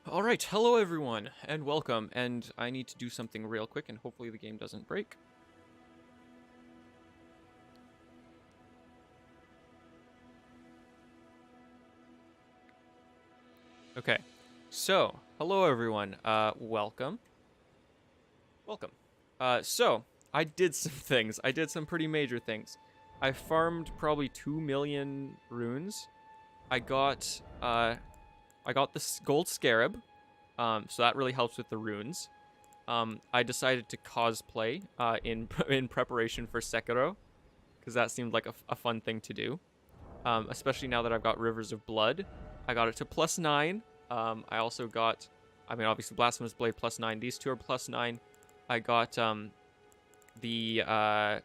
Alright, hello everyone, and welcome, and I need to do something real quick, and hopefully the game doesn't break. Okay, so, hello everyone, welcome. Welcome. So, I did some things. I did some pretty major things. I farmed probably 2 million runes. I got this gold scarab, so that really helps with the runes. I decided to cosplay in preparation for Sekiro, because that seemed like a fun thing to do. Especially now that I've got Rivers of Blood. I got it to +9. I also got, obviously Blasphemous Blade +9. These two are +9. I got the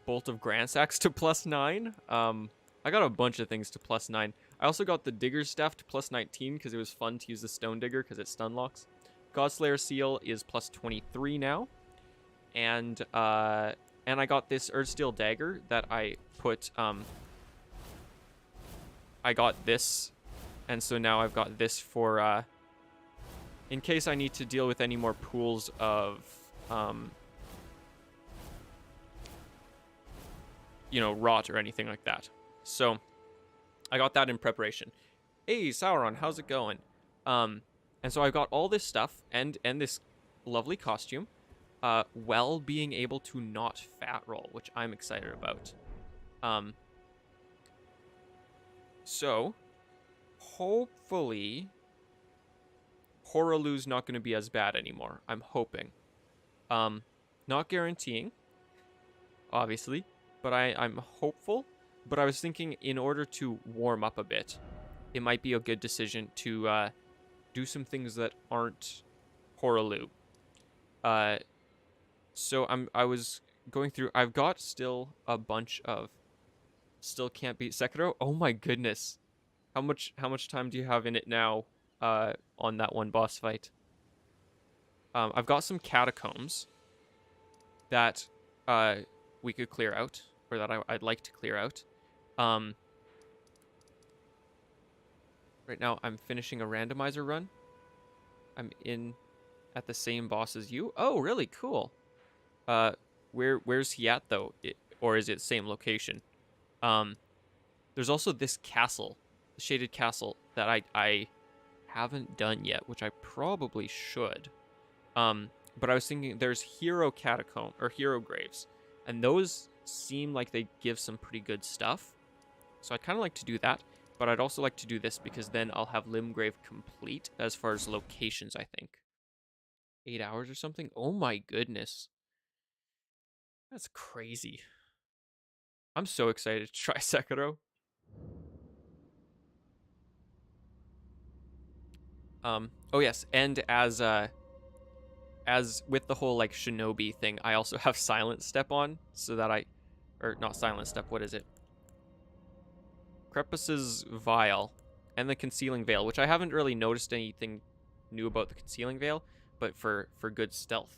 Bolt of Gransax to +9. I got a bunch of things to +9. I also got the Digger's Staff to +19 because it was fun to use the Stone Digger because it stun locks. Godslayer Seal is +23 now. And I got this Earthsteel Dagger that I put, I got this, and so now I've got this for, in case I need to deal with any more pools of, rot or anything like that. So, I got that in preparation. Hey, Sauron, how's it going? And so I got all this stuff, and this lovely costume, while being able to not fat roll, which I'm excited about. So, hopefully, Horalu's not going to be as bad anymore. I'm hoping. Not guaranteeing, obviously, but I'm hopeful. But I was thinking in order to warm up a bit, it might be a good decision to do some things that aren't Horalu. So I was going through. I've got still a bunch of still can't beat Sekiro. Oh my goodness. How much time do you have in it now on that one boss fight? I've got some catacombs that we could clear out, or that I'd like to clear out. Right now I'm finishing a randomizer run. I'm in at the same boss as you. Oh, really? Cool. Where's he at though? Or is it same location? There's also this castle, the shaded castle, that I haven't done yet, which I probably should. But I was thinking there's hero catacomb or hero graves, and those seem like they give some pretty good stuff. So I'd kind of like to do that, but I'd also like to do this because then I'll have Limgrave complete as far as locations, I think. 8 hours or something? Oh my goodness. That's crazy. I'm so excited to try Sekiro. Oh yes, and as with the whole like shinobi thing, I also have silent step on so that or not silent step, what is it? Crepus's vial and the concealing veil, which I haven't really noticed anything new about the concealing veil, but for good stealth.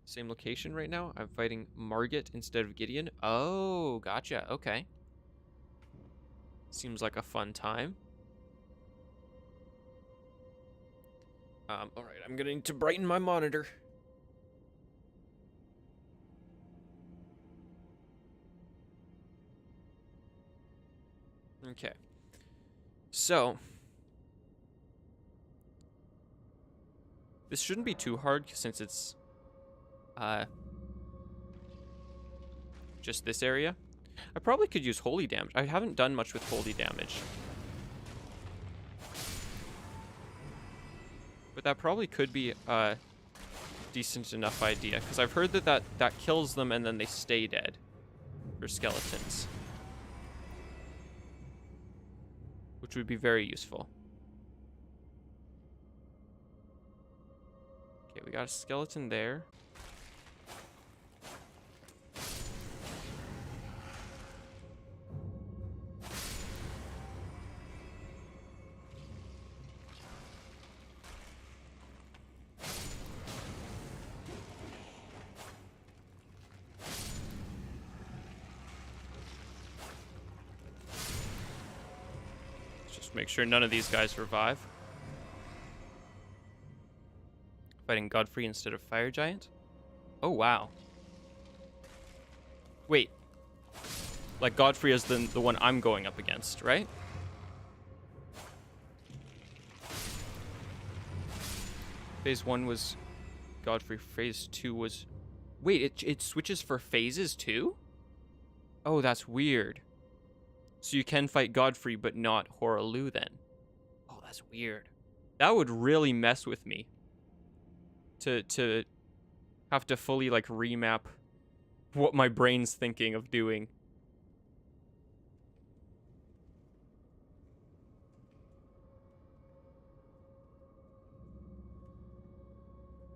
Same location right now. I'm fighting Margit instead of Gideon. Oh, gotcha. Okay. Seems like a fun time. All right, I'm gonna need to brighten my monitor. Okay. So, this shouldn't be too hard since it's just this area. I probably could use holy damage. I haven't done much with holy damage. But that probably could be a decent enough idea, because I've heard that kills them and then they stay dead for skeletons, which would be very useful. Okay, we got a skeleton there. Make sure none of these guys revive. fighting Godfrey instead of Fire Giant. Oh, wow. Wait. Like, Godfrey is the one I'm going up against, right? Phase 1 was Godfrey. Phase 2 was... Wait, it switches for phases too? Oh, that's weird. So you can fight Godfrey, but not Hoaraloo then. Oh, that's weird. That would really mess with me. To have to fully, like, remap what my brain's thinking of doing.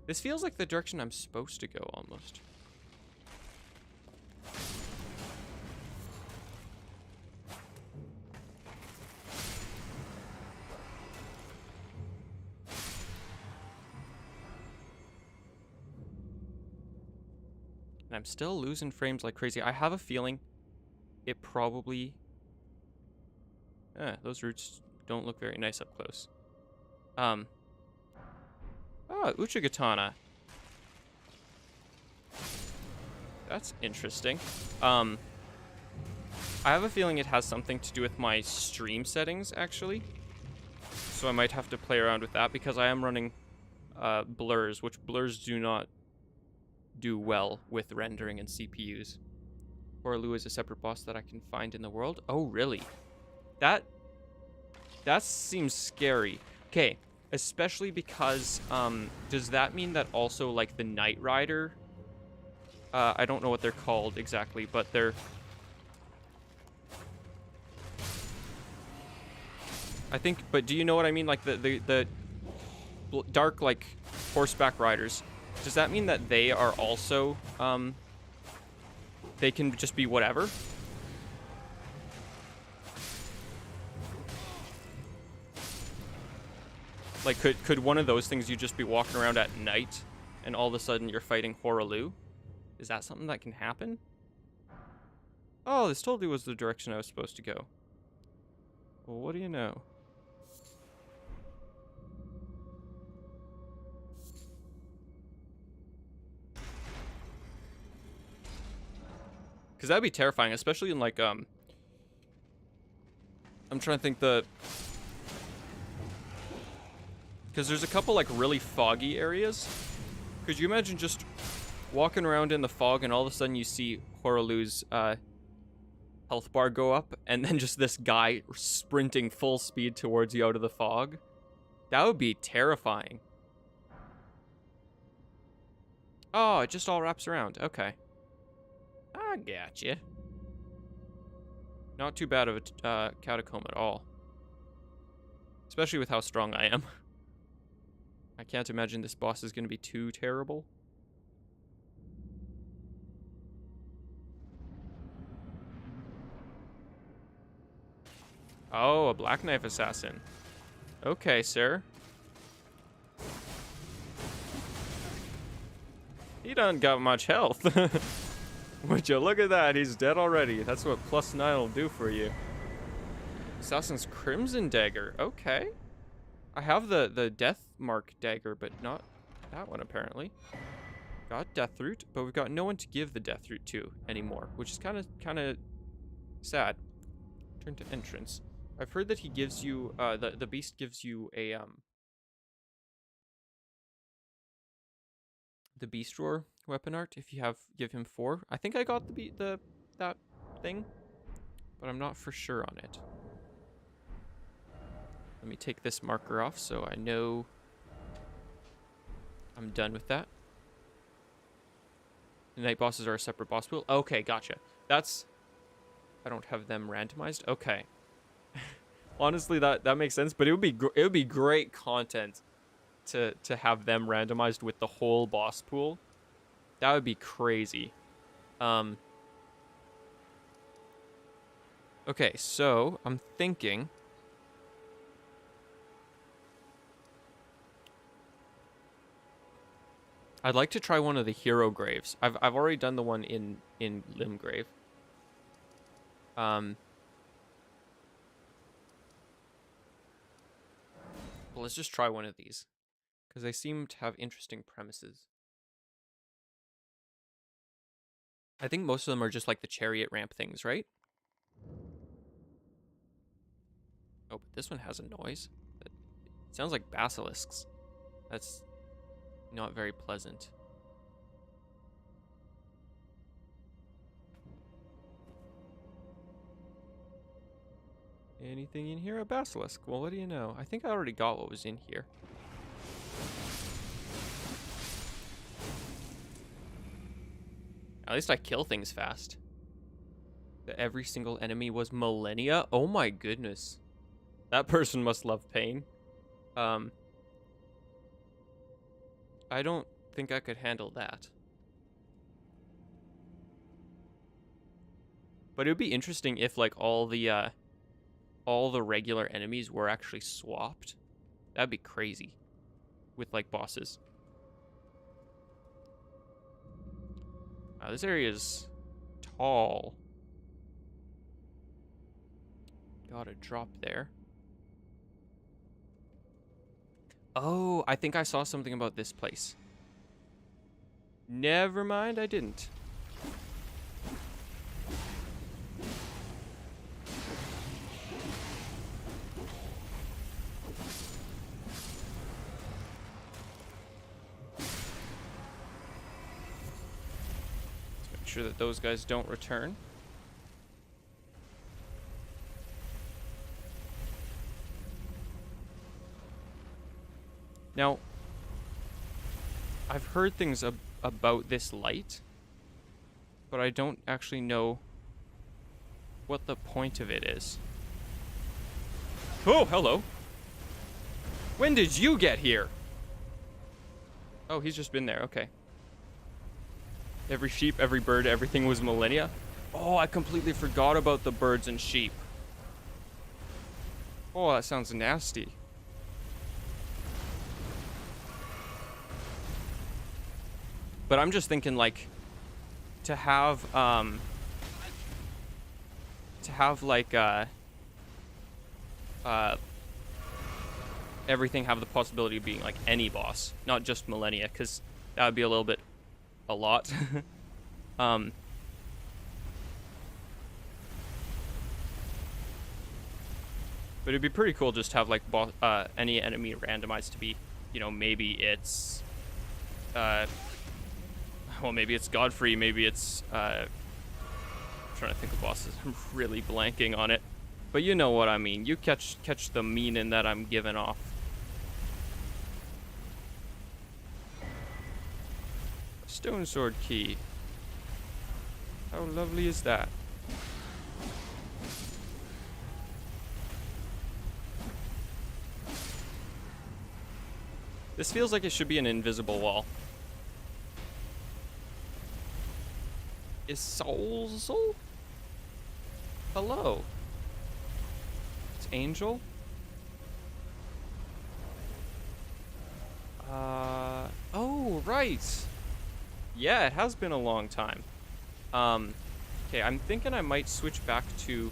This feels like the direction I'm supposed to go, almost. And I'm still losing frames like crazy. I have a feeling it probably... those roots don't look very nice up close. Oh, Uchigatana. That's interesting. I have a feeling it has something to do with my stream settings, actually. So I might have to play around with that, because I am running blurs, which blurs do not do well with rendering and CPUs. Hoaraloo is a separate boss that I can find in the world. Oh, really? That seems scary. Okay, especially because, does that mean that also, like, the Knight Rider... I don't know what they're called exactly, but they're... I think, but do you know what I mean? Like, the dark, like, horseback riders. Does that mean that they are also, they can just be whatever? Like, could one of those things you just be walking around at night and all of a sudden you're fighting Hoaraloo? Is that something that can happen? Oh, this totally was the direction I was supposed to go. Well, what do you know? Because that'd be terrifying, especially in, like, I'm trying to think because there's a couple, like, really foggy areas. Could you imagine just walking around in the fog and all of a sudden you see Hoaraloo's health bar go up, and then just this guy sprinting full speed towards you out of the fog? That would be terrifying. Oh, it just all wraps around. Okay. I gotcha. Not too bad of a catacomb at all. Especially with how strong I am. I can't imagine this boss is going to be too terrible. Oh, a Black Knife Assassin. Okay, sir. He doesn't got much health. Would you look at that? He's dead already. That's what +9 will do for you. Assassin's Crimson Dagger. Okay. I have the Death Mark Dagger, but not that one, apparently. Got Deathroot, but we've got no one to give the Deathroot to anymore, which is kind of sad. Turn to entrance. I've heard that he gives you, the beast gives you a, the Beast Roar weapon art if you give him 4. I think I got that thing, but I'm not for sure on it. Let me take this marker off so I know I'm done with that. The night bosses are a separate boss pool. Okay, gotcha. I don't have them randomized. Okay. Honestly, that makes sense, but it would be great content to have them randomized with the whole boss pool. That would be crazy. Okay, so I'm thinking I'd like to try one of the hero graves. I've already done the one in Limgrave. Well, let's just try one of these, because they seem to have interesting premises. I think most of them are just like the chariot ramp things, right? Oh, but this one has a noise. It sounds like basilisks. That's not very pleasant. Anything in here? A basilisk. Well, what do you know? I think I already got what was in here. At least I kill things fast. That every single enemy was millennia? Oh my goodness. That person must love pain. I don't think I could handle that. But it would be interesting if like all the regular enemies were actually swapped. That'd be crazy. With like bosses. This area is tall. Got a drop there. Oh, I think I saw something about this place. Never mind, I didn't. Let's make sure that those guys don't return. Now, I've heard things about this light, but I don't actually know what the point of it is. Oh, hello. When did you get here? Oh, he's just been there. Okay. Every sheep, every bird, everything was millennia. Oh, I completely forgot about the birds and sheep. Oh, that sounds nasty. But I'm just thinking, like, to have like, everything have the possibility of being, like, any boss, not just millennia, because that would be a little bit, a lot. But it'd be pretty cool just to have, like, any enemy randomized to be, you know, maybe it's, well, maybe it's Godfrey, maybe it's, I'm trying to think of bosses. I'm really blanking on it. But you know what I mean. You catch the meaning that I'm giving off. Stone sword key. How lovely is that? This feels like it should be an invisible wall. Is Soul? Hello. It's Angel. Oh, right. Yeah, it has been a long time. Okay, I'm thinking I might switch back to,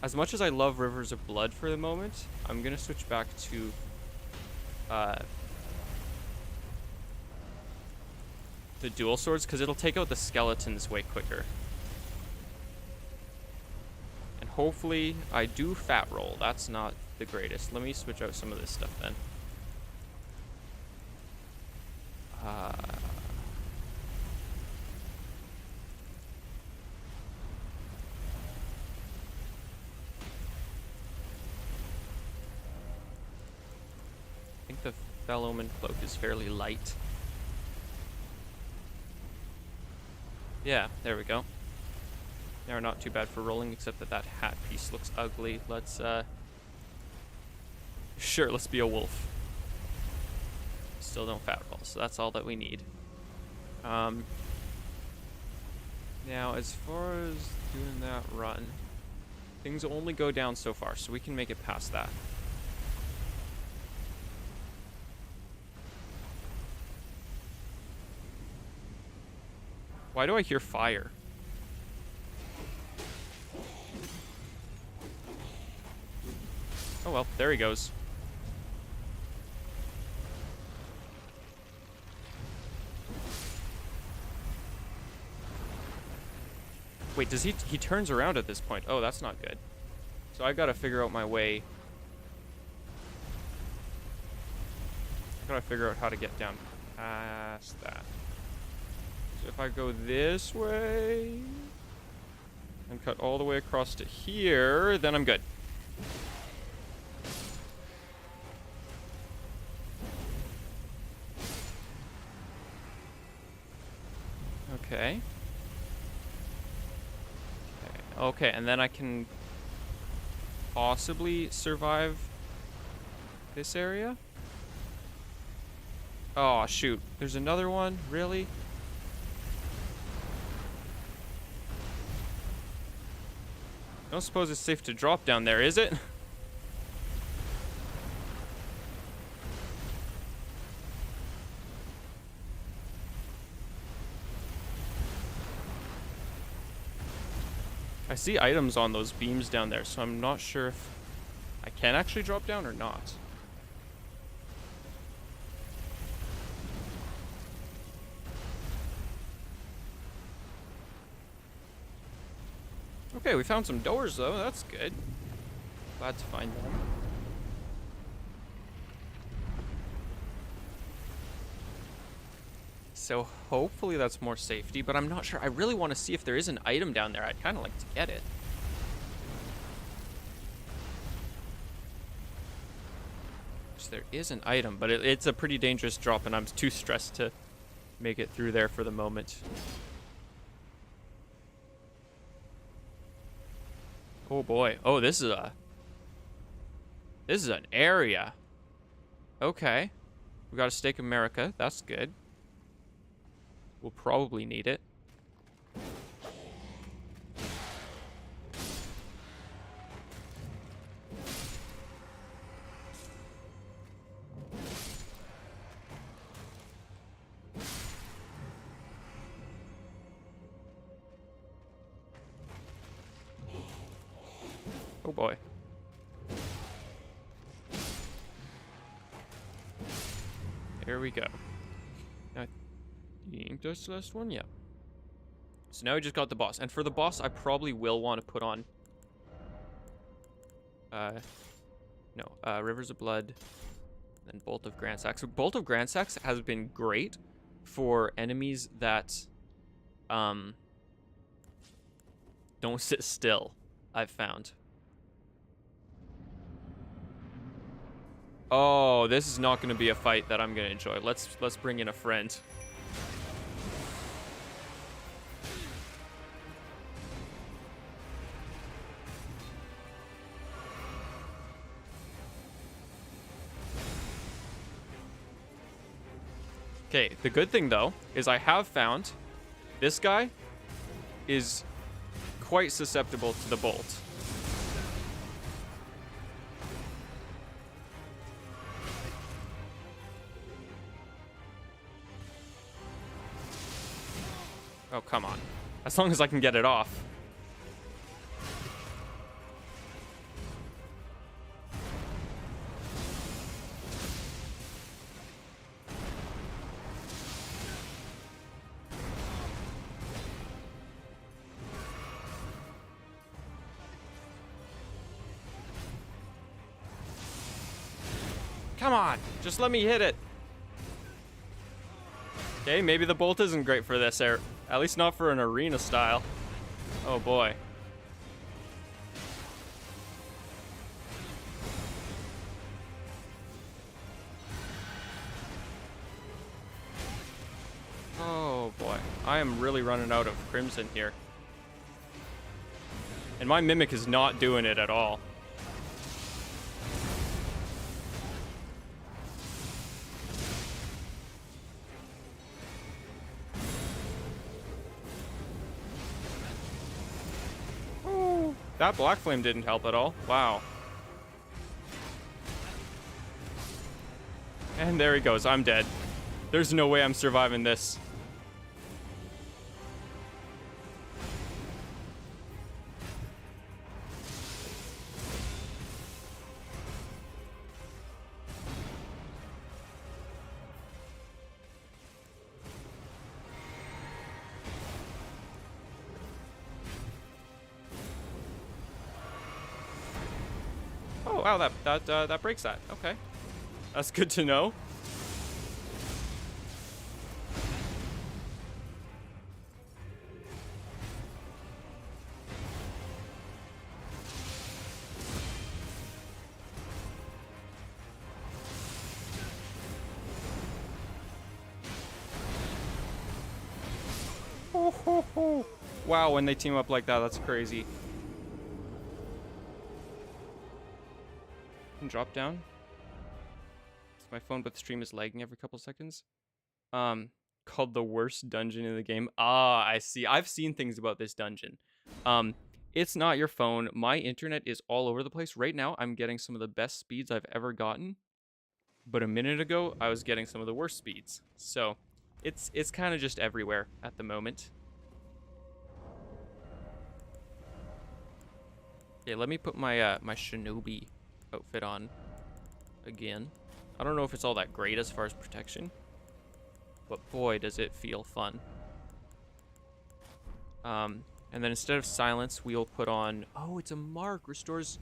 as much as I love Rivers of Blood for the moment, I'm gonna switch back to, the dual swords, because it'll take out the skeletons way quicker. And hopefully I do fat roll. That's not the greatest. Let me switch out some of this stuff then. I think the Fellowman cloak is fairly light. Yeah, there we go. They're not too bad for rolling, except that that hat piece looks ugly. Let's, sure, let's be a wolf. Still don't fat roll, so that's all that we need. Now, as far as doing that run, things only go down so far, so we can make it past that. Why do I hear fire? Oh well, there he goes. Wait, does he turns around at this point? Oh, that's not good. So I gotta figure out my way. I gotta figure out how to get down past that. So if I go this way and cut all the way across to here, then I'm good. Okay. Okay, and then I can possibly survive this area? Oh, shoot. There's another one? Really? I don't suppose it's safe to drop down there, is it? I see items on those beams down there, so I'm not sure if I can actually drop down or not. Okay, we found some doors, though. That's good. Glad to find them. So hopefully that's more safety, but I'm not sure. I really want to see if there is an item down there. I'd kind of like to get it. So there is an item, but it's a pretty dangerous drop, and I'm too stressed to make it through there for the moment. Oh boy. Oh, this is an area. Okay. We got a Steak America. That's good. We'll probably need it. Oh boy. There we go. I think that's the last one, yeah. So now we just got the boss. And for the boss, I probably will want to put on... Rivers of Blood, and Bolt of Grandsax. Bolt of Grandsax has been great for enemies that don't sit still, I've found. Oh, this is not going to be a fight that I'm going to enjoy. Let's bring in a friend. Okay, the good thing, though, is I have found this guy is quite susceptible to the bolt. Oh, come on. As long as I can get it off. Come on, just let me hit it. Okay, maybe the bolt isn't great for this, at least not for an arena style. Oh boy. Oh boy, I am really running out of crimson here. And my mimic is not doing it at all. That black flame didn't help at all. Wow. And there he goes. I'm dead. There's no way I'm surviving this. wow, that breaks that. Okay. That's good to know. Wow, when they team up like that, that's crazy. And drop down. My phone, but the stream is lagging every couple seconds. Called the worst dungeon in the game. Ah, I see. I've seen things about this dungeon. It's not your phone. My internet is all over the place. Right now, I'm getting some of the best speeds I've ever gotten. But a minute ago, I was getting some of the worst speeds. So, it's kind of just everywhere at the moment. Okay, let me put my my shinobi outfit on again. I don't know if it's all that great as far as protection, but boy, does it feel fun. And then instead of silence, we'll put on, oh, it's a mark, restores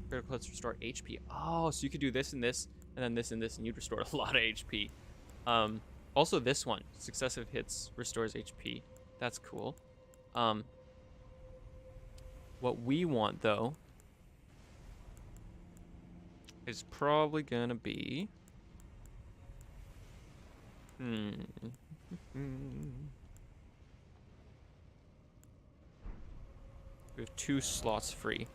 critical hits, restore HP. Oh, so you could do this and this, and then this and this, and you'd restore a lot of HP. Also this one, successive hits restores HP. That's cool. What we want, though, is probably gonna be... We have 2 slots free.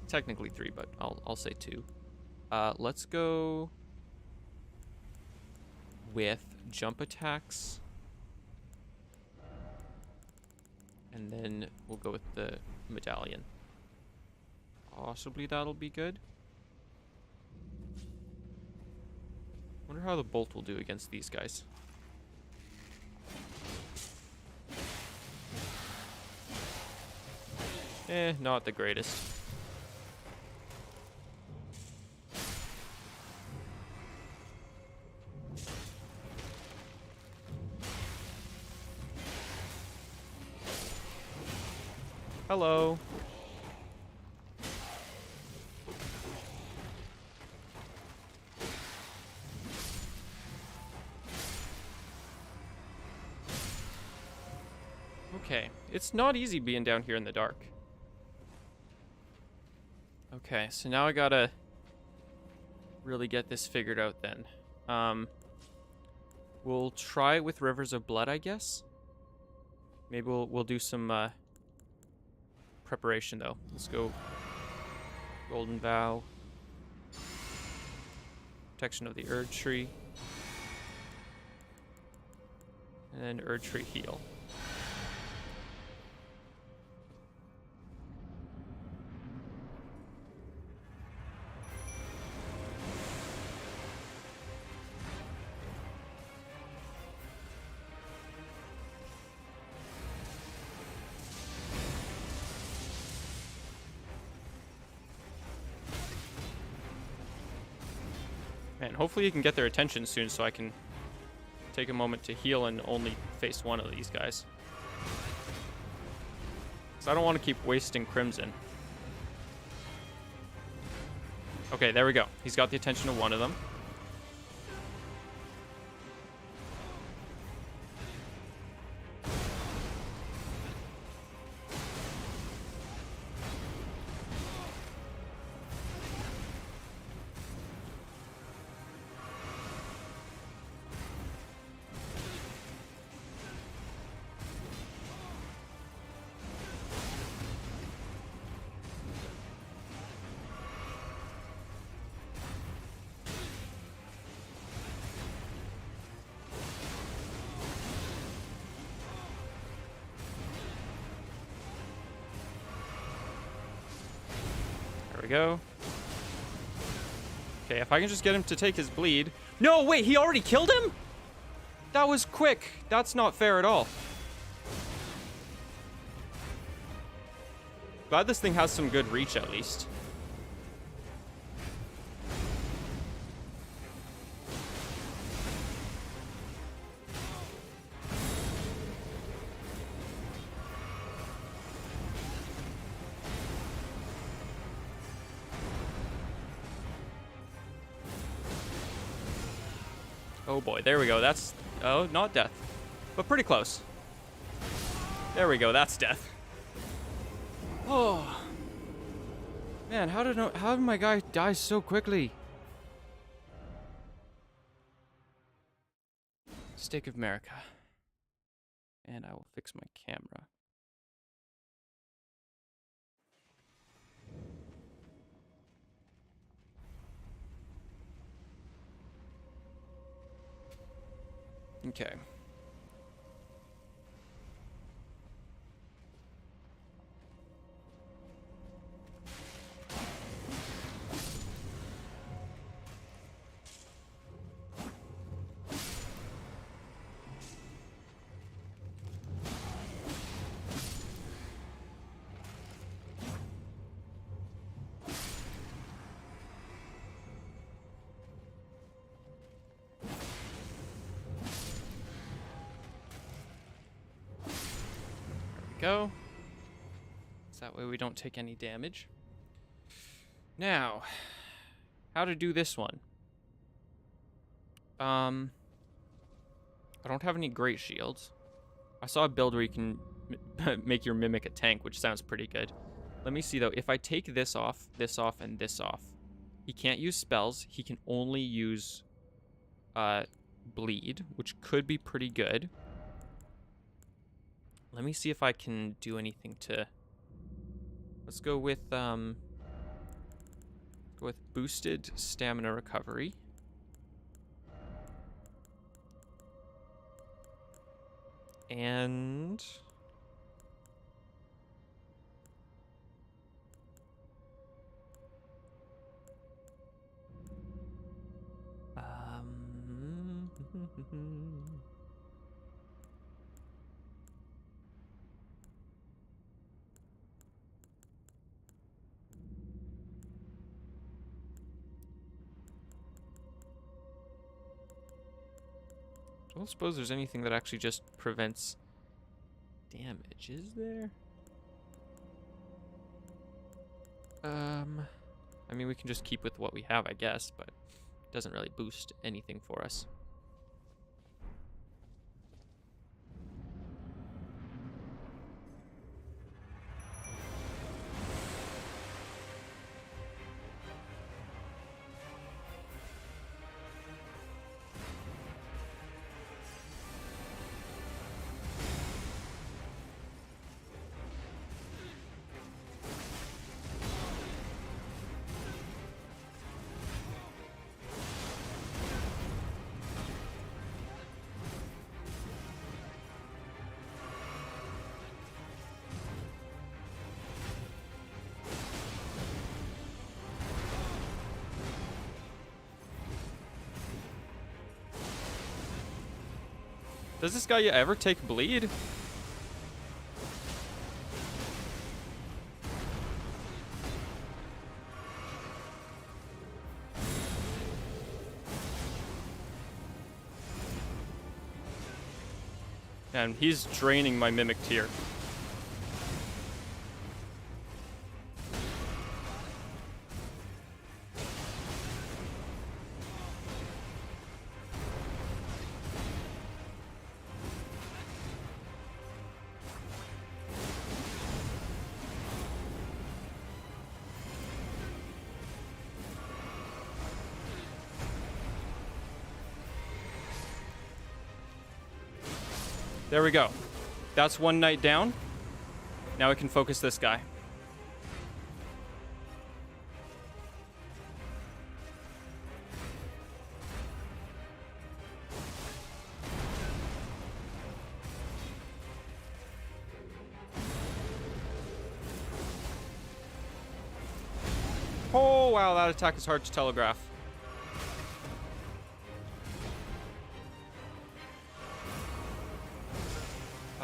Technically 3, but I'll say 2. Let's go with jump attacks. And then we'll go with the medallion. Possibly that'll be good. Wonder how the bolt will do against these guys. Not the greatest. Hello. Okay, it's not easy being down here in the dark. Okay, so now I gotta really get this figured out then. We'll try it with Rivers of Blood, I guess. Maybe we'll do some preparation though. Let's go Golden Vow. Protection of the Erd Tree. And then Erd Tree heal. And hopefully you can get their attention soon so I can take a moment to heal and only face one of these guys. Because I don't want to keep wasting Crimson. Okay, there we go. He's got the attention of one of them. We go. Okay, if I can just get him to take his bleed. No, wait, he already killed him? That was quick. That's not fair at all. Glad this thing has some good reach at least. Oh boy, there we go. That's, oh, not death, but pretty close. There we go, that's death. Oh. Man, how did my guy die so quickly? Stake of America. And I will fix my camera. Okay. Go. So that way we don't take any damage. Now, how to do this one? I don't have any great shields. I saw a build where you can make your mimic a tank, which sounds pretty good. Let me see though. If I take this off, and this off, he can't use spells. He can only use bleed, which could be pretty good. Let me see if I can do anything to... Let's go with boosted stamina recovery. And... I don't suppose there's anything that actually just prevents damage, is there? I mean, we can just keep with what we have, I guess, but it doesn't really boost anything for us. Does this guy ever take bleed? And he's draining my mimic tier. There we go. That's one knight down. Now we can focus this guy. Oh, wow, that attack is hard to telegraph.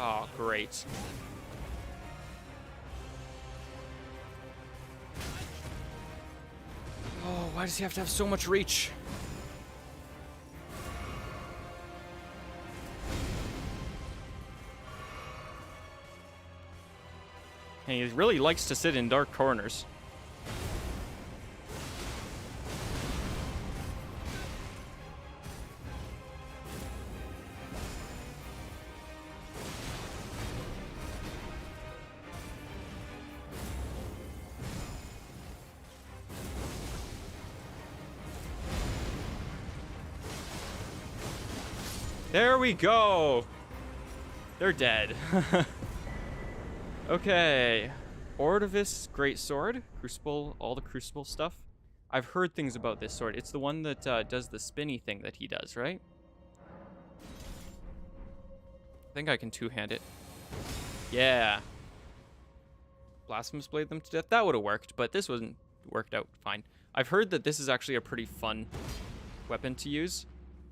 Oh, great. Oh, why does he have to have so much reach? And he really likes to sit in dark corners. There we go. They're dead. Okay. Ordovis Greatsword. Crucible, all the Crucible stuff. I've heard things about this sword. It's the one that does the spinny thing that he does, right? I think I can two-hand it. Yeah. Blasphemous Blade them to death. That would have worked, but this wasn't worked out fine. I've heard that this is actually a pretty fun weapon to use.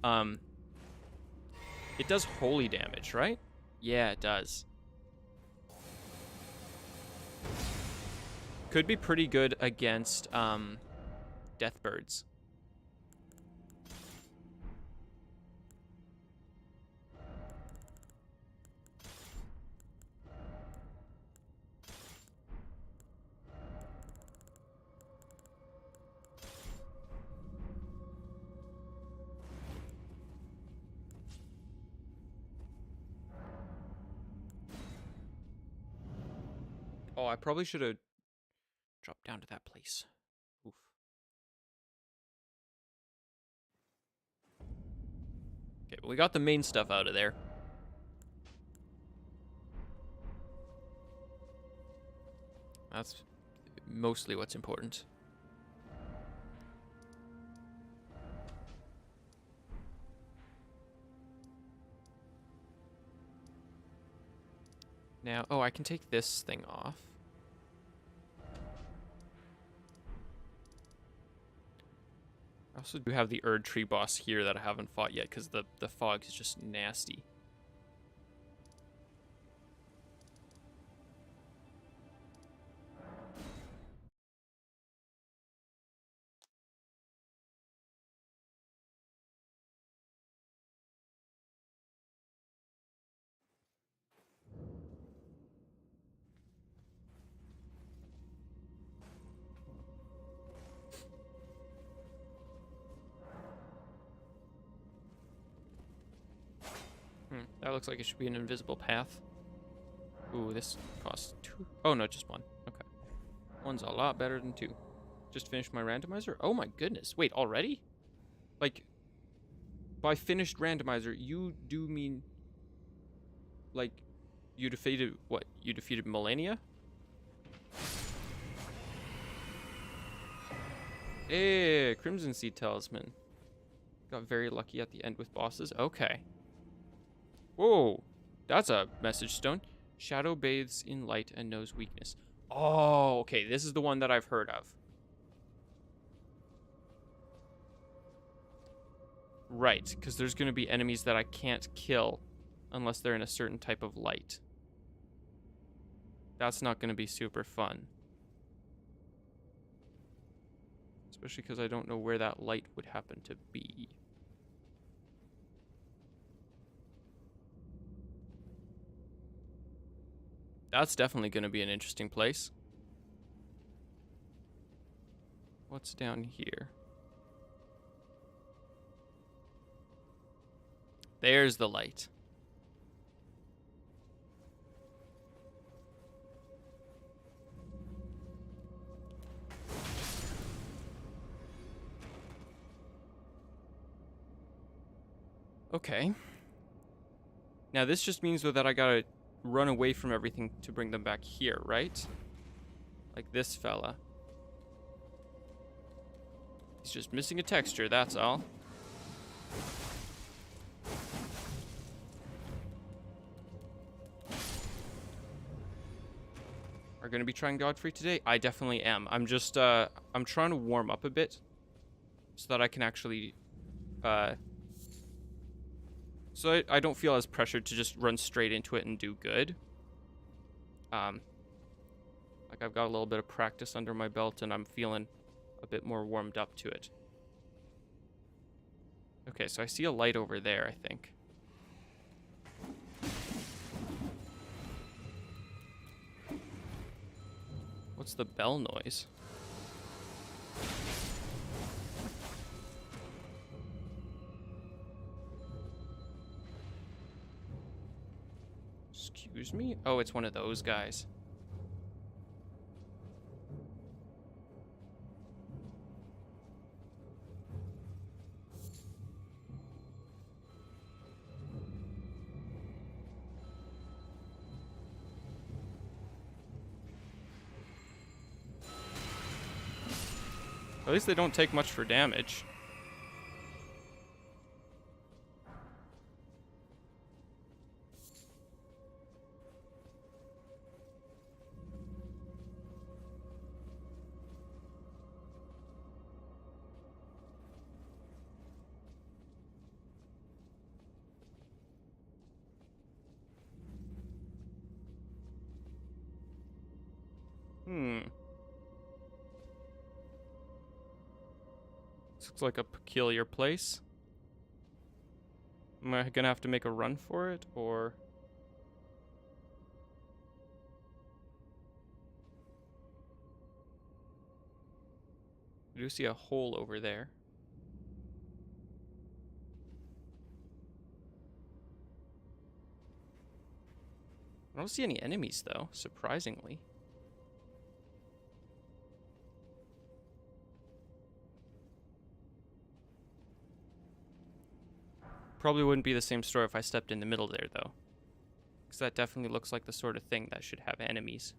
It does holy damage, right? Yeah, it does. Could be pretty good against Deathbirds. Oh, I probably should have dropped down to that place. Oof. Okay, well, we got the main stuff out of there. That's mostly what's important. Now, oh, I can take this thing off. I also do have the Erd Tree boss here that I haven't fought yet because the fog is just nasty. That looks like it should be an invisible path. Ooh, this costs 2. Oh, no, just 1. Okay. 1's a lot better than 2. Just finished my randomizer? Oh my goodness. Wait, already? Like, by finished randomizer, you do mean, like, you defeated, what? You defeated Millennia? Hey, Crimson Sea Talisman. Got very lucky at the end with bosses. Okay. Whoa, that's a message stone. Shadow bathes in light and knows weakness. Oh, okay, this is the one that I've heard of. Right, because there's going to be enemies that I can't kill unless they're in a certain type of light. That's not going to be super fun. Especially because I don't know where that light would happen to be. That's definitely going to be an interesting place. What's down here? There's the light. Okay. Now this just means though that I gotta run away from everything to bring them back here, right? Like this fella. He's just missing a texture, that's all. Are gonna be trying Godfrey today? I definitely am. I'm just I'm trying to warm up a bit so that I can actually so I don't feel as pressured to just run straight into it and do good. Like I've got a little bit of practice under my belt and I'm feeling a bit more warmed up to it. Okay, so I see a light over there, I think. What's the bell noise? Excuse me? Oh, it's one of those guys. At least they don't take much for damage. This looks like a peculiar place. Am I gonna have to make a run for it, or... I do see a hole over there. I don't see any enemies, though, surprisingly. Probably wouldn't be the same story if I stepped in the middle there, though. Because that definitely looks like the sort of thing that should have enemies.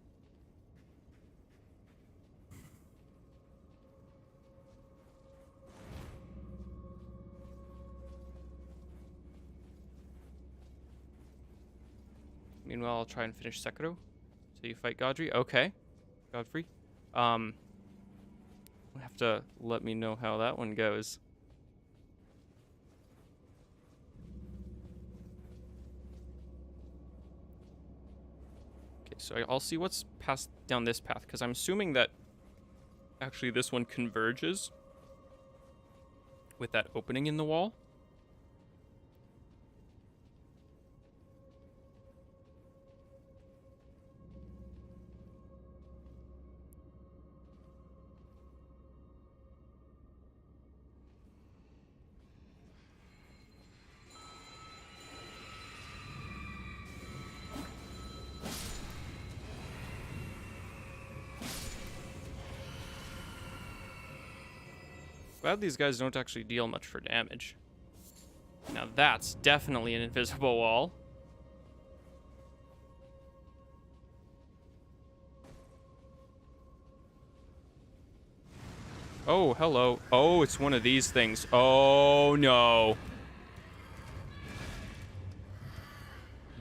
Meanwhile, I'll try and finish Sekiro. So you fight Godfrey? Okay. Godfrey. You'll have to let me know how that one goes. Okay, so I'll see what's passed down this path, because I'm assuming that actually this one converges with that opening in the wall. Glad these guys don't actually deal much for damage. Now that's definitely an invisible wall. Oh, hello. Oh, it's one of these things. Oh, no.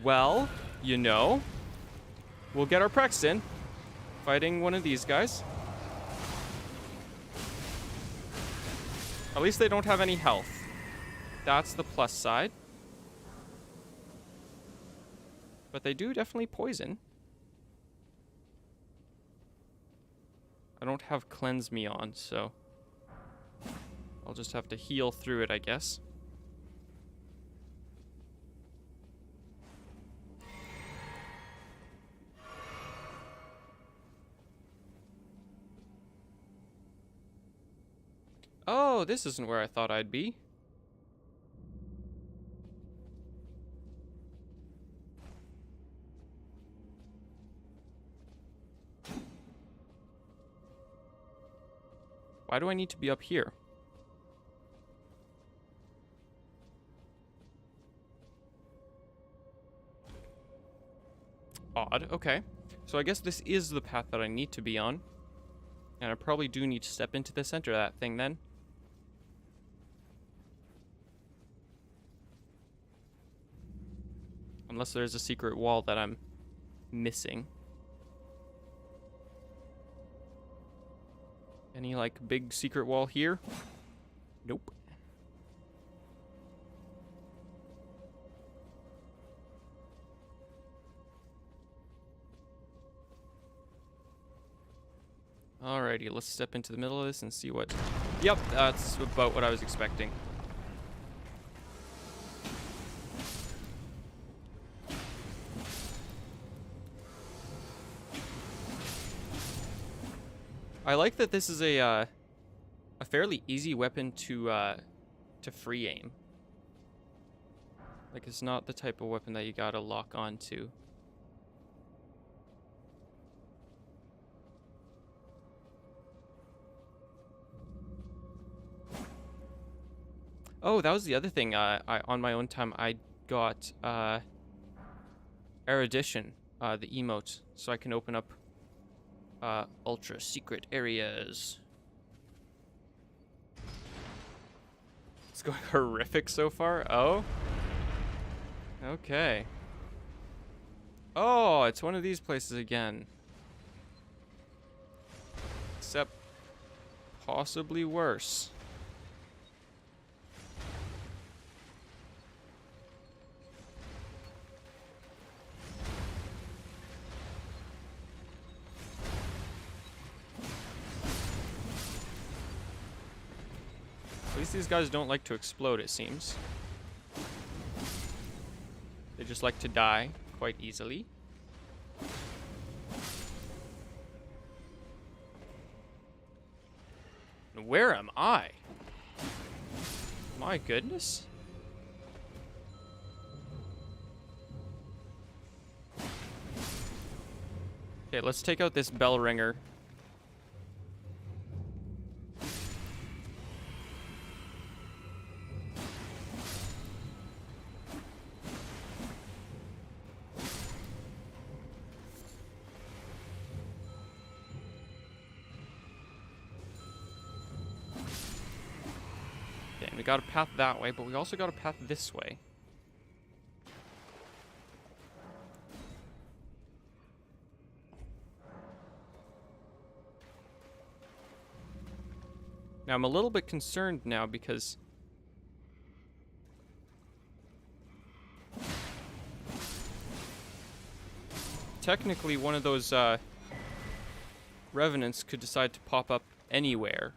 Well, you know, we'll get our prex in fighting one of these guys. At least they don't have any health. That's the plus side. But they do definitely poison. I don't have cleanse me on, so I'll just have to heal through it, I guess. Oh, this isn't where I thought I'd be. Why do I need to be up here? Odd, okay. So I guess this is the path that I need to be on. And I probably do need to step into the center of that thing then. Unless there's a secret wall that I'm missing. Any, like, big secret wall here? Nope. Alrighty, let's step into the middle of this and see what... Yep, that's about what I was expecting. I like that this is a fairly easy weapon to free aim. Like, it's not the type of weapon that you gotta lock onto. Oh, that was the other thing. On my own time, I got erudition, the emote, so I can open up ultra secret areas. It's going horrific so far. Oh. Okay. Oh, it's one of these places again. Except possibly worse. At least these guys don't like to explode, it seems. They just like to die quite easily. Where am I? My goodness. Okay, let's take out this bell ringer. We got a path that way, but we also got a path this way. Now, I'm a little bit concerned now because technically one of those revenants could decide to pop up anywhere.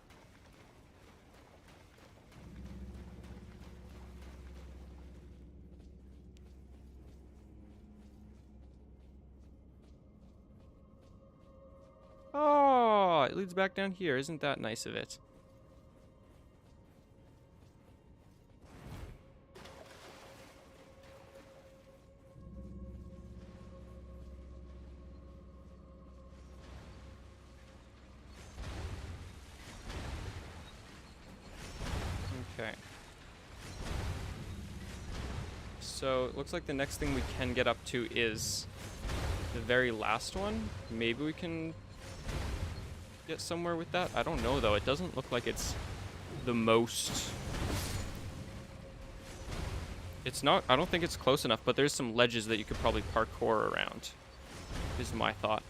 Oh, it leads back down here. Isn't that nice of it? Okay. So, it looks like the next thing we can get up to is the very last one. Maybe we can get somewhere with that. I don't know though. It doesn't look like it's the most. It's not. I don't think it's close enough, but there's some ledges that you could probably parkour around. Is my thought.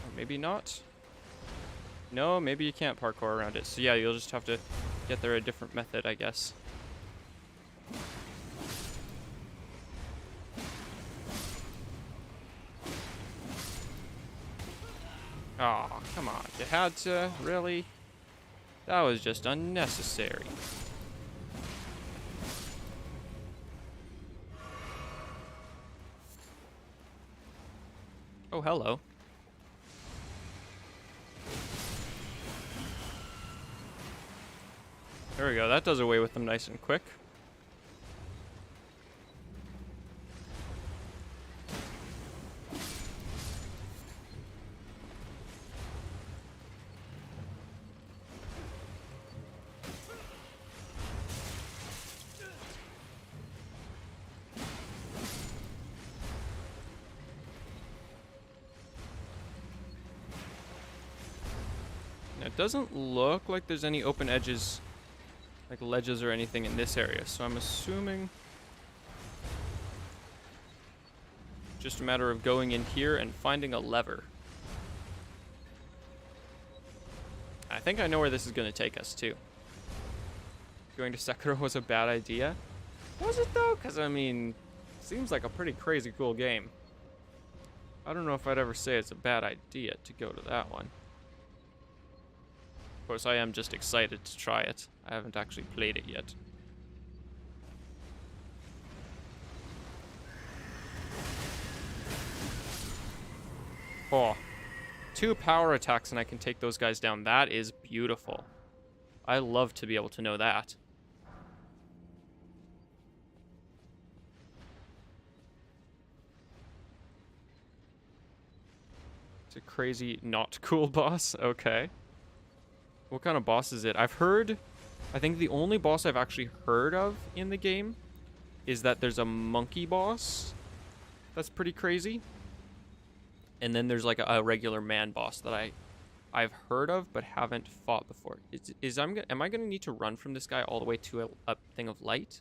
Or maybe not. No, maybe you can't parkour around it. So yeah, you'll just have to get there a different method, I guess. Oh, come on. You had to? Really? That was just unnecessary. Oh, hello. There we go. That does away with them nice and quick. Now, it doesn't look like there's any open edges, like ledges or anything in this area, so I'm assuming just a matter of going in here and finding a lever. I think I know where this is going to take us to. Going to Sekiro was a bad idea. Was it though? Because I mean, seems like a pretty crazy cool game. I don't know if I'd ever say it's a bad idea to go to that one. Of course, I am just excited to try it. I haven't actually played it yet. Oh, 2 power attacks and I can take those guys down. That is beautiful. I love to be able to know that. It's a crazy, not cool boss. Okay. What kind of boss is it? I've heard... I think the only boss I've actually heard of in the game is that there's a monkey boss That's pretty crazy. And then there's like a regular man boss that I've heard of but haven't fought before. Am I gonna need to run from this guy all the way to a thing of light?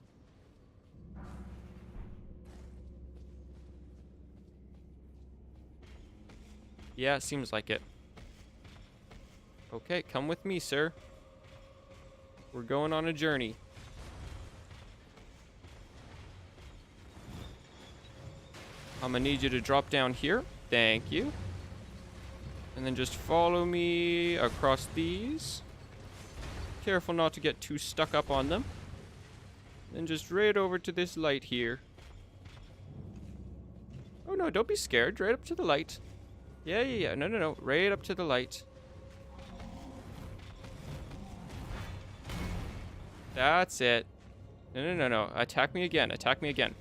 Yeah, it seems like it. Okay, come with me, sir. We're going on a journey. I'm gonna need you to drop down here. Thank you. And then just follow me across these. Careful not to get too stuck up on them. Then just right over to this light here. Oh no, don't be scared. Right up to the light. Yeah. No. Right up to the light. That's it. No. Attack me again. Attack me again.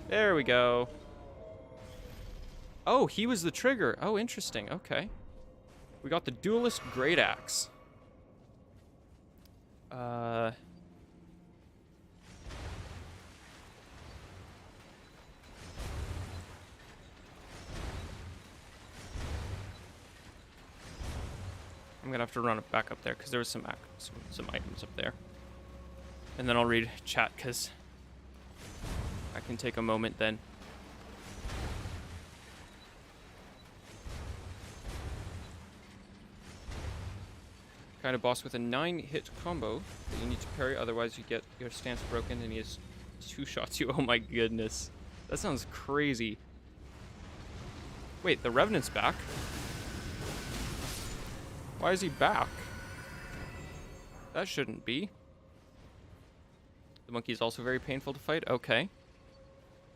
There we go. Oh, he was the trigger. Oh, interesting. Okay. We got the Duelist Great Axe. I'm gonna have to run it back up there because there was some items up there. And then I'll read chat because I can take a moment then. Kind of boss with a 9-hit combo that you need to parry, otherwise you get your stance broken and he has 2 shots you. Oh my goodness. That sounds crazy. Wait, the Revenant's back? Why is he back? That shouldn't be. The monkey is also very painful to fight. Okay.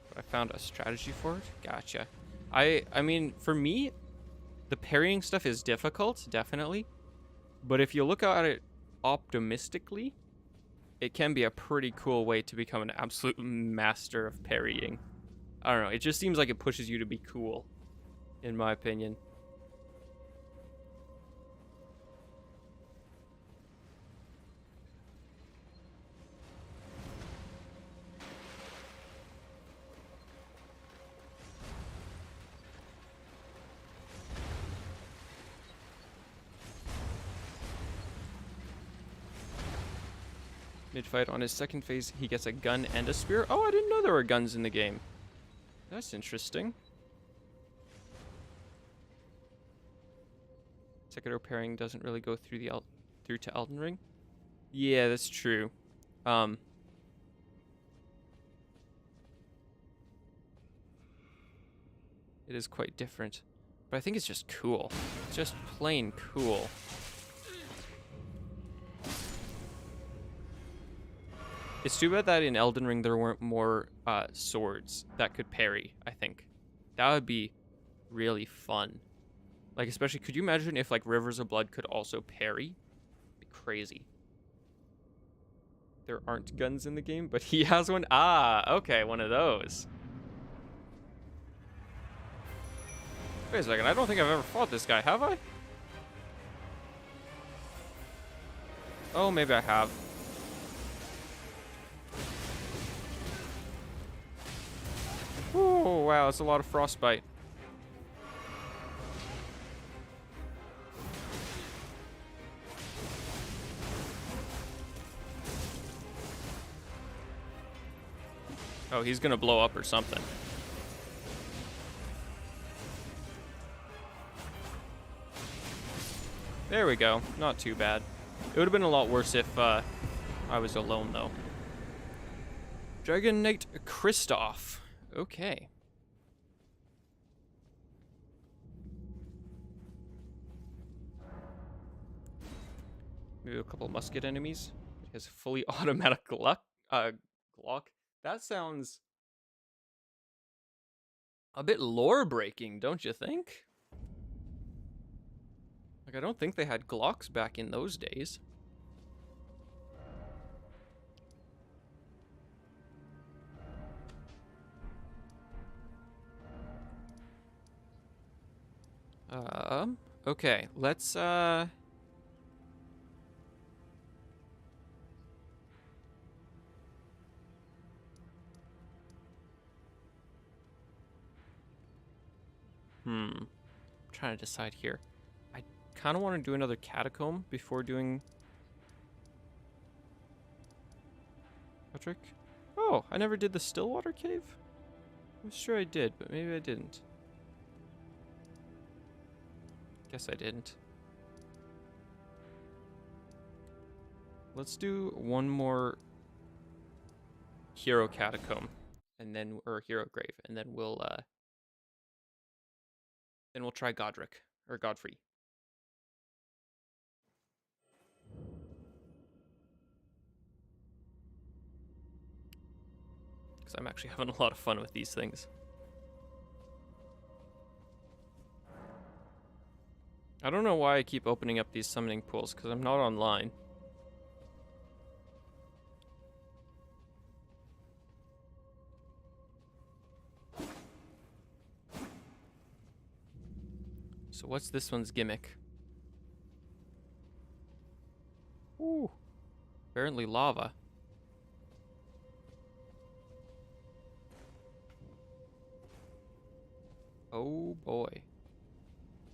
But I found a strategy for it. Gotcha. I mean, for me, the parrying stuff is difficult, definitely. But if you look at it optimistically, it can be a pretty cool way to become an absolute master of parrying. I don't know. It just seems like it pushes you to be cool, in my opinion. Mid-fight on his second phase, he gets a gun and a spear. Oh, I didn't know there were guns in the game. That's interesting. Sekiro pairing doesn't really go through through to Elden Ring. Yeah, that's true. It is quite different. But I think it's just cool. It's just plain cool. It's too bad that in Elden Ring there weren't more swords that could parry, I think. That would be really fun. Like, especially, could you imagine if, like, Rivers of Blood could also parry? It'd be crazy. There aren't guns in the game, but he has one. Ah, okay, one of those. Wait a second, I don't think I've ever fought this guy, have I? Oh, maybe I have. Oh, wow, that's a lot of frostbite. Oh, he's gonna blow up or something. There we go. Not too bad. It would have been a lot worse if I was alone, though. Dragon Knight Kristoff. Okay. Maybe a couple musket enemies. It has fully automatic Glock. That sounds a bit lore-breaking, don't you think? Like, I don't think they had Glocks back in those days. Okay, let's, trying to decide here. I kind of want to do another catacomb before doing Patrick. Oh, I never did the Stillwater Cave? I'm sure I did, but maybe I didn't. Guess I didn't. Let's do one more hero catacomb, and then, or hero grave, and then we'll try Godric or Godfrey. Because I'm actually having a lot of fun with these things. I don't know why I keep opening up these summoning pools, because I'm not online. So what's this one's gimmick? Ooh. Apparently lava. Oh boy.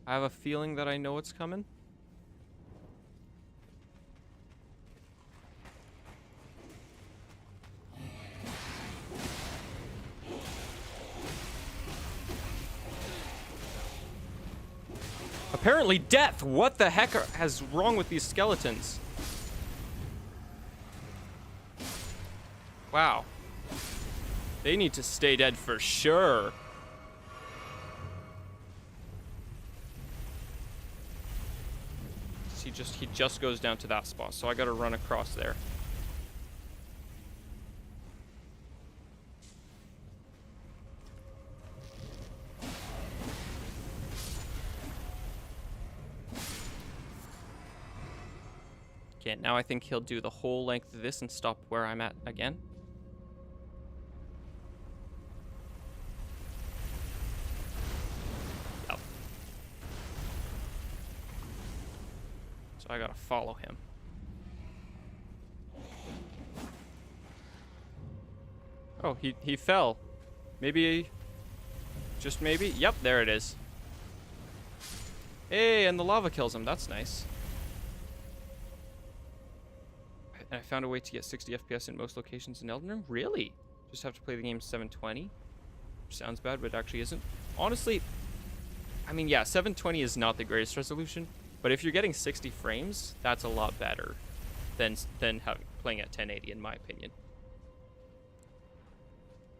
I have a feeling that I know what's coming. Apparently death! What the heck is wrong with these skeletons? Wow. They need to stay dead for sure. He just goes down to that spot, so I gotta run across there. Okay, now I think he'll do the whole length of this and stop where I'm at again. Yep. So I gotta follow him. Oh, he fell. Maybe, just maybe? Yep, there it is. Hey, and the lava kills him. That's nice. And I found a way to get 60 FPS in most locations in Elden Ring. Really? Just have to play the game 720? Sounds bad, but it actually isn't. Honestly, I mean, yeah, 720 is not the greatest resolution, but if you're getting 60 frames, that's a lot better than playing at 1080, in my opinion.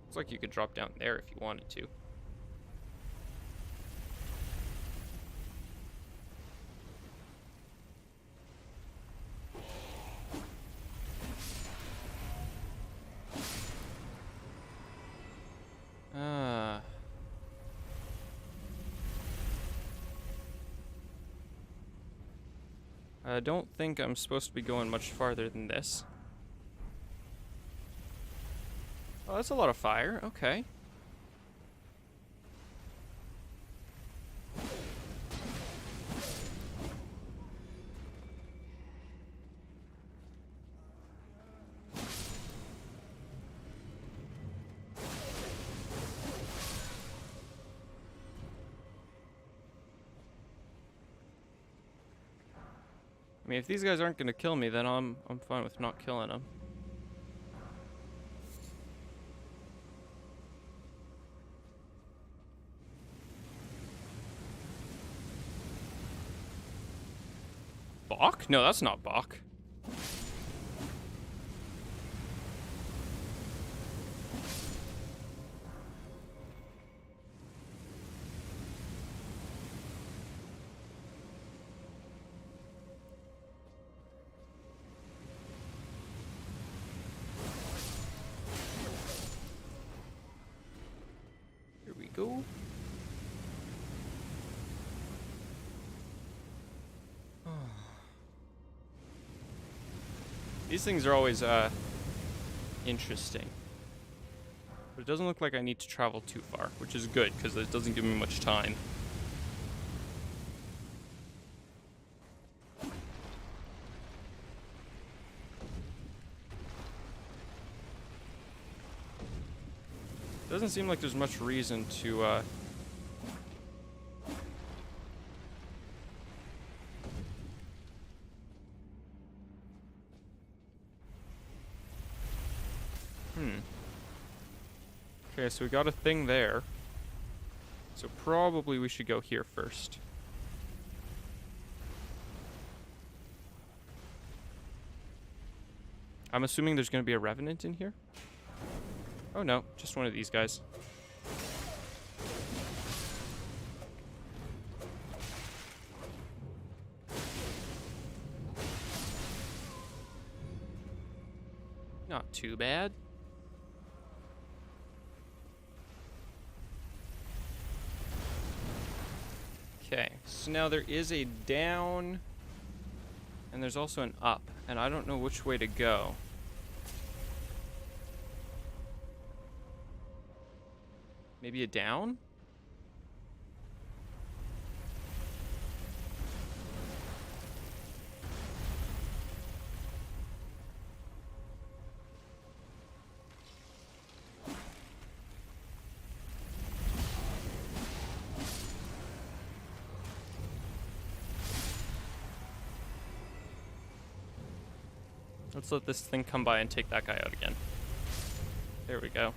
Looks like you could drop down there if you wanted to. I don't think I'm supposed to be going much farther than this. Oh, that's a lot of fire. Okay. I mean, if these guys aren't gonna kill me, then I'm fine with not killing them. Bach? No, that's not Bach. Go. These things are always interesting. But it doesn't look like I need to travel too far, which is good because it doesn't give me much time. doesn't seem like there's much reason to, Okay, so we got a thing there. So probably we should go here first. I'm assuming there's going to be a revenant in here. Oh no, just one of these guys. Not too bad. Okay, so now there is a down, and there's also an up, and I don't know which way to go. Maybe a down? Let's let this thing come by and take that guy out again. There we go.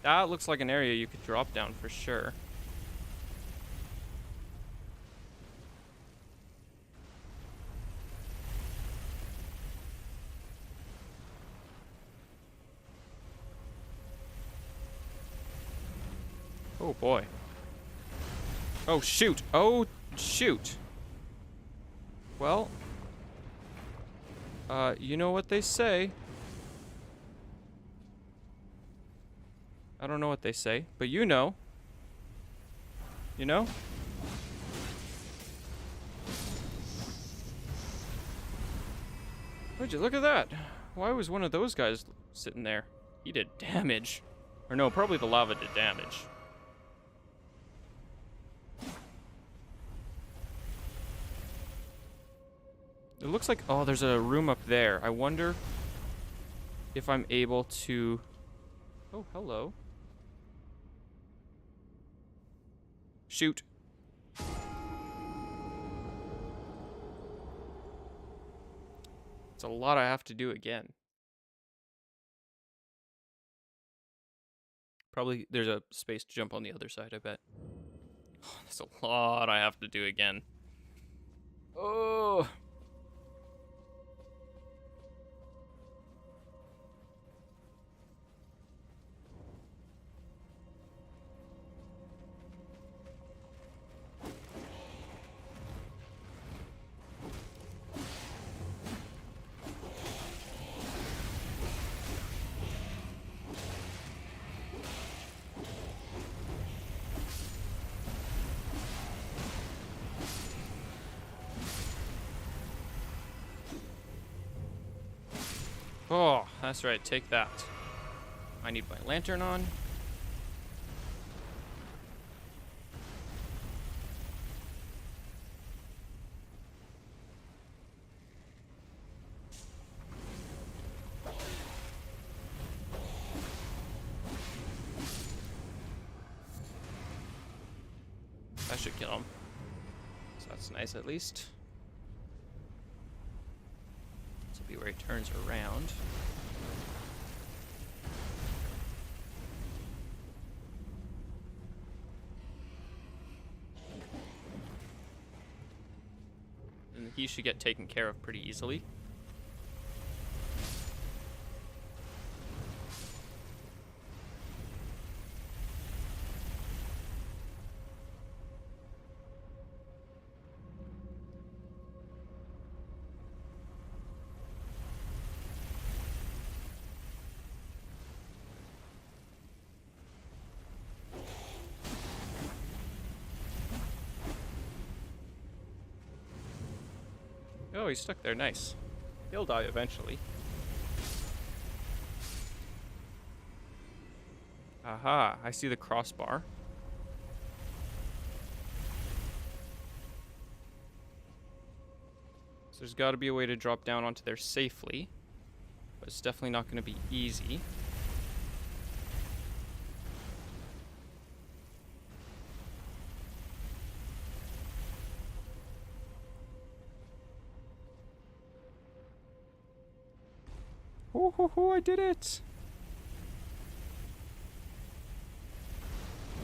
That looks like an area you could drop down for sure. Oh boy. Oh shoot. Oh shoot. Well, you know what they say. I don't know what they say, but you know. You know? Would you look at that? Why was one of those guys sitting there? He did damage. Or no, probably the lava did damage. It looks like, oh, there's a room up there. I wonder if I'm able to... Oh, hello. Shoot. It's a lot I have to do again. Probably there's a space to jump on the other side, I bet. Oh, that's a lot I have to do again. Oh. Oh, that's right. Take that. I need my lantern on. That should kill him. So that's nice at least. Be where he turns around. And he should get taken care of pretty easily. Oh, he's stuck there. Nice. He'll die eventually. Aha, I see the crossbar. So there's got to be a way to drop down onto there safely. But it's definitely not going to be easy. Oh, ho, ho, I did it.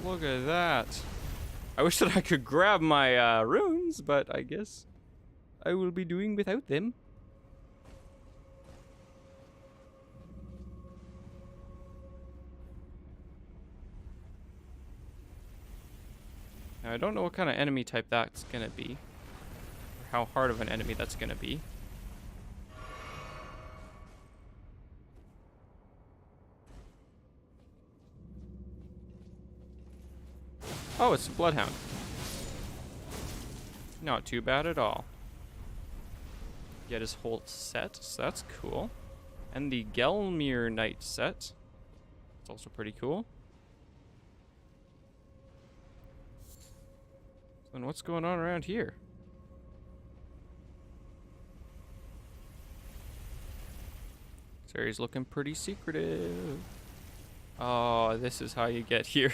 Look at that. I wish that I could grab my runes, but I guess I will be doing without them. Now, I don't know what kind of enemy type that's gonna be, or how hard of an enemy that's gonna be. Oh, it's a bloodhound. Not too bad at all. Get his whole set, so that's cool. And the Gelmir Knight set. It's also pretty cool. So then what's going on around here? This area's looking pretty secretive. Oh, this is how you get here.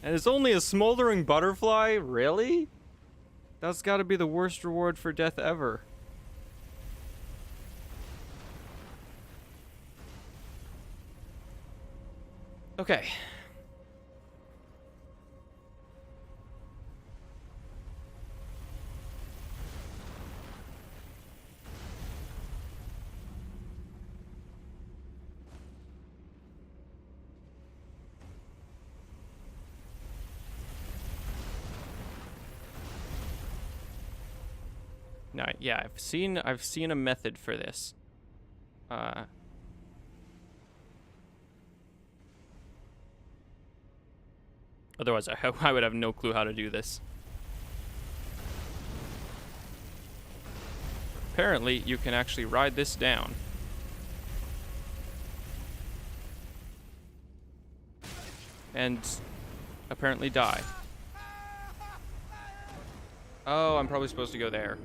And it's only a smoldering butterfly? Really? That's gotta be the worst reward for death ever. Okay. No, yeah, I've seen a method for this. Otherwise, I would have no clue how to do this. Apparently, you can actually ride this down. And apparently die. Oh, I'm probably supposed to go there.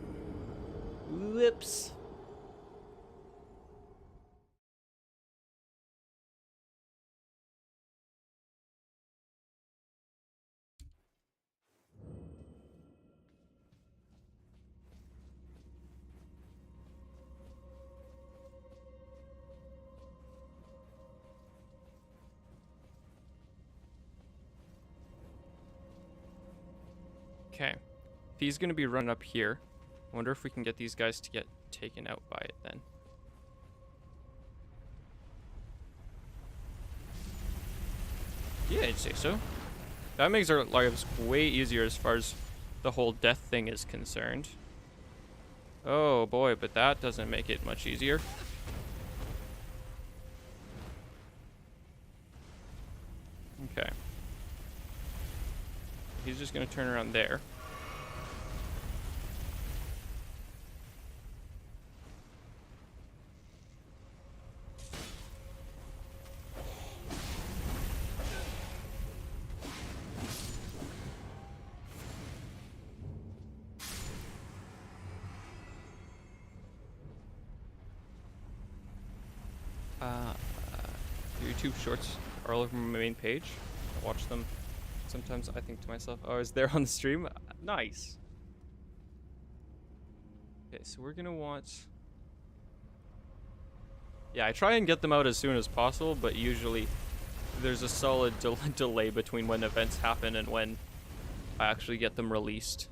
Whoops. Okay. If he's gonna be running up here, I wonder if we can get these guys to get taken out by it then. Yeah, I'd say so. That makes our lives way easier as far as the whole death thing is concerned. Oh boy, but that doesn't make it much easier. Okay. He's just gonna turn around there. YouTube shorts are all over my main page. I watch them. Sometimes I think to myself, oh, is there on the stream? Nice. Okay, so we're gonna want... Yeah, I try and get them out as soon as possible, but usually there's a solid delay between when events happen and when I actually get them released.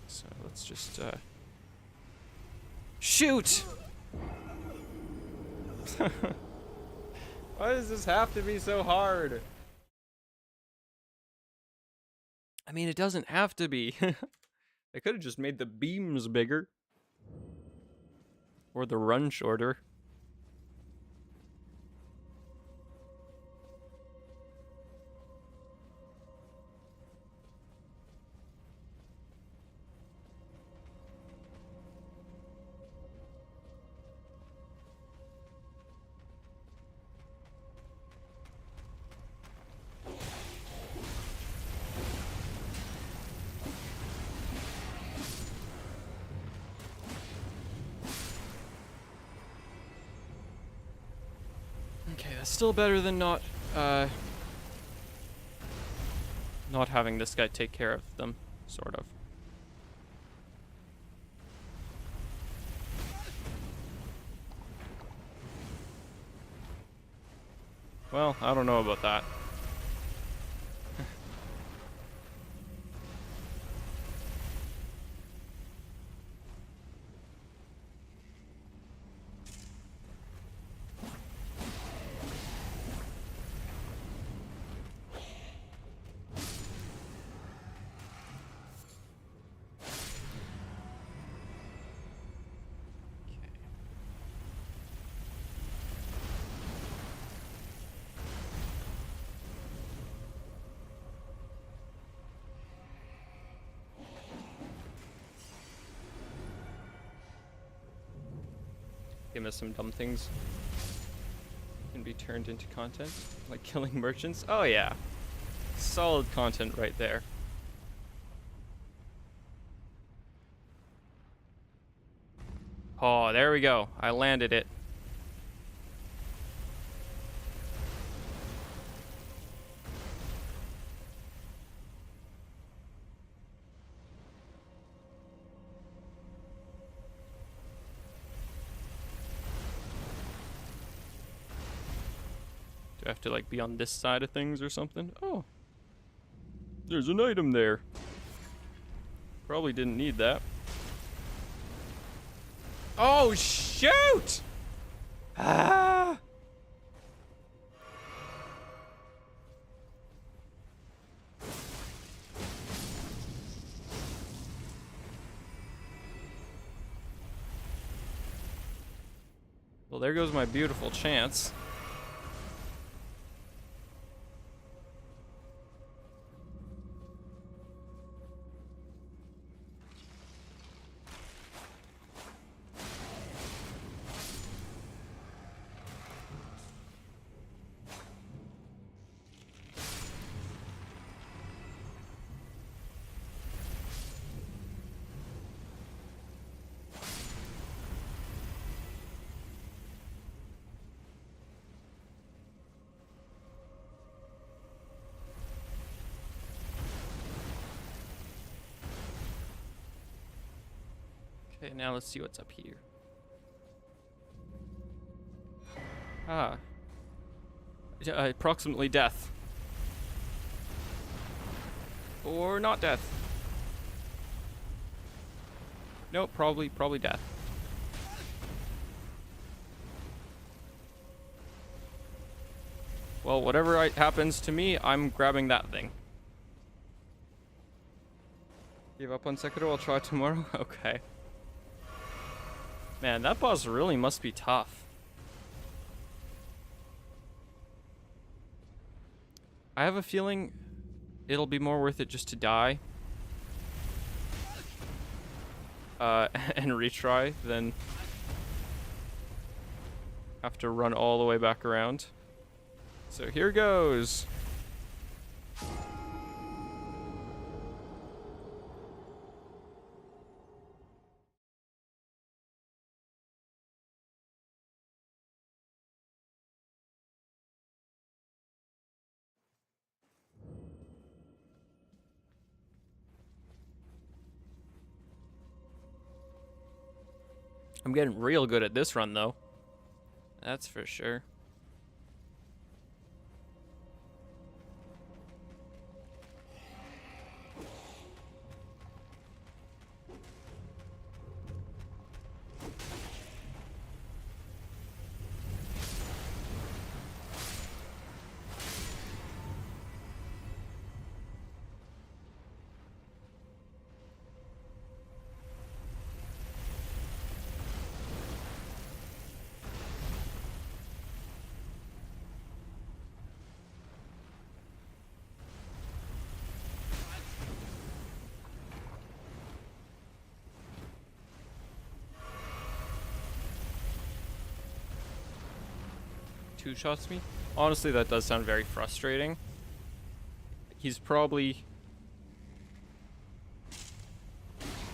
So let's just shoot! Why does this have to be so hard? I mean, it doesn't have to be. I could have just made the beams bigger. Or the run shorter. Okay, that's still better than not not having this guy take care of them, sort of. Well, I don't know about that. Give us some dumb things can be turned into content, like killing merchants. Oh yeah, solid content right there. Oh, there we go. I landed it. Do I have to like be on this side of things or something? Oh, there's an item there. Probably didn't need that. Oh, shoot! Ah! Well, there goes my beautiful chance. Okay, now let's see what's up here. Ah. Approximately death. Or not death. Nope, probably death. Well, whatever happens to me, I'm grabbing that thing. Give up on Sekiro, I'll try tomorrow. Okay. Man, that boss really must be tough. I have a feeling it'll be more worth it just to die. And retry than have to run all the way back around. So here goes. I'm getting real good at this run, though. That's for sure. Two-shots me? Honestly, that does sound very frustrating. He's probably...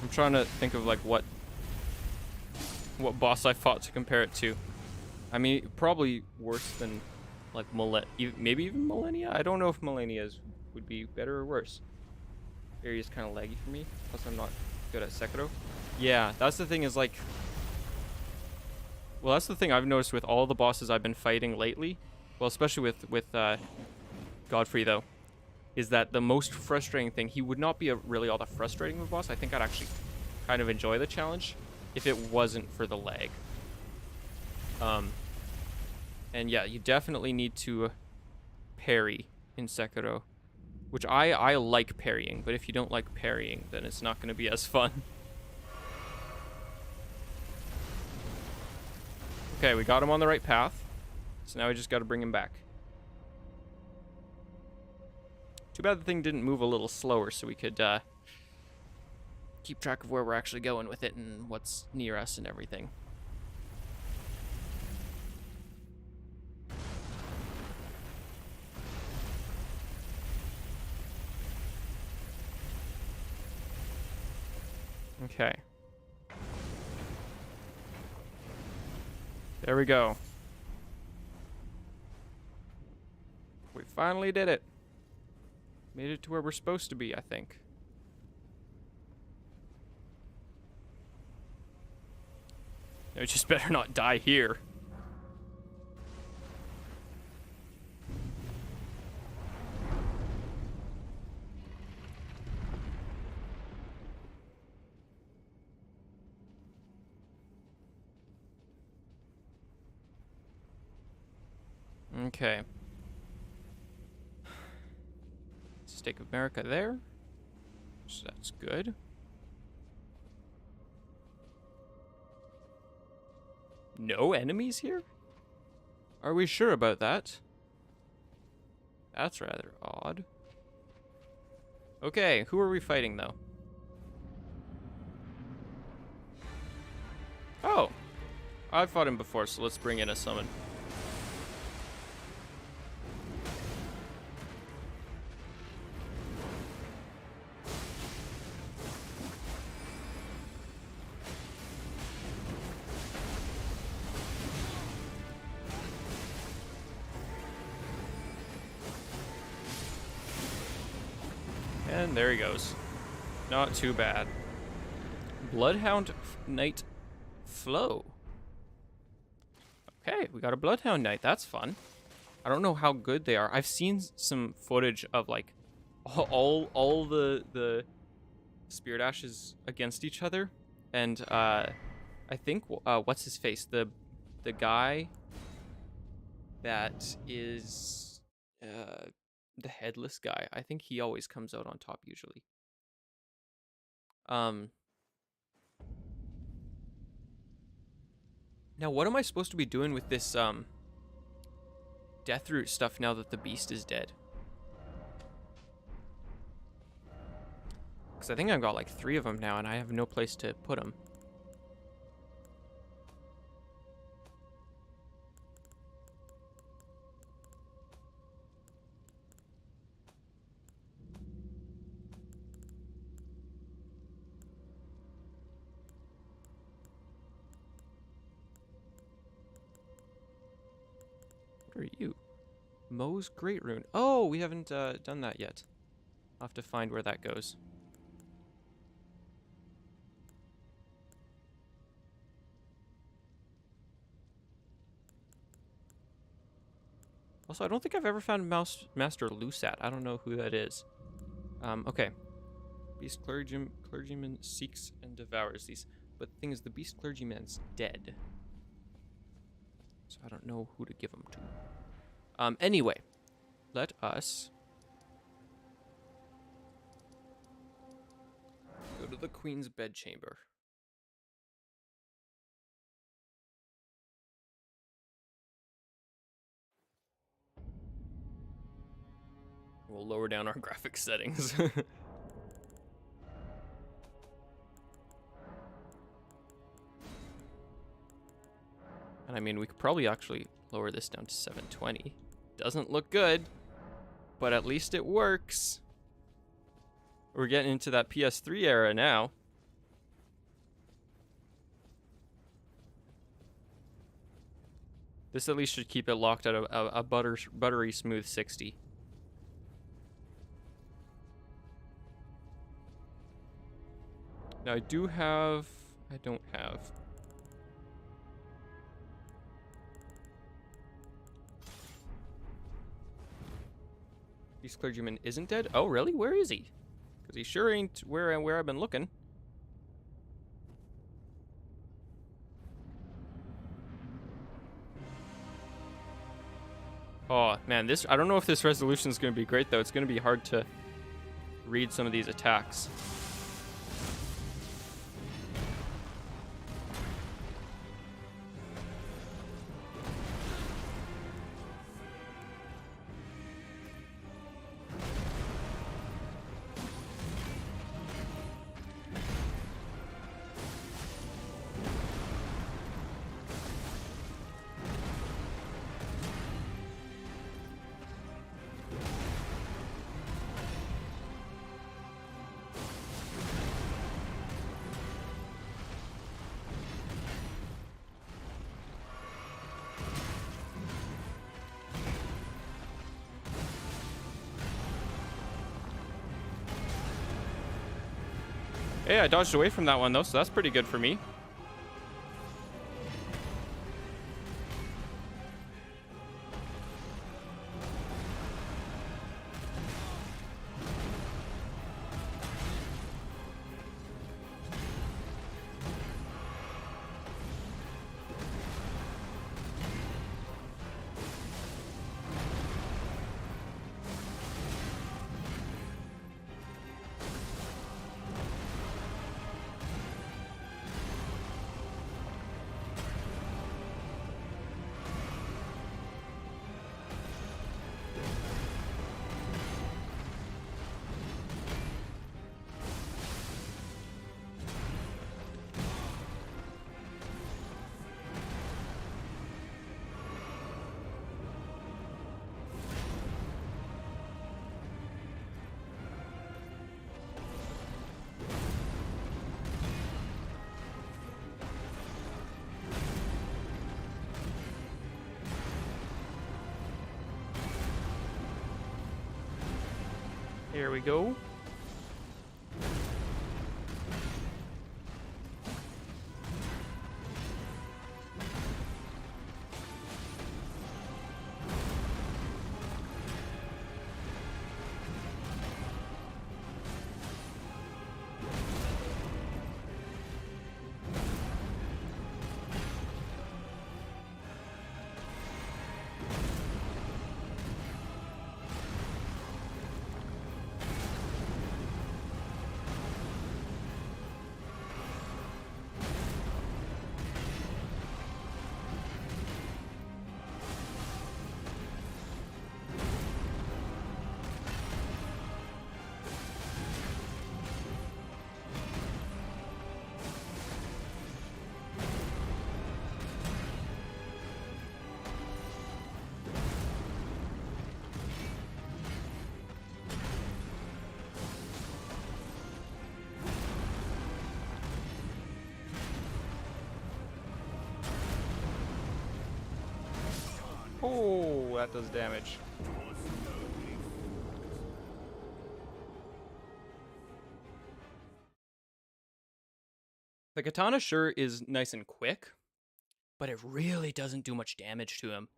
I'm trying to think of like what boss I fought to compare it to. I mean, probably worse than like maybe even Millennia? I don't know if Millennia is would be better or worse. Area is kind of laggy for me. Plus, I'm not good at Sekiro. Yeah, that's the thing is like... Well, that's the thing I've noticed with all the bosses I've been fighting lately. Well, especially with Godfrey, though. Is that the most frustrating thing. He would not be really all that frustrating of a boss. I think I'd actually kind of enjoy the challenge if it wasn't for the lag. And yeah, you definitely need to parry in Sekiro. Which I like parrying, but if you don't like parrying, then it's not going to be as fun. Okay, we got him on the right path. So now we just got to bring him back. Too bad the thing didn't move a little slower so we could keep track of where we're actually going with it and what's near us and everything. Okay. There we go. We finally did it. Made it to where we're supposed to be, I think. We just better not die here. Okay. Stake of America there. So that's good. No enemies here? Are we sure about that? That's rather odd. Okay, who are we fighting though? Oh, I've fought him before, so let's bring in a summon. And there he goes. Not too bad. Bloodhound Knight Flow. Okay, we got a Bloodhound Knight. That's fun. I don't know how good they are. I've seen some footage of like all the Spirit Ashes against each other, and I think what's his face, the guy that is the headless guy. I think he always comes out on top usually. Now what am I supposed to be doing with this Deathroot stuff now that the beast is dead? Because I think I've got like 3 of them now and I have no place to put them. What are you? Mo's Great Rune. Oh, we haven't done that yet. I'll have to find where that goes. Also, I don't think I've ever found Master Lusat. I don't know who that is. Okay. Beast clergyman seeks and devours these. But the thing is, the beast clergyman's dead. So I don't know who to give them to. Anyway, let us go to the Queen's bedchamber. We'll lower down our graphics settings. And I mean, we could probably actually lower this down to 720. Doesn't look good, but at least it works. We're getting into that PS3 era now. This at least should keep it locked at a buttery smooth 60. Now I do have... I don't have... This clergyman isn't dead? Oh, really? Where is he? Because he sure ain't where I've been looking. Oh, man, this... I don't know if this resolution is going to be great, though. It's going to be hard to read some of these attacks. Hey, I dodged away from that one, though, so that's pretty good for me. Here we go. Oh, that does damage. The katana sure is nice and quick, but it really doesn't do much damage to him.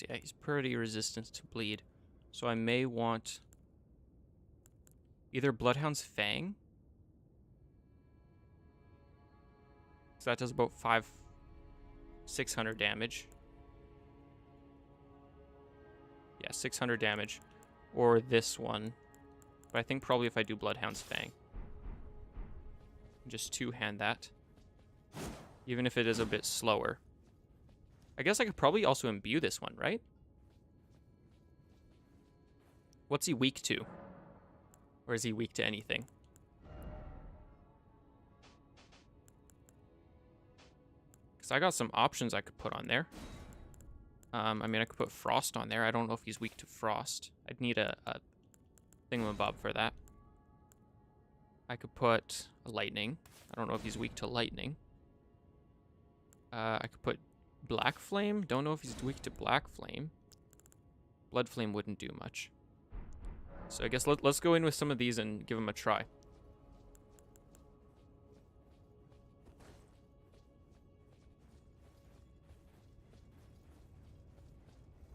Yeah, he's pretty resistant to bleed. So I may want either Bloodhound's Fang. So that does about 600 damage. Yeah, 600 damage. Or this one. But I think probably if I do Bloodhound's Fang. Just two-hand that. Even if it is a bit slower. I guess I could probably also imbue this one, right? What's he weak to? Or is he weak to anything? Because I got some options I could put on there. I mean, I could put Frost on there. I don't know if he's weak to Frost. I'd need a thingamabob for that. I could put Lightning. I don't know if he's weak to Lightning. I could put Black Flame. Don't know if he's weak to Black Flame. Blood Flame wouldn't do much. So I guess let's go in with some of these and give him a try.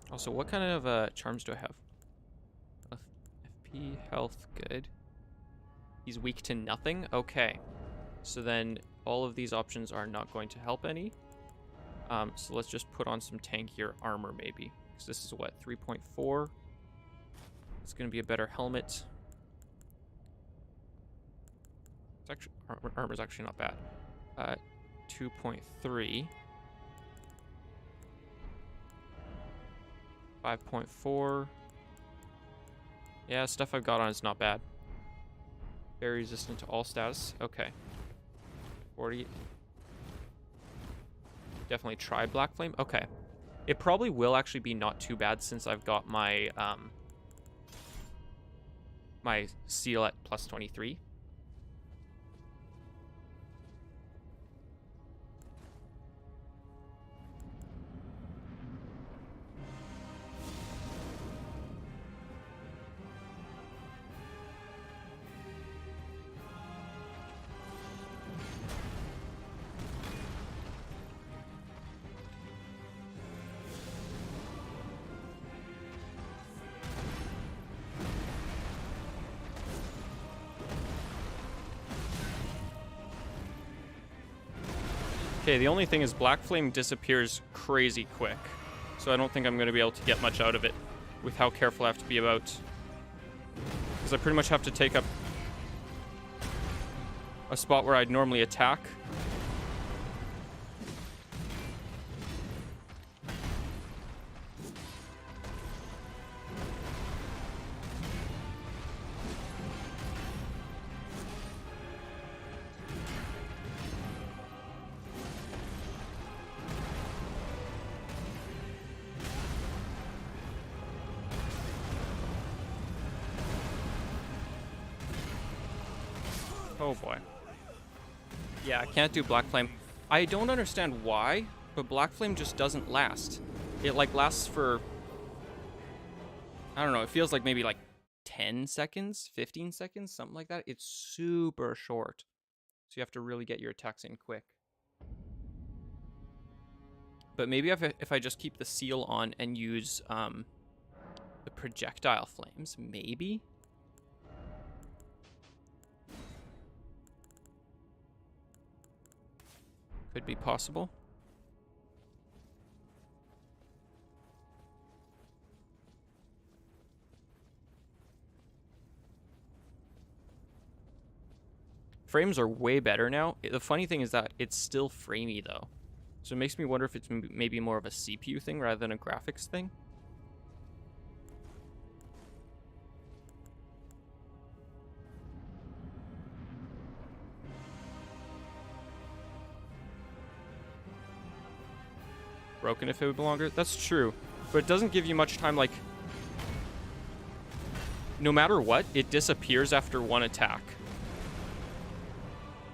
Also, what kind of charms do I have? FP, health, good. He's weak to nothing? Okay. So then all of these options are not going to help any. So let's just put on some tankier armor maybe. Because this is what, 3.4? It's going to be a better helmet. It's actually, armor's actually not bad. 2.3. 5.4. Yeah, stuff I've got on is not bad. Very resistant to all status. Okay. 40. Definitely try Black Flame. Okay. It probably will actually be not too bad since I've got my my seal at plus 23. Okay, the only thing is Black Flame disappears crazy quick. So I don't think I'm going to be able to get much out of it with how careful I have to be about. Because I pretty much have to take up a spot where I'd normally attack. Oh boy. Yeah, I can't do Black Flame. I don't understand why, but Black Flame just doesn't last. It like lasts for, I don't know, it feels like maybe like 10 seconds, 15 seconds, something like that. It's super short. So you have to really get your attacks in quick. But maybe if I just keep the seal on and use the projectile flames, maybe? Could be possible. Frames are way better now. The funny thing is that it's still framey though. So it makes me wonder if it's maybe more of a CPU thing rather than a graphics thing. Broken if it would be longer. That's true. But it doesn't give you much time, like... No matter what, it disappears after one attack.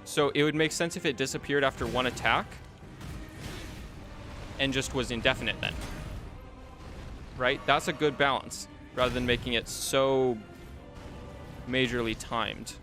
So it would make sense if it disappeared after one attack and just was indefinite then. Right? That's a good balance, rather than making it so majorly timed.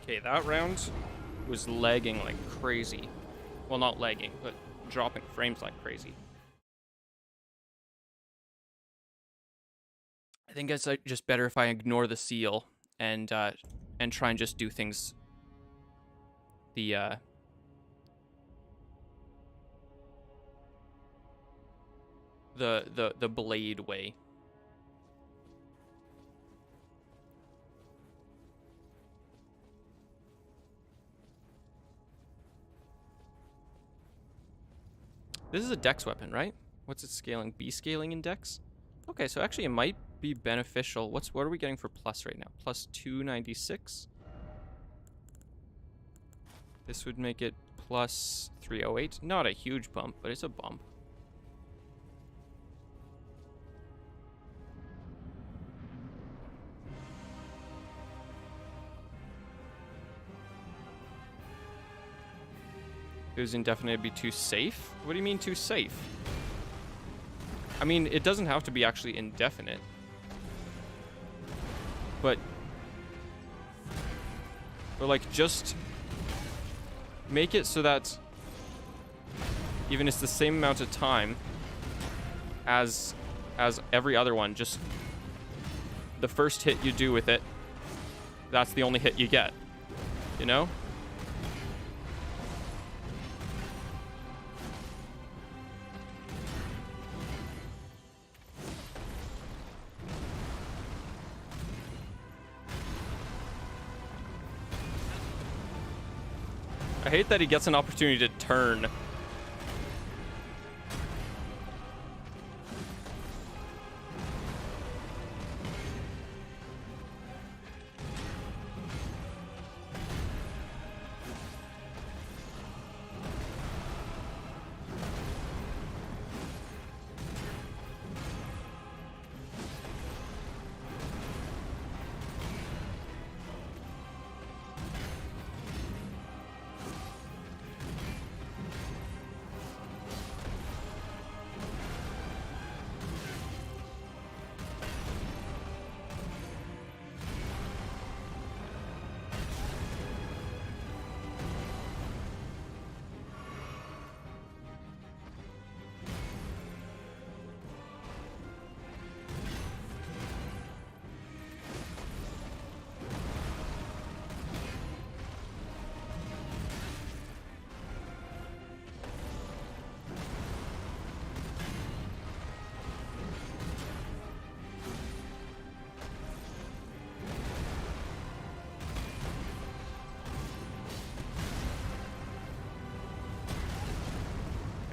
Okay, that round was lagging like crazy. Well, not lagging, but dropping frames like crazy. I think it's just better if I ignore the seal and and try and just do things the blade way. This is a dex weapon, right? What's it scaling? B scaling in dex? Okay, so actually it might be beneficial. What are we getting for plus right now? Plus 296. This would make it plus 308. Not a huge bump, but it's a bump. It was indefinite, it'd be too safe? What do you mean too safe? I mean, it doesn't have to be actually indefinite. But like, just make it so that even it's the same amount of time as every other one. Just the first hit you do with it, that's the only hit you get, you know? I hate that he gets an opportunity to turn.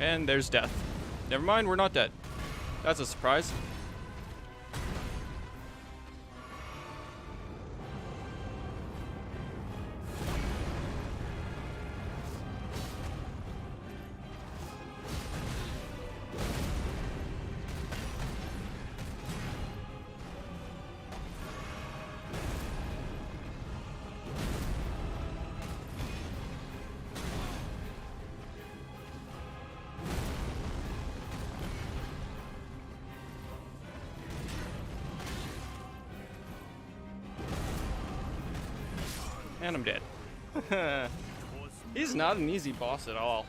And there's death. Never mind, we're not dead. That's a surprise. And I'm dead. He's not an easy boss at all.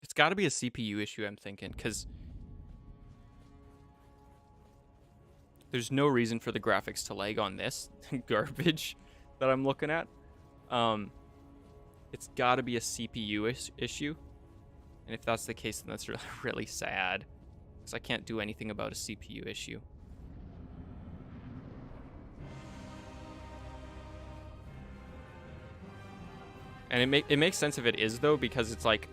It's got to be a CPU issue, I'm thinking, because there's no reason for the graphics to lag on this garbage that I'm looking at. It's got to be a CPU issue. And if that's the case, then that's really, really sad. Because I can't do anything about a CPU issue. And it makes sense if it is, though, because it's like...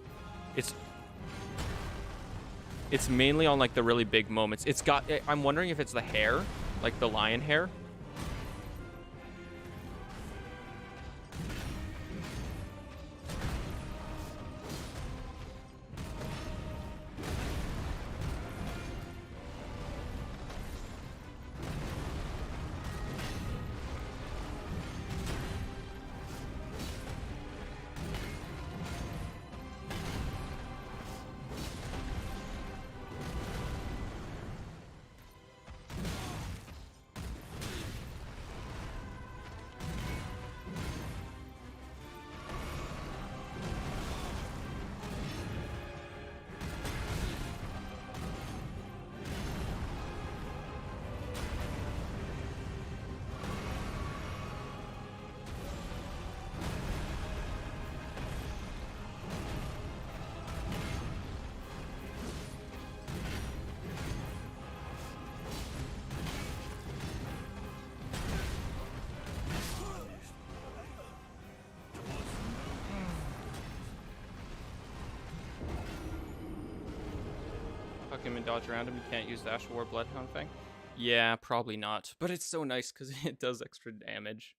It's mainly on, like, the really big moments. I'm wondering if it's the hair. Like, the lion hair. block him and dodge around him, you can't use the Ashwar Bloodhound Fang? Yeah, probably not. But it's so nice because it does extra damage.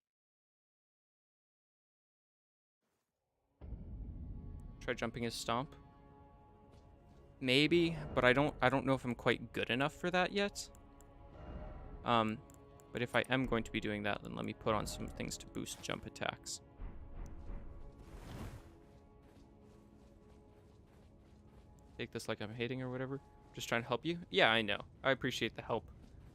Try jumping his stomp. Maybe, but I don't know if I'm quite good enough for that yet. But if I am going to be doing that, then let me put on some things to boost jump attacks. Take this like I'm hating or whatever. Just trying to help you. Yeah, I know. I appreciate the help.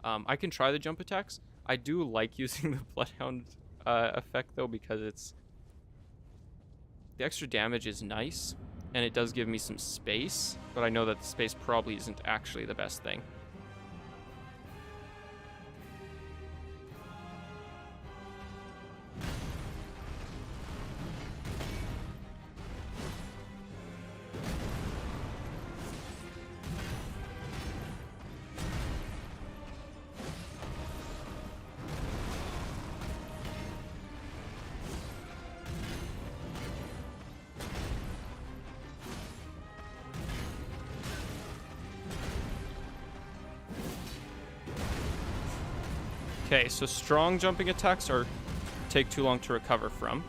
I can try the jump attacks. I do like using the Bloodhound effect, though, because it's... The extra damage is nice, and it does give me some space, but I know that the space probably isn't actually the best thing. Okay, so strong jumping attacks take too long to recover from.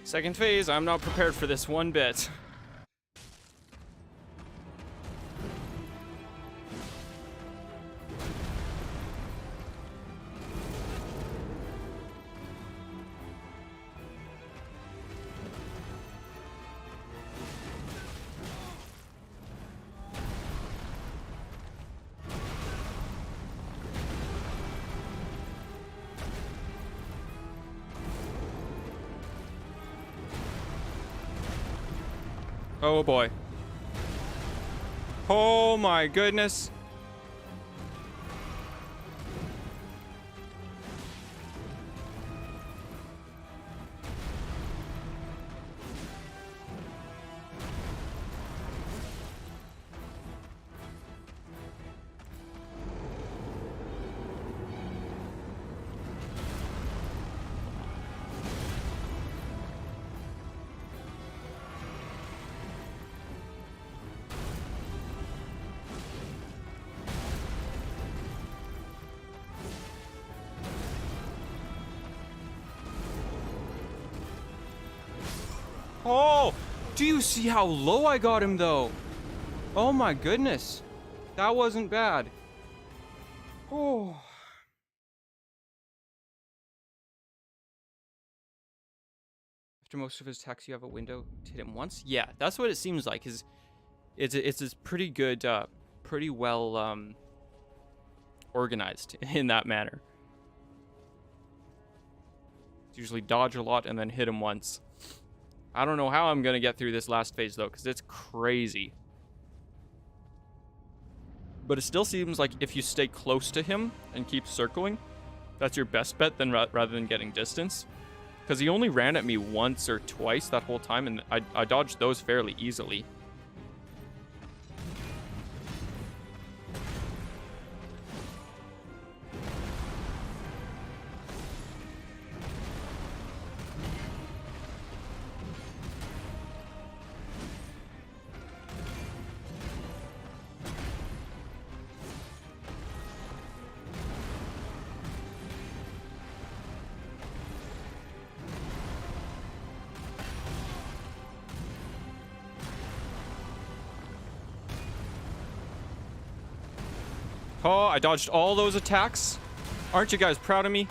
Second phase, I'm not prepared for this one bit. Oh boy. Oh my goodness. Do you see how low I got him, though? Oh my goodness. That wasn't bad. Oh. After most of his attacks, you have a window to hit him once? Yeah, that's what it seems like. It's pretty good, pretty well organized in that manner. It's usually dodge a lot and then hit him once. I don't know how I'm going to get through this last phase, though, because it's crazy. But it still seems like if you stay close to him and keep circling, that's your best bet than rather than getting distance. Because he only ran at me once or twice that whole time, and I dodged those fairly easily. Oh, I dodged all those attacks. Aren't you guys proud of me?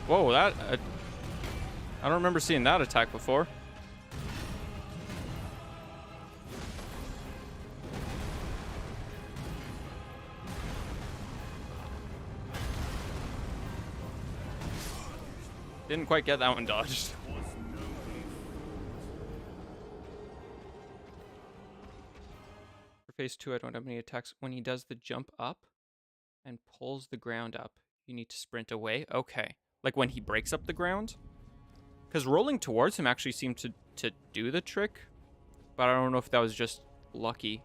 Whoa, that... I don't remember seeing that attack before. Didn't quite get that one dodged. For phase 2, I don't have any attacks. When he does the jump up and pulls the ground up, you need to sprint away. Okay. Like when he breaks up the ground? Because rolling towards him actually seemed to do the trick. But I don't know if that was just lucky.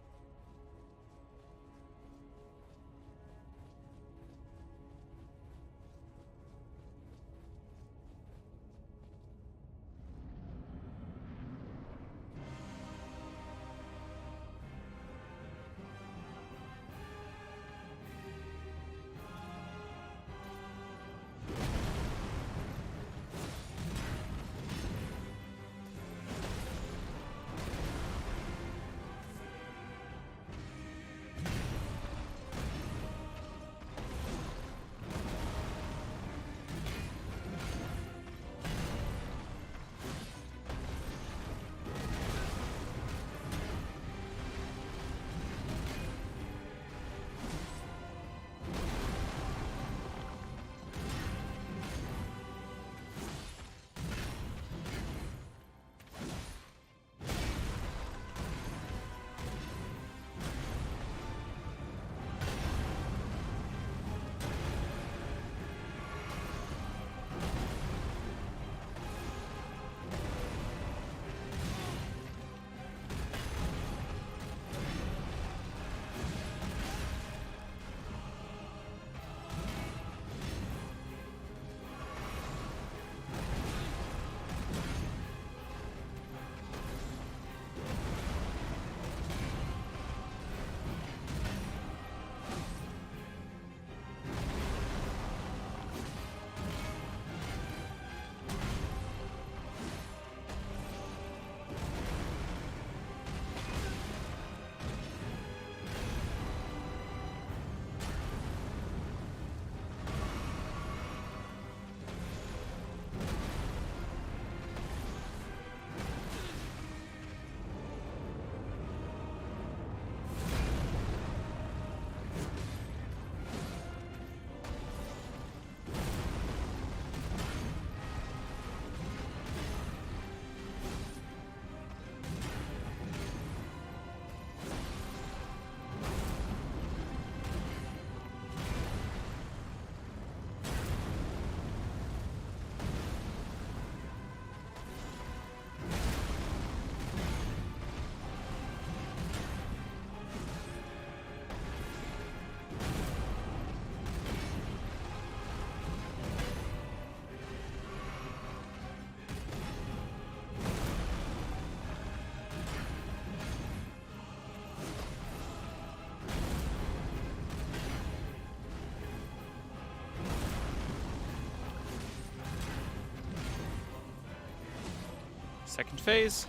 Second phase.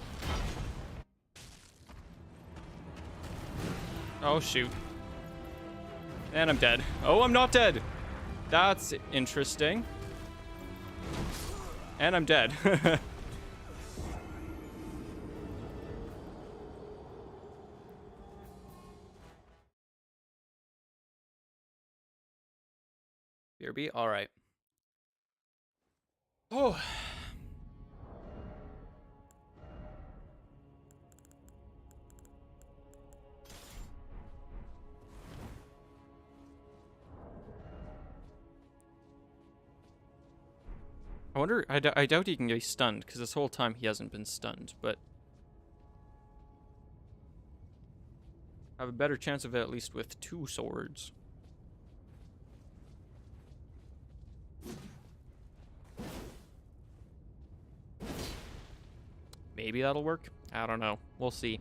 Oh, shoot. And I'm dead. Oh, I'm not dead. That's interesting. And I'm dead. BRB? Alright. Oh. I wonder, I doubt he can get stunned, because this whole time he hasn't been stunned, but I have a better chance of it at least with 2 swords. Maybe that'll work? I don't know. We'll see.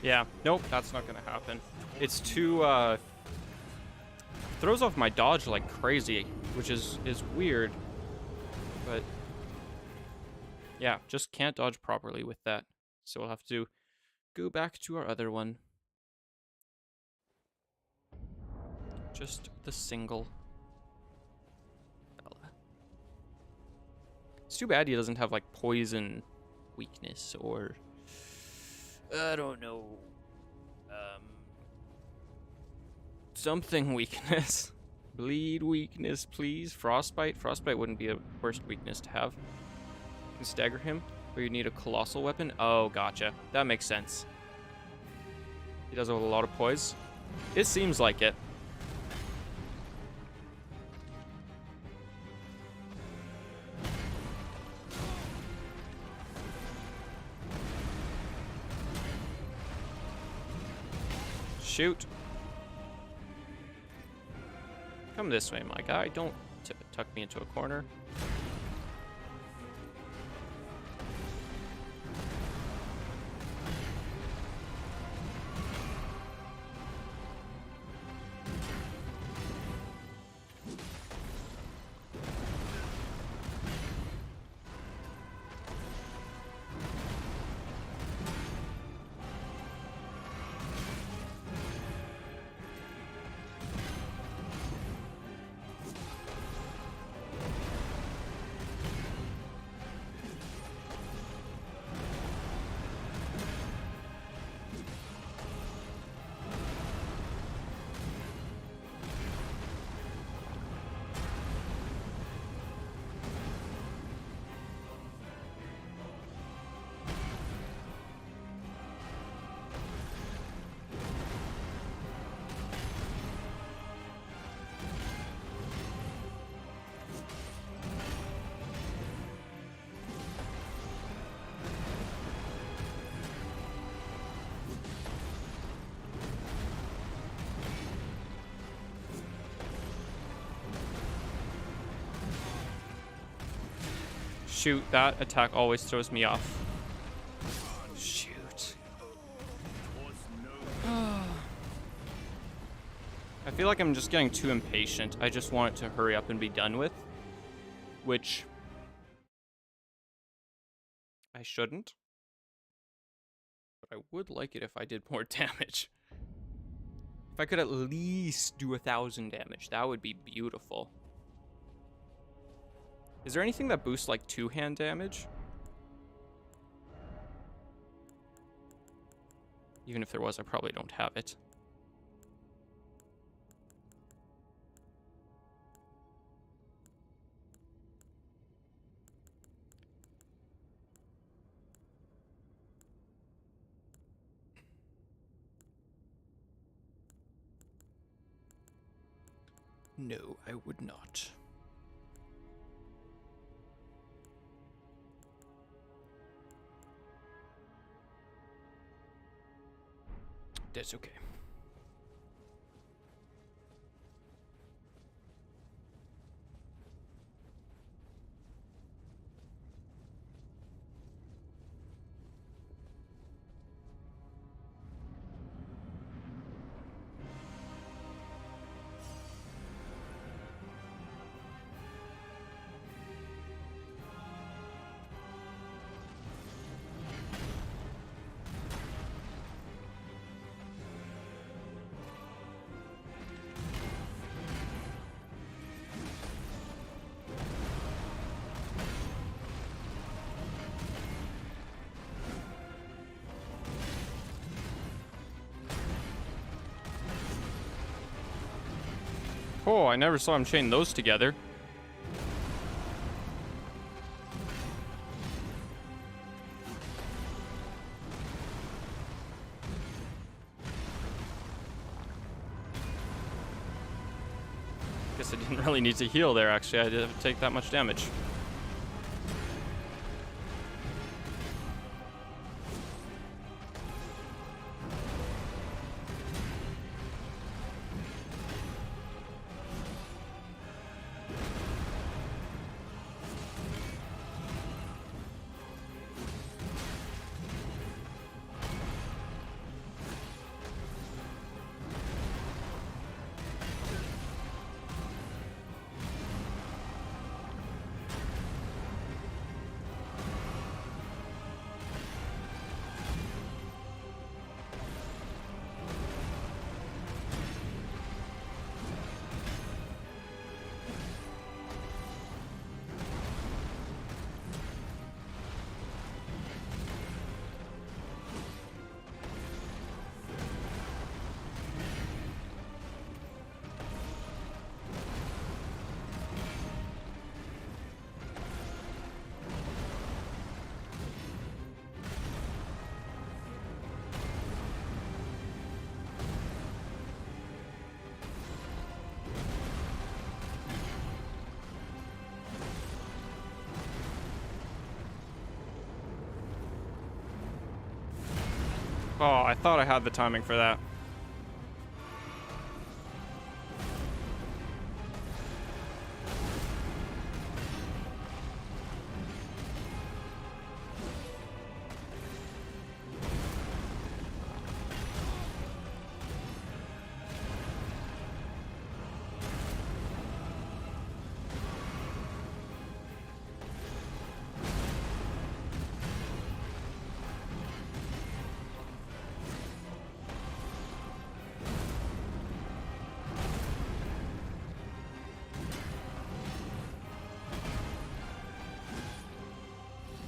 Yeah, nope, that's not gonna happen. It's too, throws off my dodge like crazy, which is weird. But, yeah, just can't dodge properly with that. So we'll have to go back to our other one. Just the single fella. It's too bad he doesn't have, like, poison weakness or... I don't know. Something weakness. Bleed weakness, please. Frostbite. Frostbite wouldn't be a worst weakness to have. You can stagger him, or you need a colossal weapon. Oh, gotcha. That makes sense. He does have a lot of poise. It seems like it. Shoot. Come this way, my guy. Don't tuck me into a corner. Shoot, that attack always throws me off. Shoot. I feel like I'm just getting too impatient. I just want it to hurry up and be done with. Which... I shouldn't. But I would like it if I did more damage. If I could at least do 1,000 damage, that would be beautiful. Is there anything that boosts like 2-hand damage? Even if there was, I probably don't have it. No, I would not. That's okay. Oh, I never saw him chain those together. Guess I didn't really need to heal there, actually. I didn't take that much damage. Oh, I thought I had the timing for that.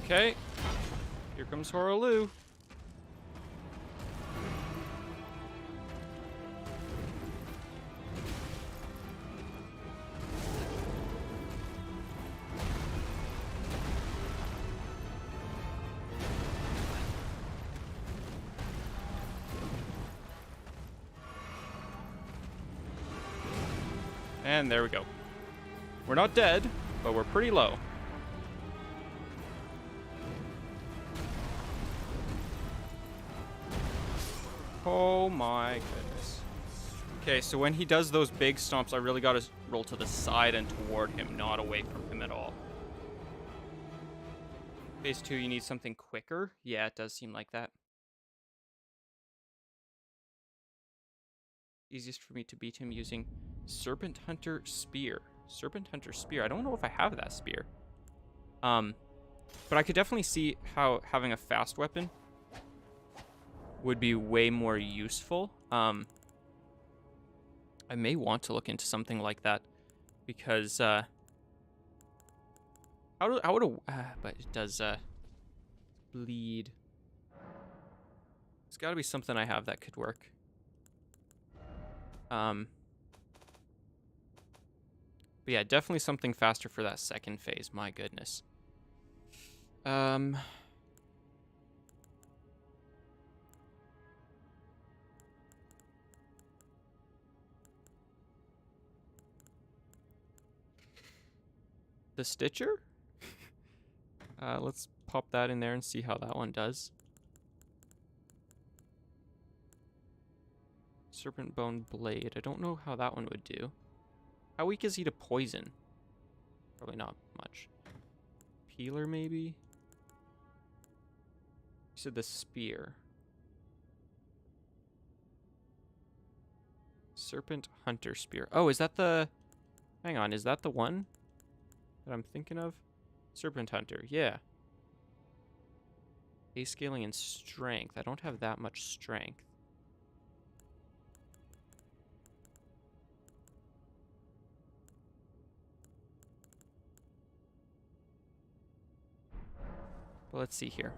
Okay. Here comes Horaloo. And there we go. We're not dead, but we're pretty low. Oh my goodness. Okay, so when he does those big stomps, I really gotta roll to the side and toward him, not away from him at all. Phase 2, you need something quicker? Yeah, it does seem like that. Easiest for me to beat him using Serpent Hunter Spear. Serpent Hunter Spear. I don't know if I have that spear. But I could definitely see how having a fast weapon would be way more useful. I may want to look into something like that because but it does bleed. It's got to be something I have that could work. But yeah, definitely something faster for that second phase. My goodness. The Stitcher? Let's pop that in there and see how that one does. Serpent Bone Blade. I don't know how that one would do. How weak is he to poison? Probably not much. Peeler, maybe? You said the Spear. Serpent Hunter Spear. Oh, is that the... Hang on, is that the one that I'm thinking of? Serpent Hunter, yeah. A scaling and strength. I don't have that much strength. But let's see here.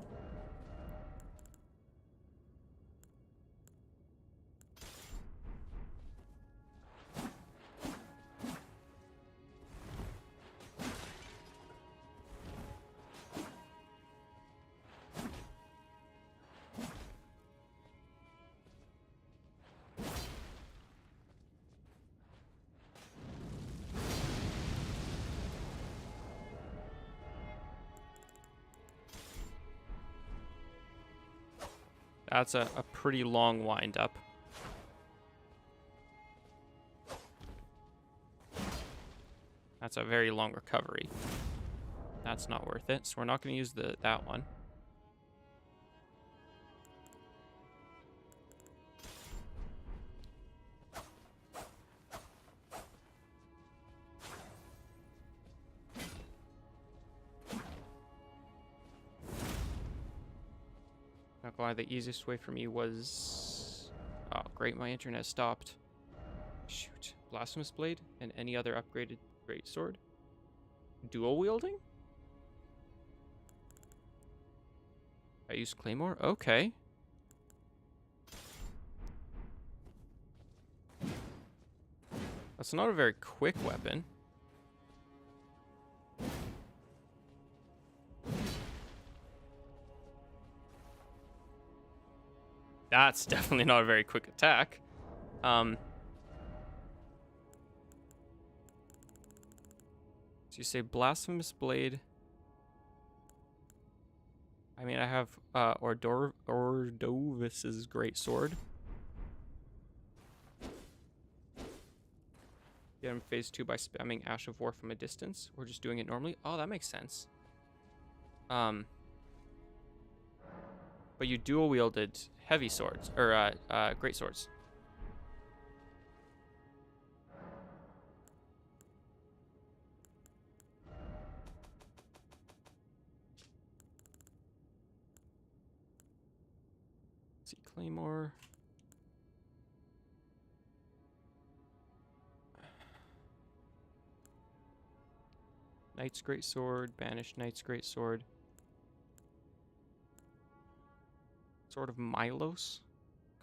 That's a pretty long wind up. That's a very long recovery. That's not worth it, so we're not going to use that one. Not gonna lie, the easiest way for me was... Oh, great, my internet stopped. Shoot. Blasphemous Blade and any other upgraded greatsword? Dual wielding? I use Claymore? Okay. That's not a very quick weapon. That's definitely not a very quick attack. So you say Blasphemous Blade. I mean, I have Ordovis's great sword. Get him phase 2 by spamming Ash of War from a distance, or just doing it normally. Oh, that makes sense. But you dual wielded heavy swords, or great swords. Let's see, Claymore. Knight's great sword, banished Knight's great sword. Sword of Milos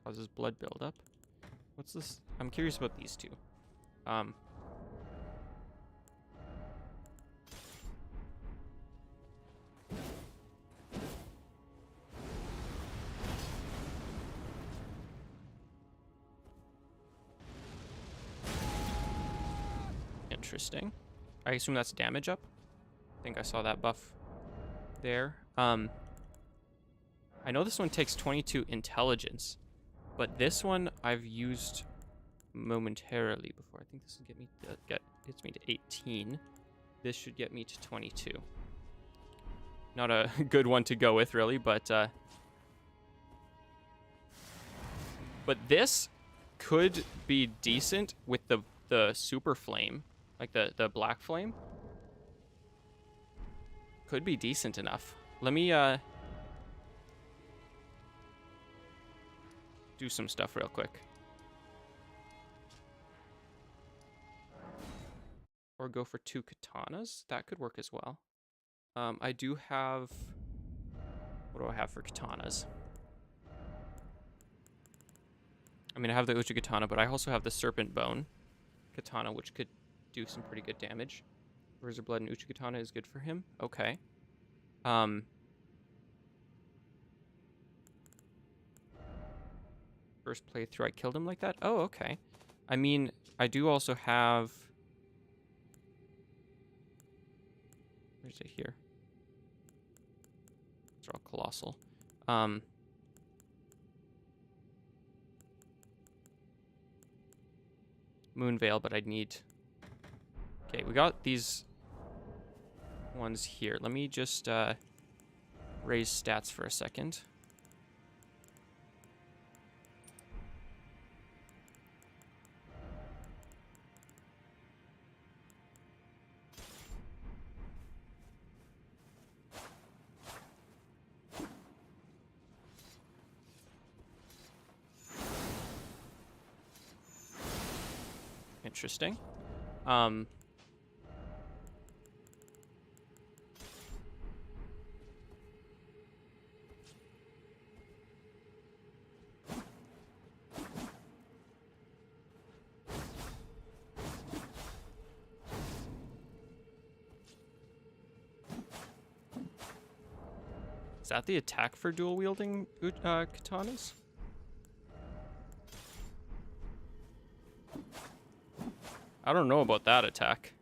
causes blood buildup. What's this? I'm curious about these two. Interesting. I assume that's damage up. I think I saw that buff there. I know this one takes 22 intelligence, but this one I've used momentarily before. I think this will get me gets me to 18. This should get me to 22. Not a good one to go with, really, but this could be decent with the super flame, like the black flame. Could be decent enough. Let me do some stuff real quick. Or go for 2 katanas. That could work as well. I do have... What do I have for katanas? I mean, I have the Uchi Katana, but I also have the Serpent Bone Katana, which could do some pretty good damage. Razor Blood and Uchi Katana is good for him. Okay. First playthrough, I killed him like that? Oh, okay. I mean, I do also have... Where's it here? It's all colossal. Moonveil, but I'd need... Okay, we got these ones here. Let me just raise stats for a second. Interesting. Is that the attack for dual wielding katanas? I don't know about that attack.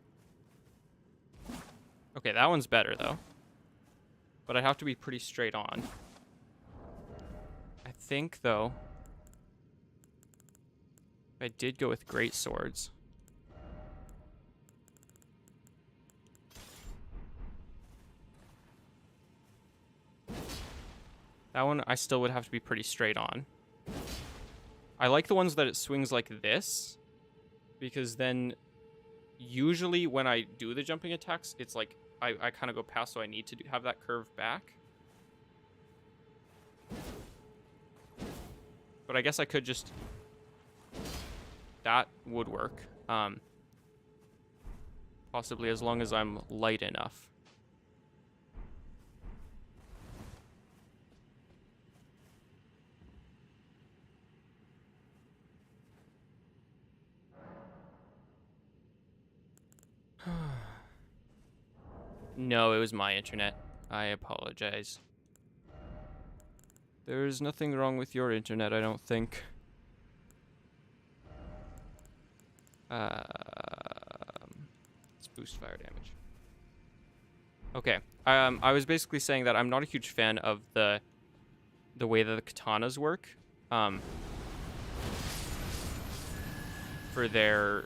Okay, that one's better though. But I have to be pretty straight on. I think though, if I did go with great swords. That one I still would have to be pretty straight on. I like the ones that it swings like this, because then usually when I do the jumping attacks, it's like I kind of go past, so I need to have that curve back. But I guess I could just... That would work. Possibly, as long as I'm light enough. No, it was my internet. I apologize. There's nothing wrong with your internet, I don't think. Let's boost fire damage. Okay. I was basically saying that I'm not a huge fan of the way that the katanas work. For their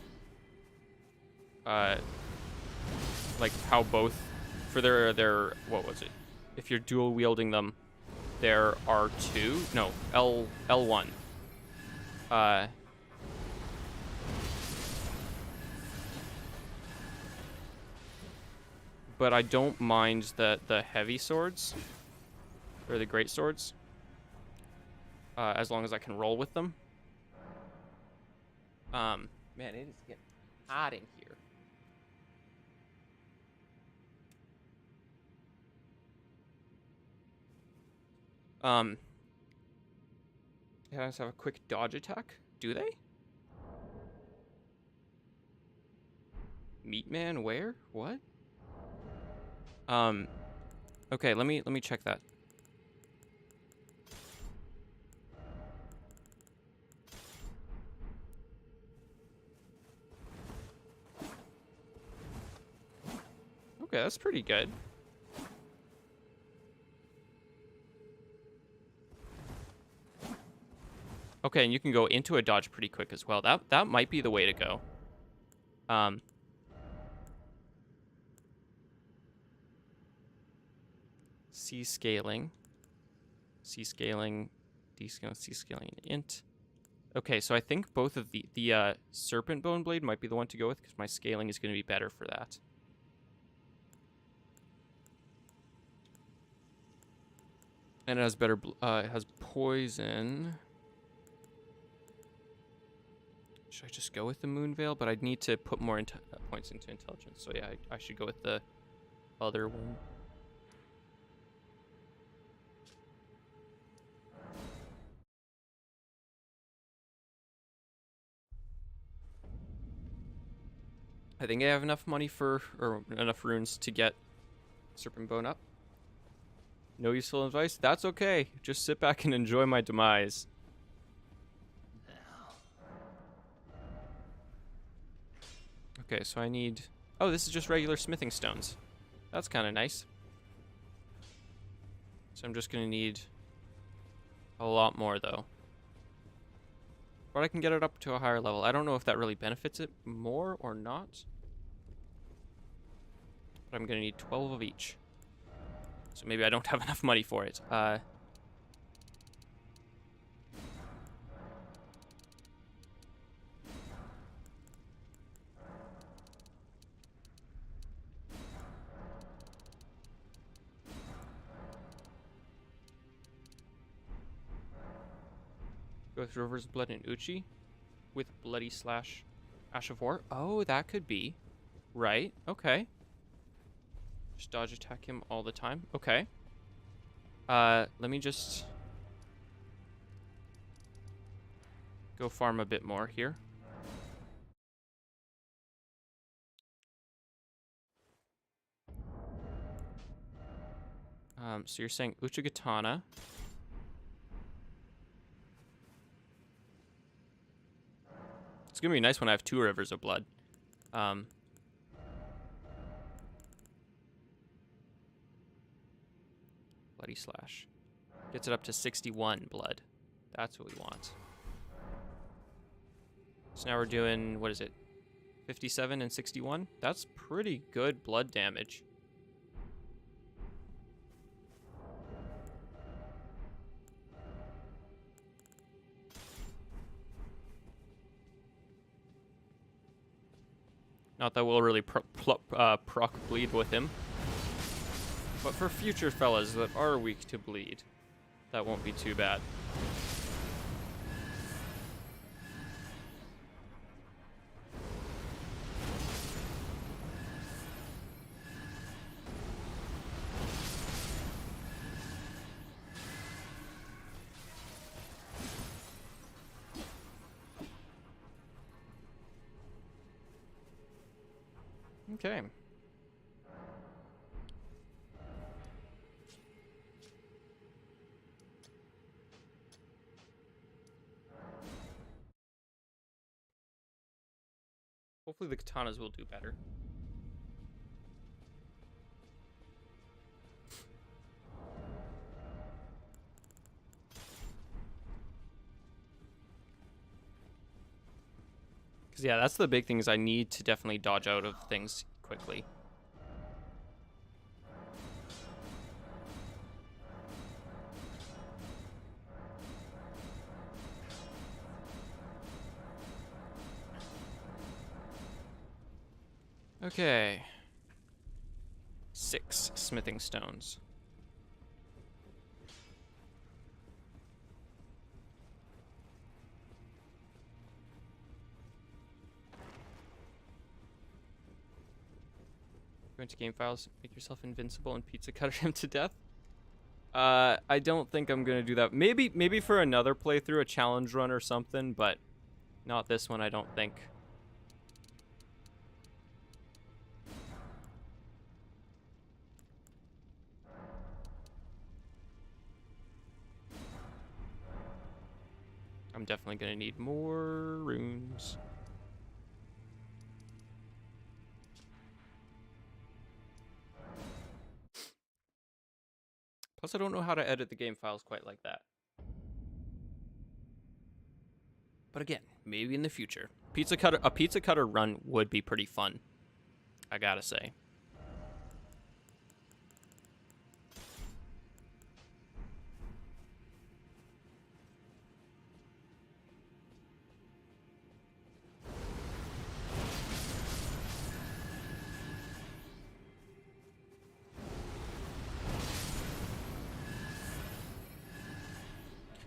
like how both for their what was it? If you're dual wielding them, there are L1. But I don't mind the heavy swords or the great swords, as long as I can roll with them. Man, it is getting hot in here. Katanas have a quick dodge attack. Do they? Meatman, where? What? Okay, let me check that. Okay, that's pretty good. Okay, and you can go into a dodge pretty quick as well. That might be the way to go. C scaling, descaling, C scaling, and int. Okay, so I think both of the serpent bone blade might be the one to go with, because my scaling is going to be better for that. And it has better, it has poison. Should I just go with the Moonveil? But I'd need to put more points into intelligence. So yeah, I should go with the other one. I think I have enough money or enough runes to get Serpent Bone up. No useful advice? That's okay. Just sit back and enjoy my demise. Okay, so I need... Oh, this is just regular smithing stones. That's kind of nice. So I'm just going to need a lot more, though. But I can get it up to a higher level. I don't know if that really benefits it more or not. But I'm going to need 12 of each. So maybe I don't have enough money for it. Go through Rivers of Blood and Uchi with Bloody Slash Ash of War. Oh, that could be. Right. Okay. Just dodge attack him all the time. Okay. Let me just go farm a bit more here. So you're saying Uchigatana. It's gonna be nice when I have 2 Rivers of Blood. Bloody Slash. Gets it up to 61 blood. That's what we want. So now we're doing, what is it? 57 and 61? That's pretty good blood damage. Not that we'll really proc bleed with him. But for future fellas that are weak to bleed, that won't be too bad. Okay. Hopefully the katanas will do better. Because, yeah, that's the big thing is I need to definitely dodge out of things quickly. Okay. 6 smithing stones. Go into game files, make yourself invincible, and pizza cutter him to death. I don't think I'm gonna do that. Maybe for another playthrough, a challenge run or something, but not this one, I don't think. I'm definitely gonna need more runes. Plus, I don't know how to edit the game files quite like that. But again, maybe in the future. A pizza cutter run would be pretty fun, I gotta say.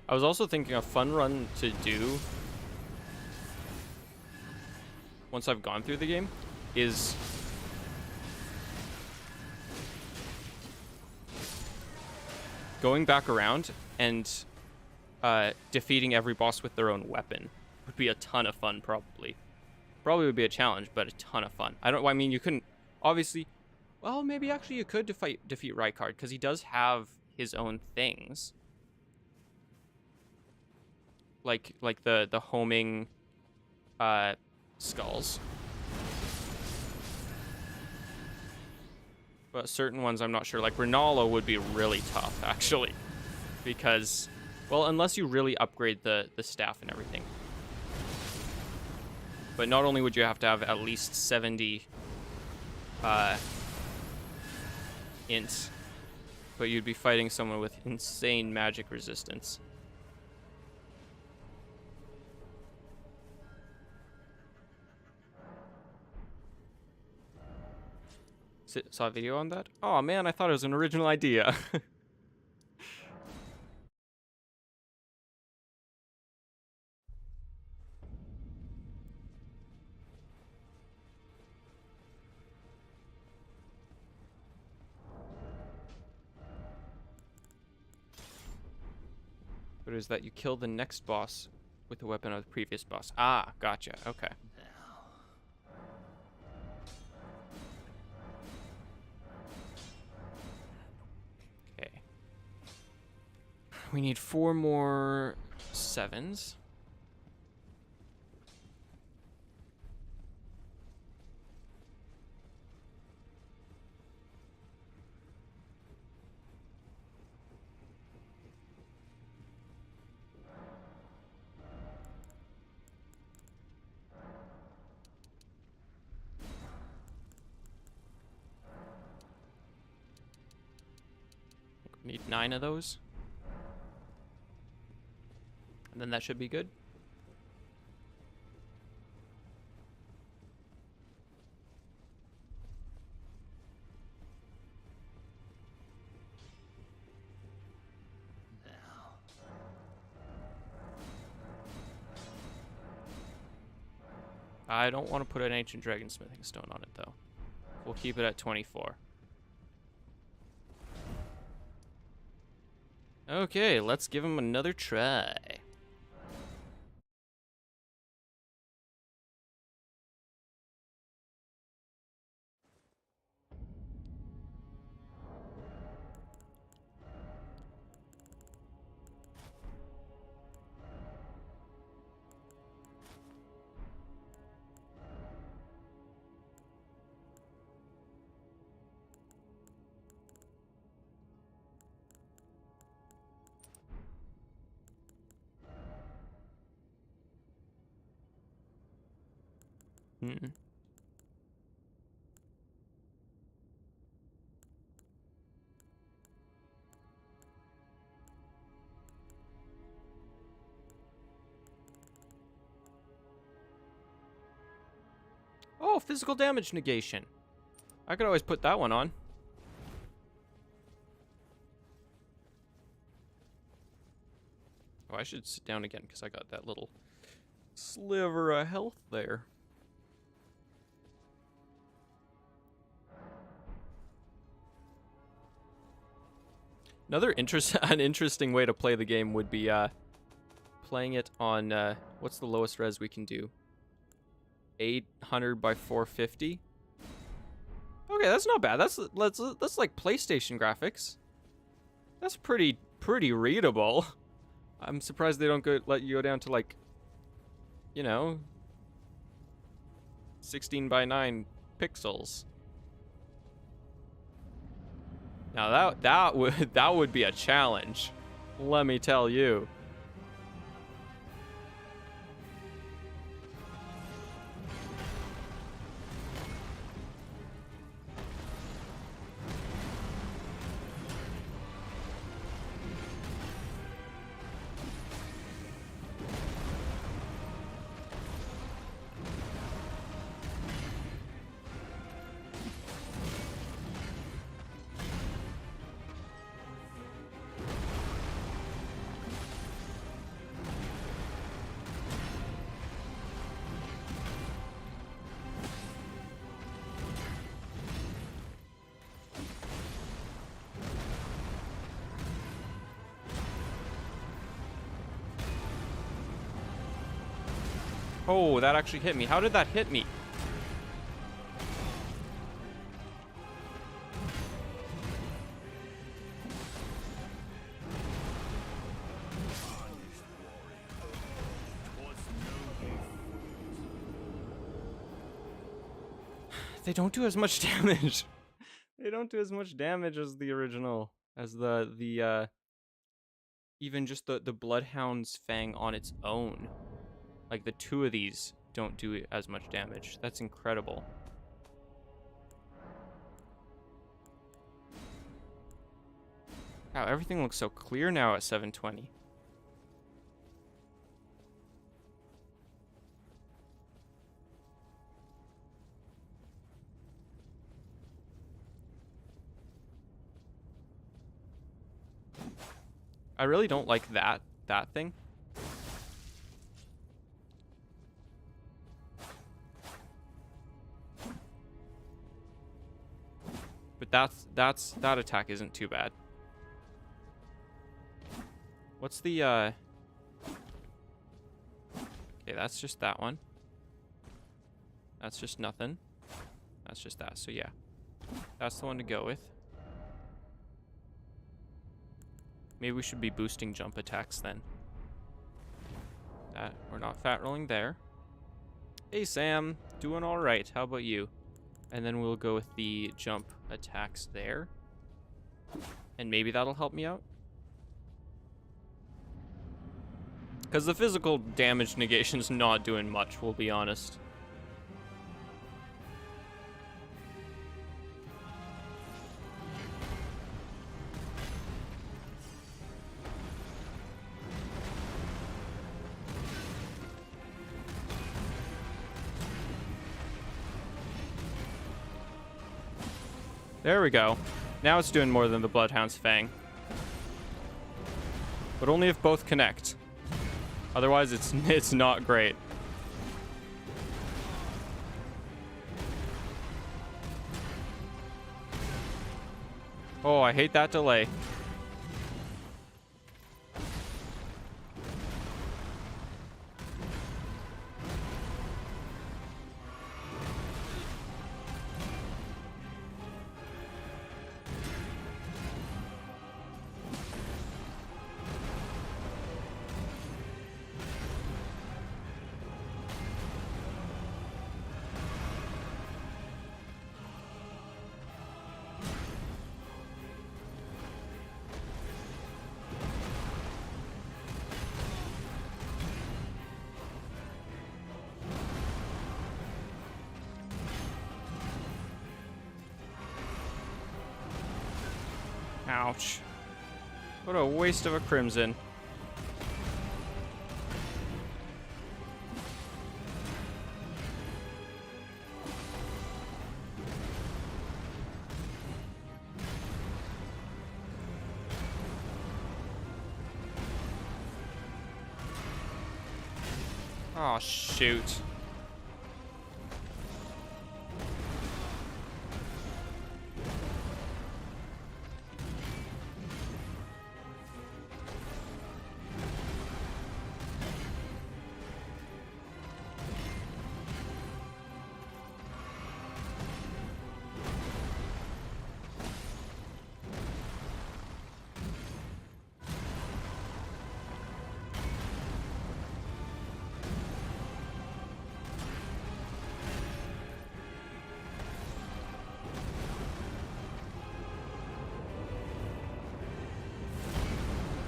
I was also thinking a fun run to do once I've gone through the game is going back around and defeating every boss with their own weapon. Would be a ton of fun, probably. Probably would be a challenge, but a ton of fun. I mean, you couldn't, obviously, well, maybe actually you could defeat Rykard, because he does have his own things. Like the homing skulls. But certain ones I'm not sure. Like Renala would be really tough, actually. Because, well, unless you really upgrade the staff and everything. But not only would you have to have at least 70 int, but you'd be fighting someone with insane magic resistance. Saw a video on that? Oh man, I thought it was an original idea. What is that? You kill the next boss with the weapon of the previous boss. Ah, gotcha. Okay. Okay. We need 4 more 7s. Need 9 of those. And then that should be good. I don't want to put an ancient dragon smithing stone on it though. We'll keep it at 24. Okay, let's give him another try. Hmm. Oh, physical damage negation. I could always put that one on. Oh, I should sit down again because I got that little sliver of health there. Another an interesting way to play the game would be playing it on what's the lowest res we can do? 800 by 450. Okay, that's not bad. That's like PlayStation graphics. That's pretty readable. I'm surprised they don't let you go down to like, you know, 16 by 9 pixels. Now that would be a challenge, let me tell you. Oh, that actually hit me. How did that hit me? They don't do as much damage. They don't do as much damage as the original, as the even just the Bloodhound's Fang on its own. Like, the two of these don't do as much damage. That's incredible. Wow, everything looks so clear now at 720. I really don't like that thing. But that attack isn't too bad. What's the okay, that's just that one. That's just nothing. That's just that. So yeah. That's the one to go with. Maybe we should be boosting jump attacks then. That we're not fat rolling there. Hey Sam, doing all right. How about you? And then we'll go with the jump attacks there. And maybe that'll help me out. Because the physical damage negation's not doing much, we'll be honest. There we go. Now it's doing more than the Bloodhound's Fang. But only if both connect. Otherwise, it's not great. Oh, I hate that delay. Ouch. What a waste of a crimson. Oh, shoot.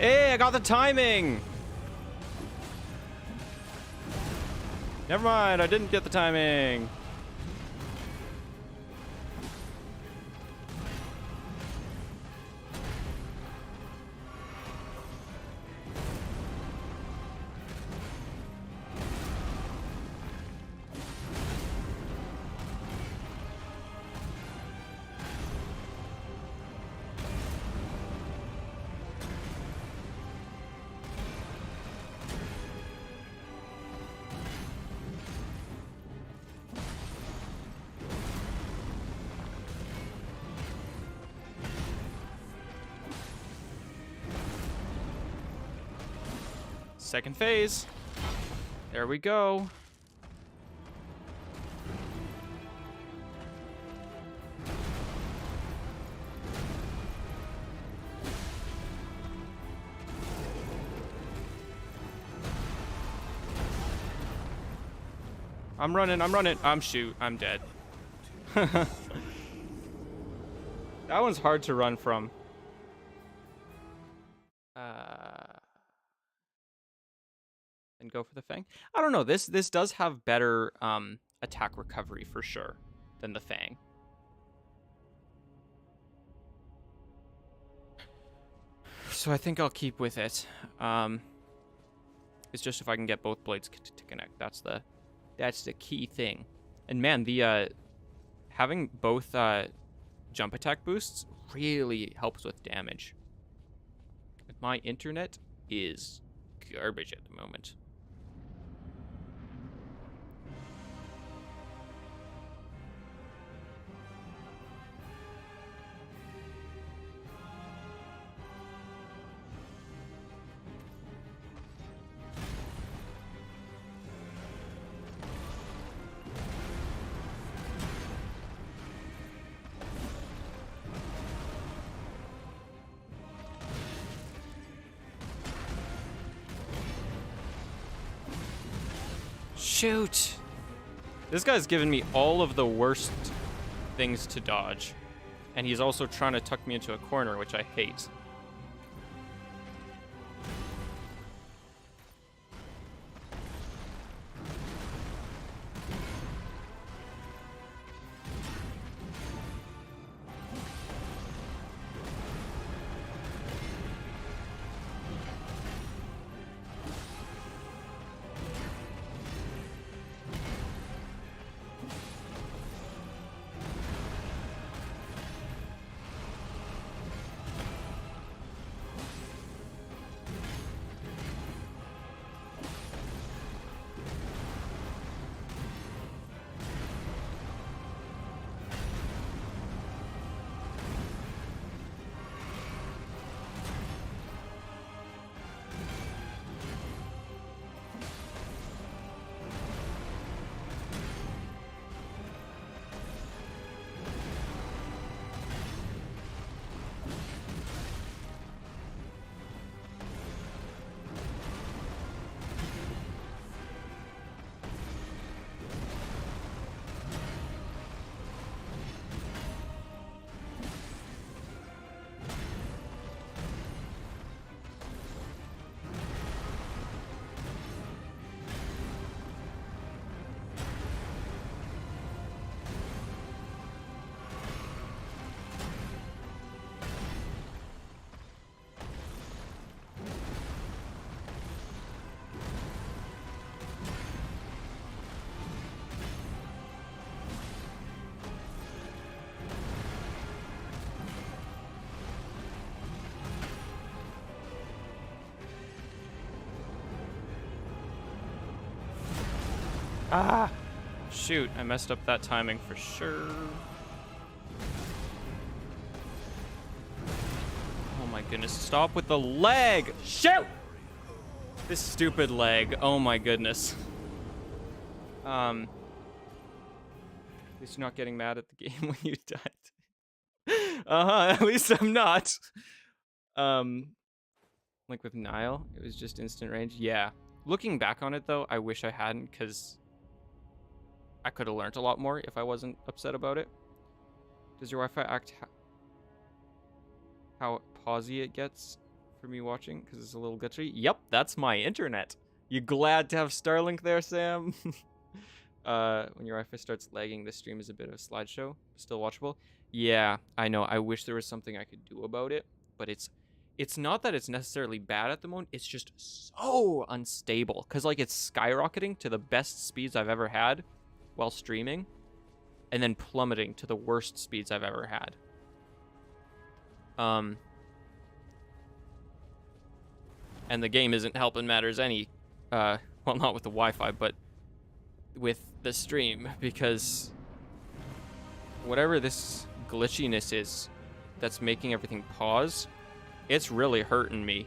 Hey, I got the timing! Never mind, I didn't get the timing. Second phase. There we go. I'm running. Shoot, I'm dead. That one's hard to run from. And go for the Fang. I don't know. This does have better attack recovery for sure than the Fang. So I think I'll keep with it. It's just if I can get both blades to connect. That's the key thing. And man, the having both jump attack boosts really helps with damage. My internet is garbage at the moment. Shoot! This guy's giving me all of the worst things to dodge. And he's also trying to tuck me into a corner, which I hate. Ah! Shoot, I messed up that timing for sure. Oh my goodness, stop with the leg! Shoot! This stupid leg, oh my goodness. At least you're not getting mad at the game when you died. At least I'm not. Like with Nile, it was just instant range. Yeah. Looking back on it though, I wish I hadn't, because I could have learned a lot more if I wasn't upset about it. Does your Wi-Fi act how pausey it gets for me watching? Because it's a little glitchy. Yep, that's my internet. You glad to have Starlink there, Sam? When your Wi-Fi starts lagging, the stream is a bit of a slideshow. Still watchable? Yeah, I know. I wish there was something I could do about it, but it's not that it's necessarily bad at the moment. It's just so unstable, because like it's skyrocketing to the best speeds I've ever had while streaming, and then plummeting to the worst speeds I've ever had. And the game isn't helping matters any, well, not with the Wi-Fi, but with the stream, because whatever this glitchiness is that's making everything pause, it's really hurting me.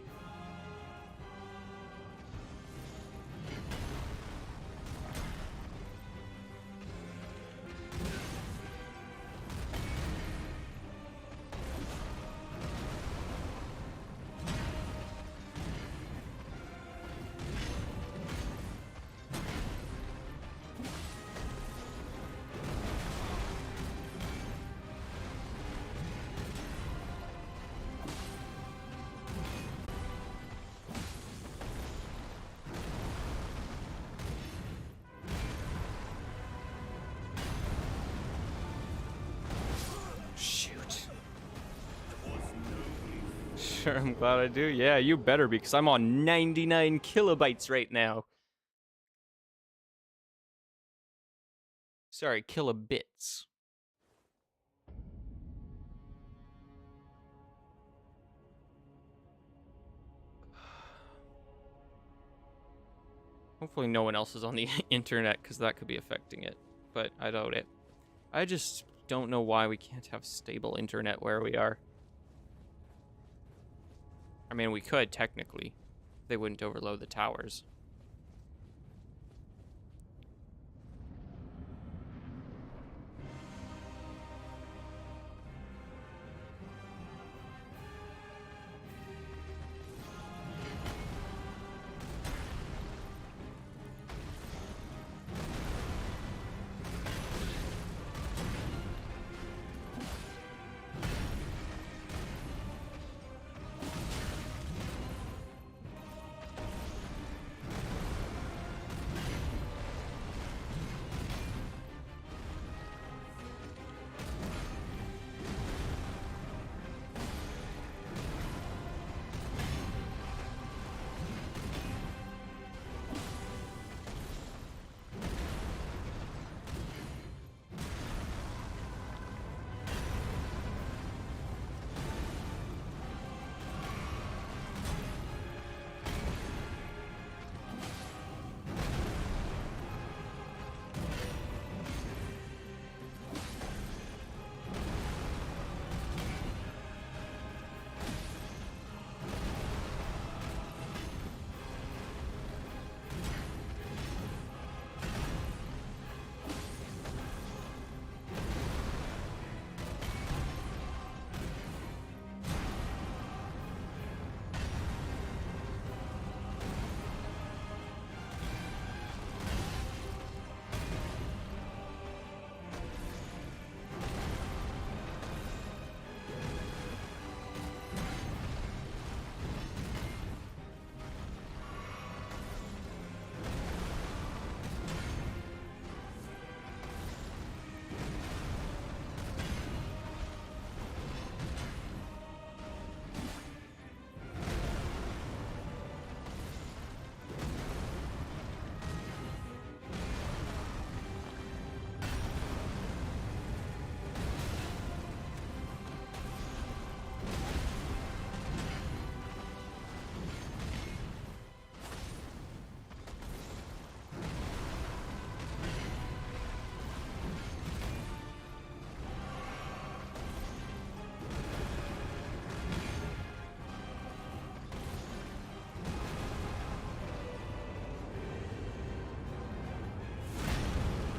Sure, I'm glad I do. Yeah, you better be, because I'm on 99 kilobytes right now. Sorry, kilobits. Hopefully no one else is on the internet, because that could be affecting it. But I doubt it. I just don't know why we can't have stable internet where we are. I mean, we could, technically. They wouldn't overload the towers.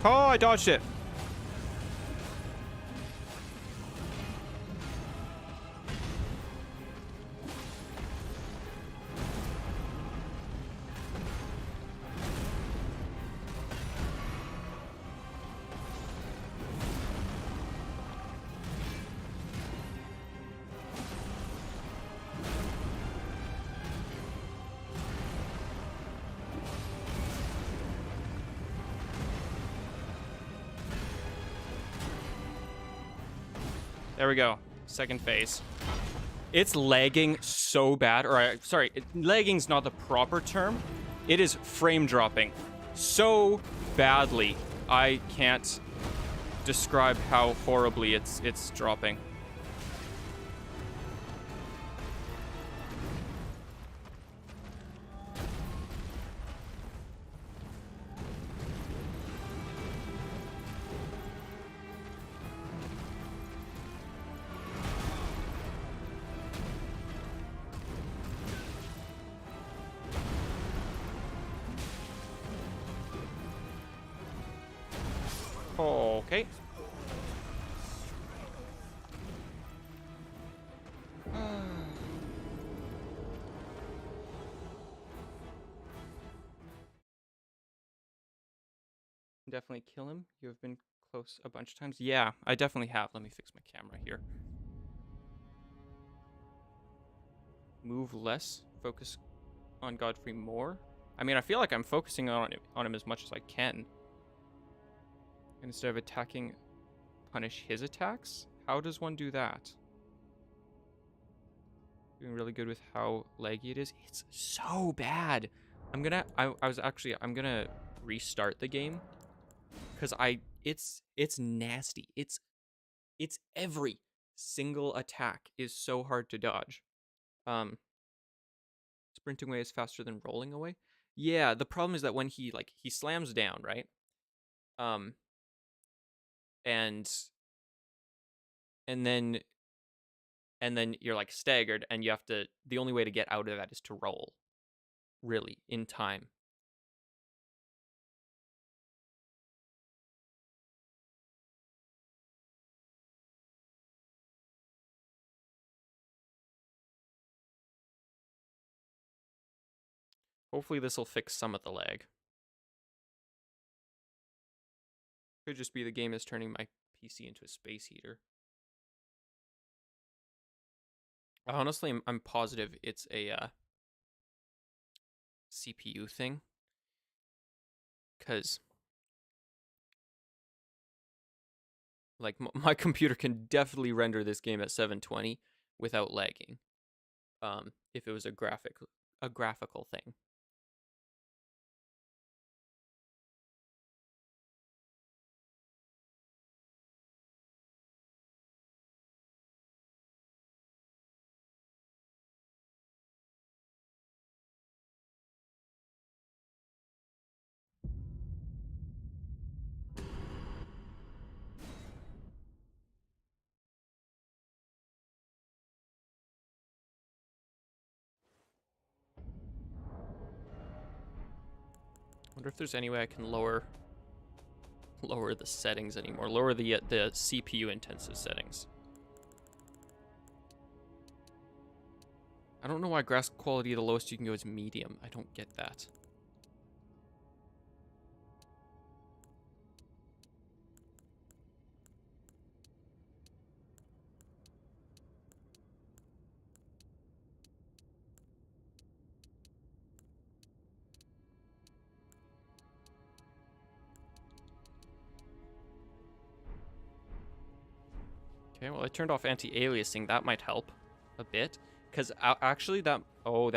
Oh, I dodged it. There we go. Second phase. It's lagging so bad. Or, sorry, lagging's not the proper term. It is frame dropping so badly. I can't describe how horribly it's dropping. Okay. Definitely kill him. You have been close a bunch of times. Yeah, I definitely have. Let me fix my camera here. Move less. Focus on Godfrey more. I mean, I feel like I'm focusing on him as much as I can. Instead of attacking, punish his attacks? How does one do that? Doing really good with how laggy it is. It's so bad. I'm gonna restart the game because it's nasty. It's every single attack is so hard to dodge. Sprinting away is faster than rolling away. Yeah, the problem is that when he slams down, right? And then you're like staggered, and you have to. The only way to get out of that is to roll, really, in time. Hopefully this will fix some of the lag. Could just be the game is turning my PC into a space heater. Honestly, I'm positive it's a CPU thing. Because, like, my computer can definitely render this game at 720 without lagging. If it was a graphical thing. Wonder if there's any way I can lower the settings anymore. Lower the CPU intensive settings. I don't know why graphics quality the lowest you can go is medium. I don't get that. Okay, well I turned off anti-aliasing. That might help a bit. Because actually that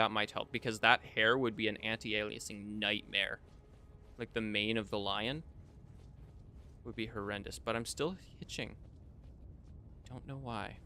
might help. Because that hair would be an anti-aliasing nightmare. Like the mane of the lion would be horrendous. But I'm still hitching. Don't know why.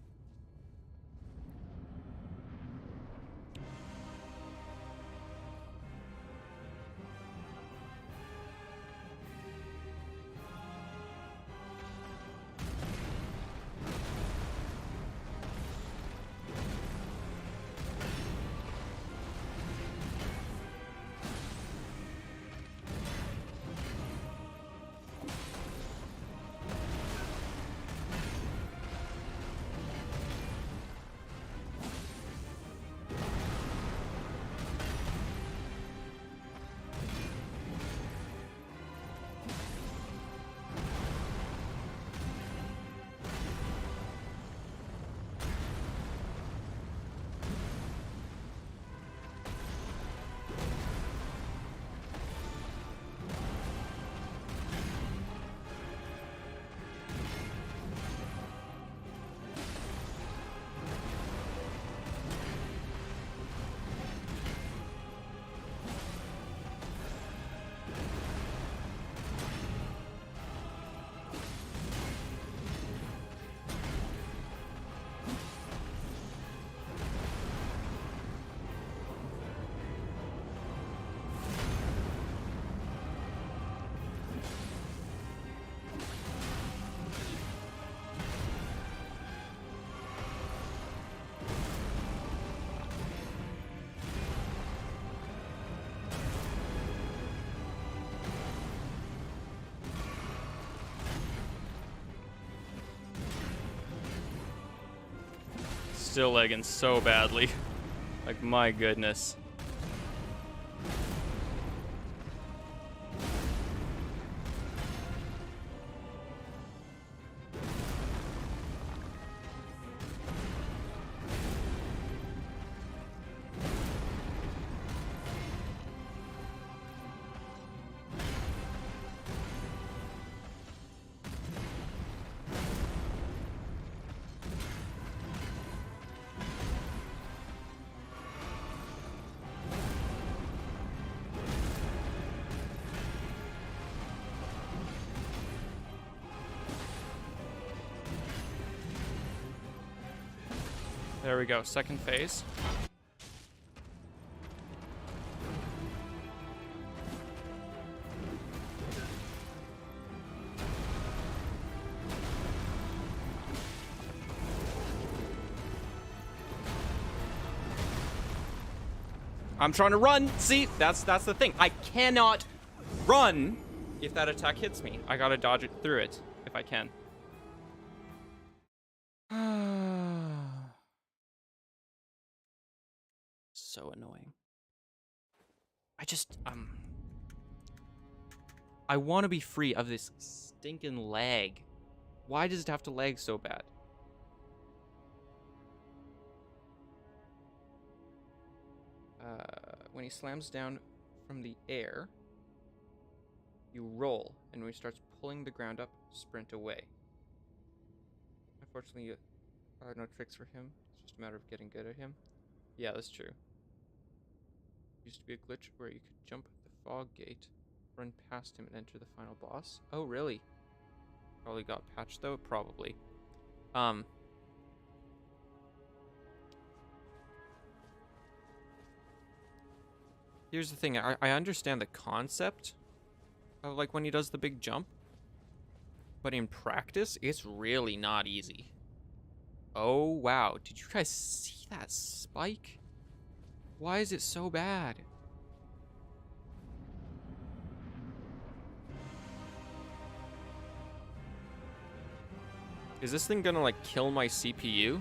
Still lagging so badly. Like, my goodness. There we go. Second phase. I'm trying to run. See, that's the thing. I cannot run if that attack hits me. I gotta dodge it through it if I can. So annoying. I want to be free of this stinking lag. Why does it have to lag so bad? When he slams down from the air, you roll, and when he starts pulling the ground up, sprint away. Unfortunately, I have no tricks for him. It's just a matter of getting good at him. Yeah, that's true. Used to be a glitch where you could jump the fog gate, run past him, and enter the final boss. Oh, really? Probably got patched, though? Probably. Here's the thing. I understand the concept of, like, when he does the big jump. But in practice, it's really not easy. Oh, wow. Did you guys see that spike? Why is it so bad? Is this thing gonna, like, kill my CPU?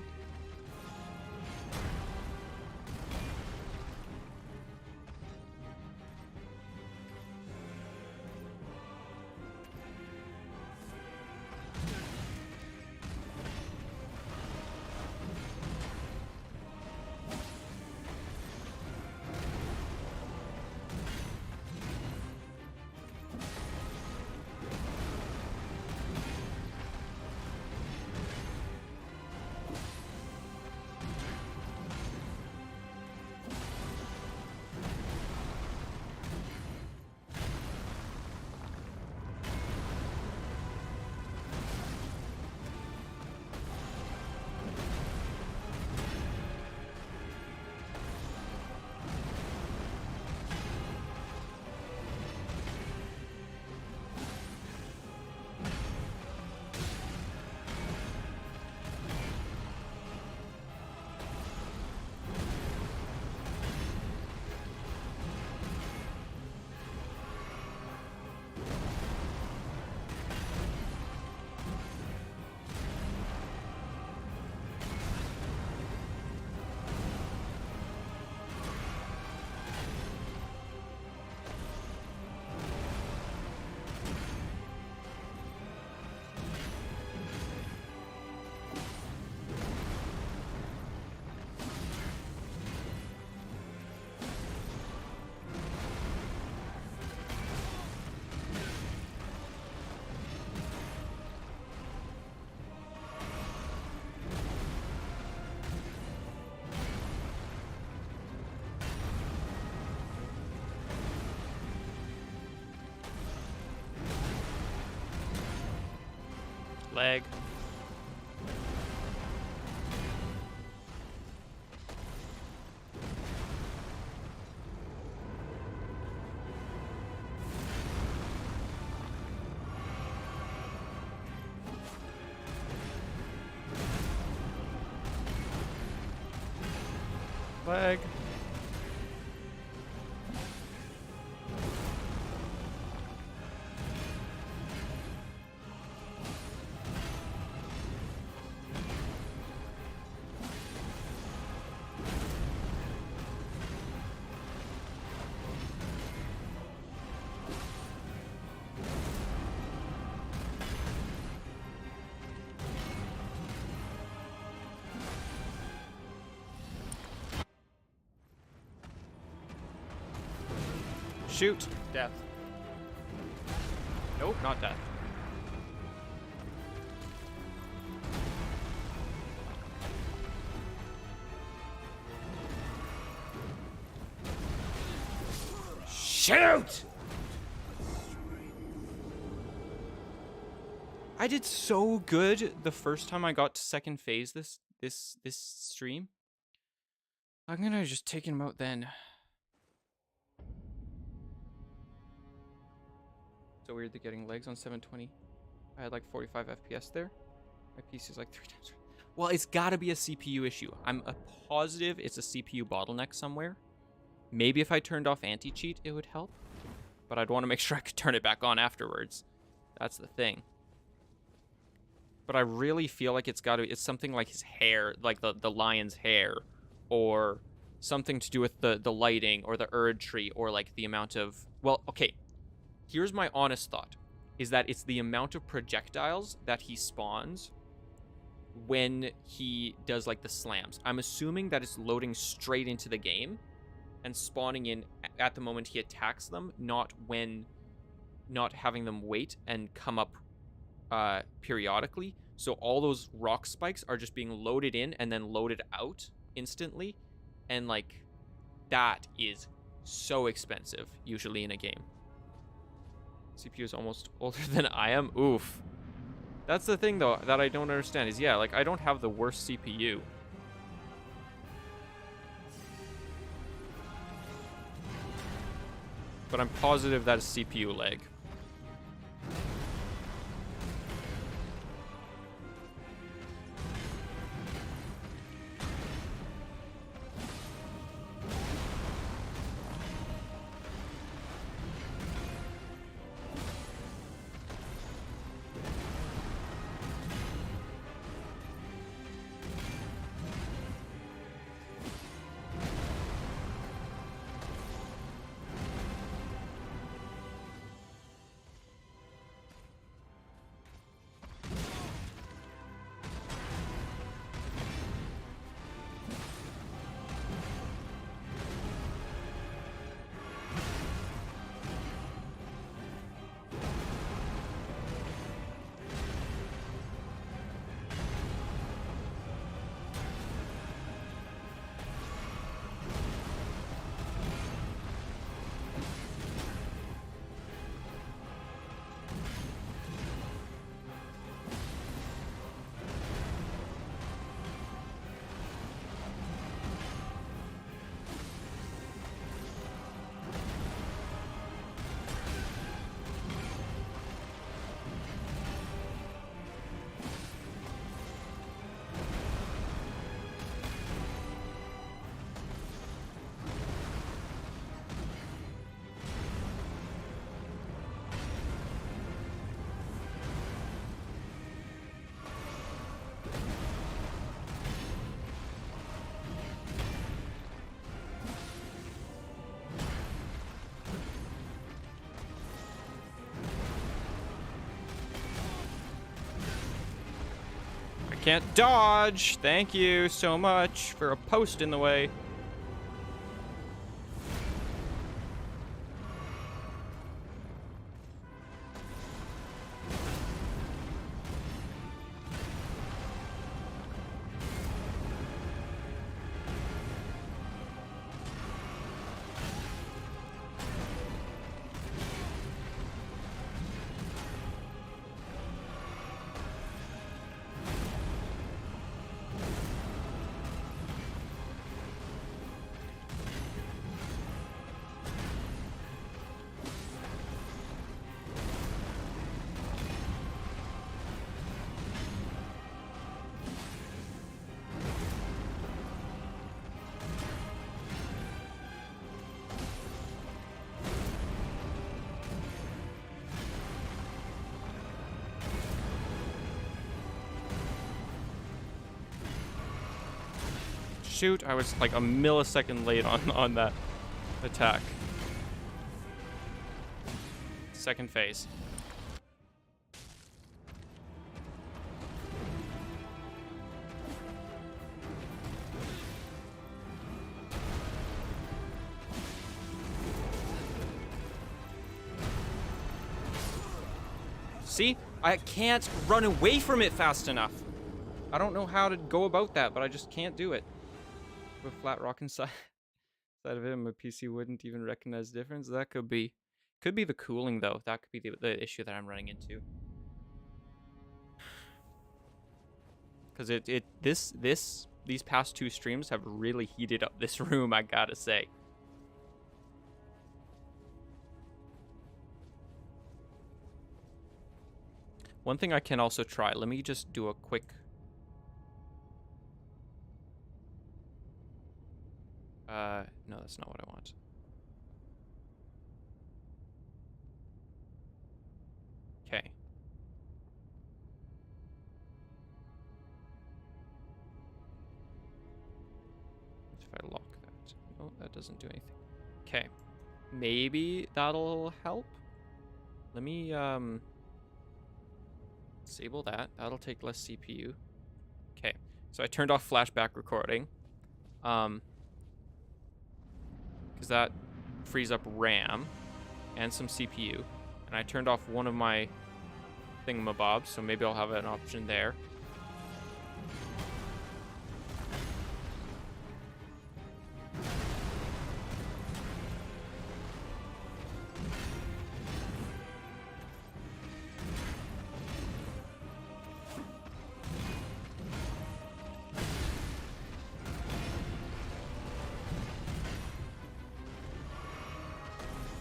Lag. Lag. Shoot. Death. Nope, not death. Shoot! I did so good the first time I got to second phase this this stream. I'm gonna just take him out then. So weird they're getting legs on 720. I had like 45 FPS there. My PC is like 3 times. Well, it's gotta be a CPU issue. I'm positive it's a CPU bottleneck somewhere. Maybe if I turned off anti-cheat, it would help. But I'd want to make sure I could turn it back on afterwards. That's the thing. But I really feel like it's something like his hair, like the lion's hair, or something to do with the lighting or the Erd tree, or like the amount of, well, okay. Here's my honest thought, is that it's the amount of projectiles that he spawns when he does like the slams. I'm assuming that it's loading straight into the game and spawning in at the moment he attacks them, not having them wait and come up periodically. So all those rock spikes are just being loaded in and then loaded out instantly, and like that is so expensive usually in a game. CPU is almost older than I am. Oof. That's the thing though that I don't understand is, yeah, like I don't have the worst CPU. But I'm positive that is CPU lag. Can't dodge. Thank you so much for a post in the way. Shoot, I was like a millisecond late on that attack. Second phase. See? I can't run away from it fast enough. I don't know how to go about that, but I just can't do it. With flat rock inside of it, my PC wouldn't even recognize the difference. That could be the cooling though. That could be the issue that I'm running into. because these past 2 streams have really heated up this room, I gotta say. One thing I can also try, let me just do a quick... no, that's not what I want. Okay. If I lock that. No, that doesn't do anything. Okay. Maybe that'll help. Let me, disable that. That'll take less CPU. Okay. So I turned off flashback recording. Because that frees up RAM and some CPU. And I turned off one of my thingamabobs, so maybe I'll have an option there.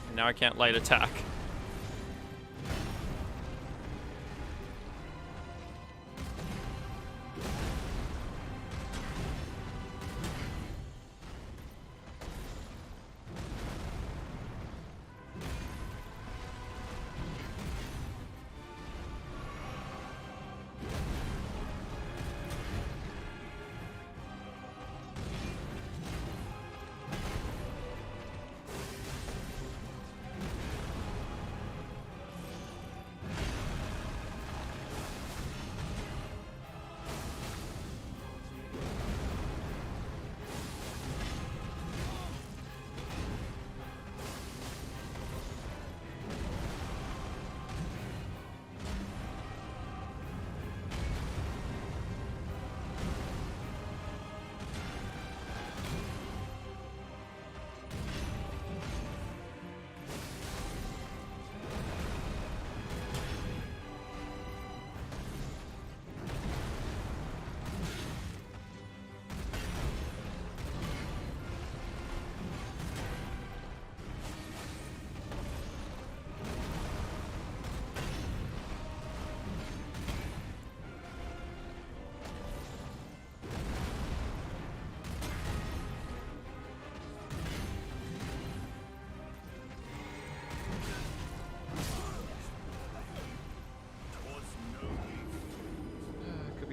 And now I can't light attack.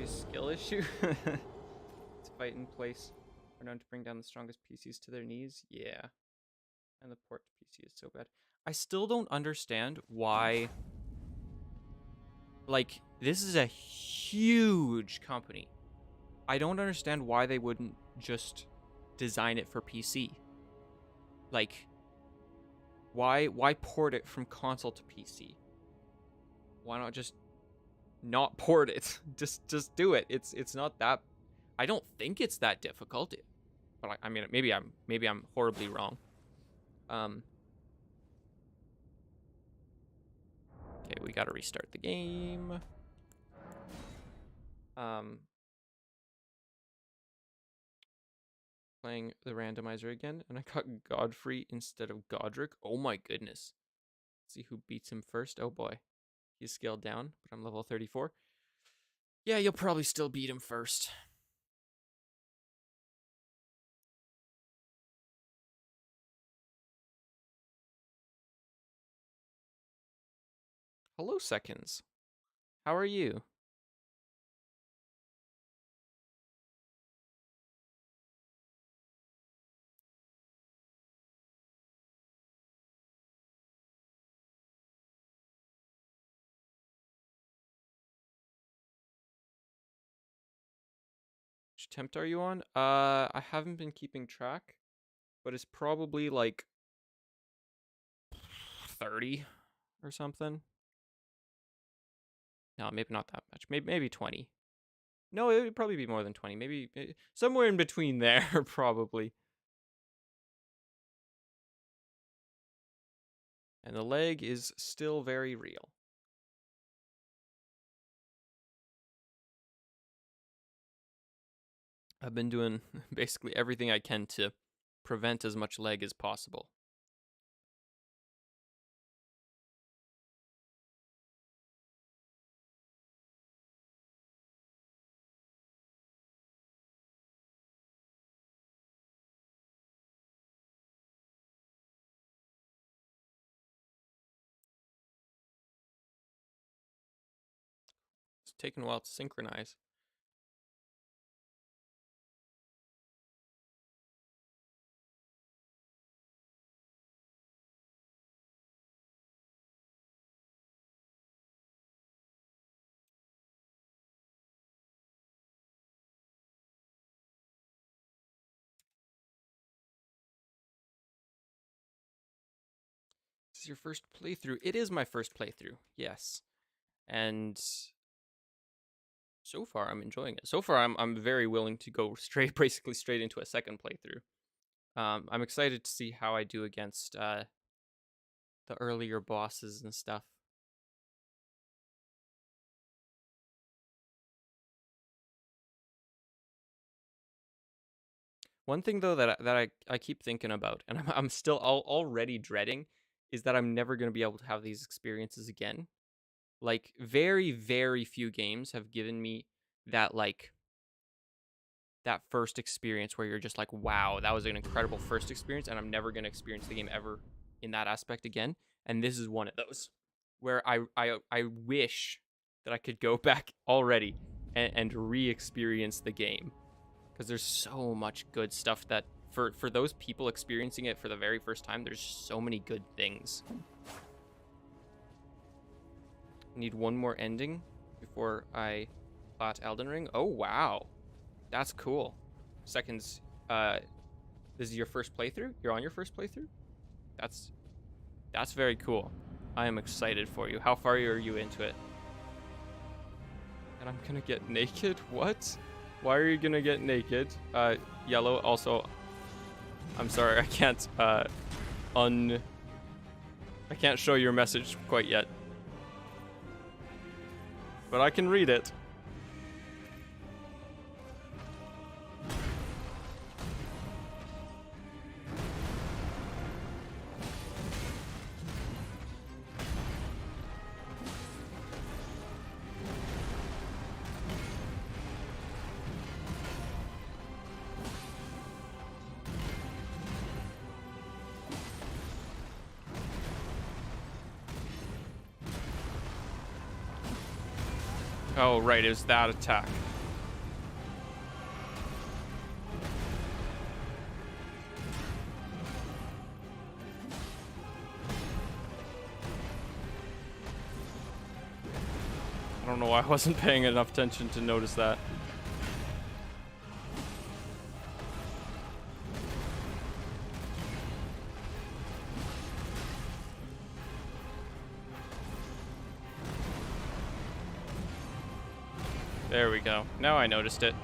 Skill issue. It's fight in place. We're known to bring down the strongest PCs to their knees. Yeah. And the port PC is so bad. I still don't understand why. Like, this is a huge company. I don't understand why they wouldn't just design it for PC. Like, why port it from console to PC? Why not just not port it? just do it. It's not that. I don't think it's that difficult, but I mean maybe I'm horribly wrong. Okay, we gotta restart the game. Playing the randomizer again, and I got Godfrey instead of Godric. Oh my goodness. Let's see who beats him first. Oh boy. He's scaled down, but I'm level 34. Yeah, you'll probably still beat him first. Hello, Seconds. How are you? Which tempt are you on? I haven't been keeping track, but it's probably like 30 or something. No, maybe not that much. Maybe 20. No, it would probably be more than 20. Maybe somewhere in between there, probably. And the leg is still very real. I've been doing basically everything I can to prevent as much lag as possible. It's taken a while to synchronize. This is your first playthrough. It is my first playthrough, yes. And so far I'm enjoying it. So far I'm very willing to go basically straight into a second playthrough. I'm excited to see how I do against the earlier bosses and stuff. One thing though that I keep thinking about, and I'm still already dreading, is that I'm never going to be able to have these experiences again. Like very, very few games have given me that that first experience where you're just like, wow, that was an incredible first experience, and I'm never going to experience the game ever in that aspect again. And this is one of those where I wish that I could go back already and re-experience the game, because there's so much good stuff that for those people experiencing it for the very first time, there's so many good things. Need one more ending before I plat Elden Ring. Oh wow, that's cool. Seconds. This is your first playthrough? You're on your first playthrough? That's very cool. I am excited for you. How far are you into it? And I'm gonna get naked? What? Why are you gonna get naked? Yellow, also, I'm sorry, I can't, I can't show your message quite yet. But I can read it. Oh, right, it was that attack. I don't know why I wasn't paying enough attention to notice that. There we go. Now I noticed it.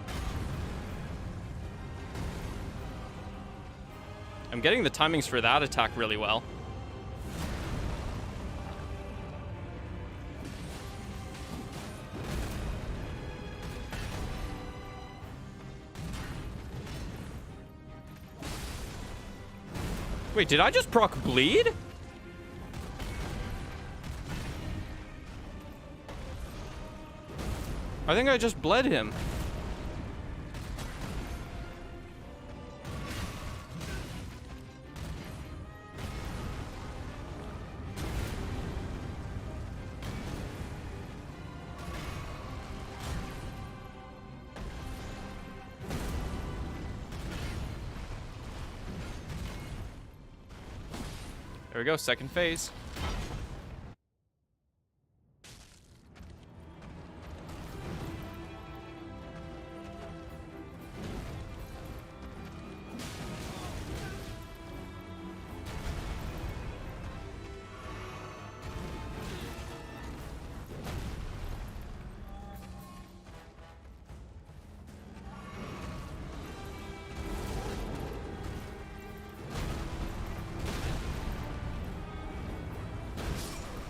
I'm getting the timings for that attack really well. Wait, did I just proc bleed? I think I just bled him. There we go, second phase.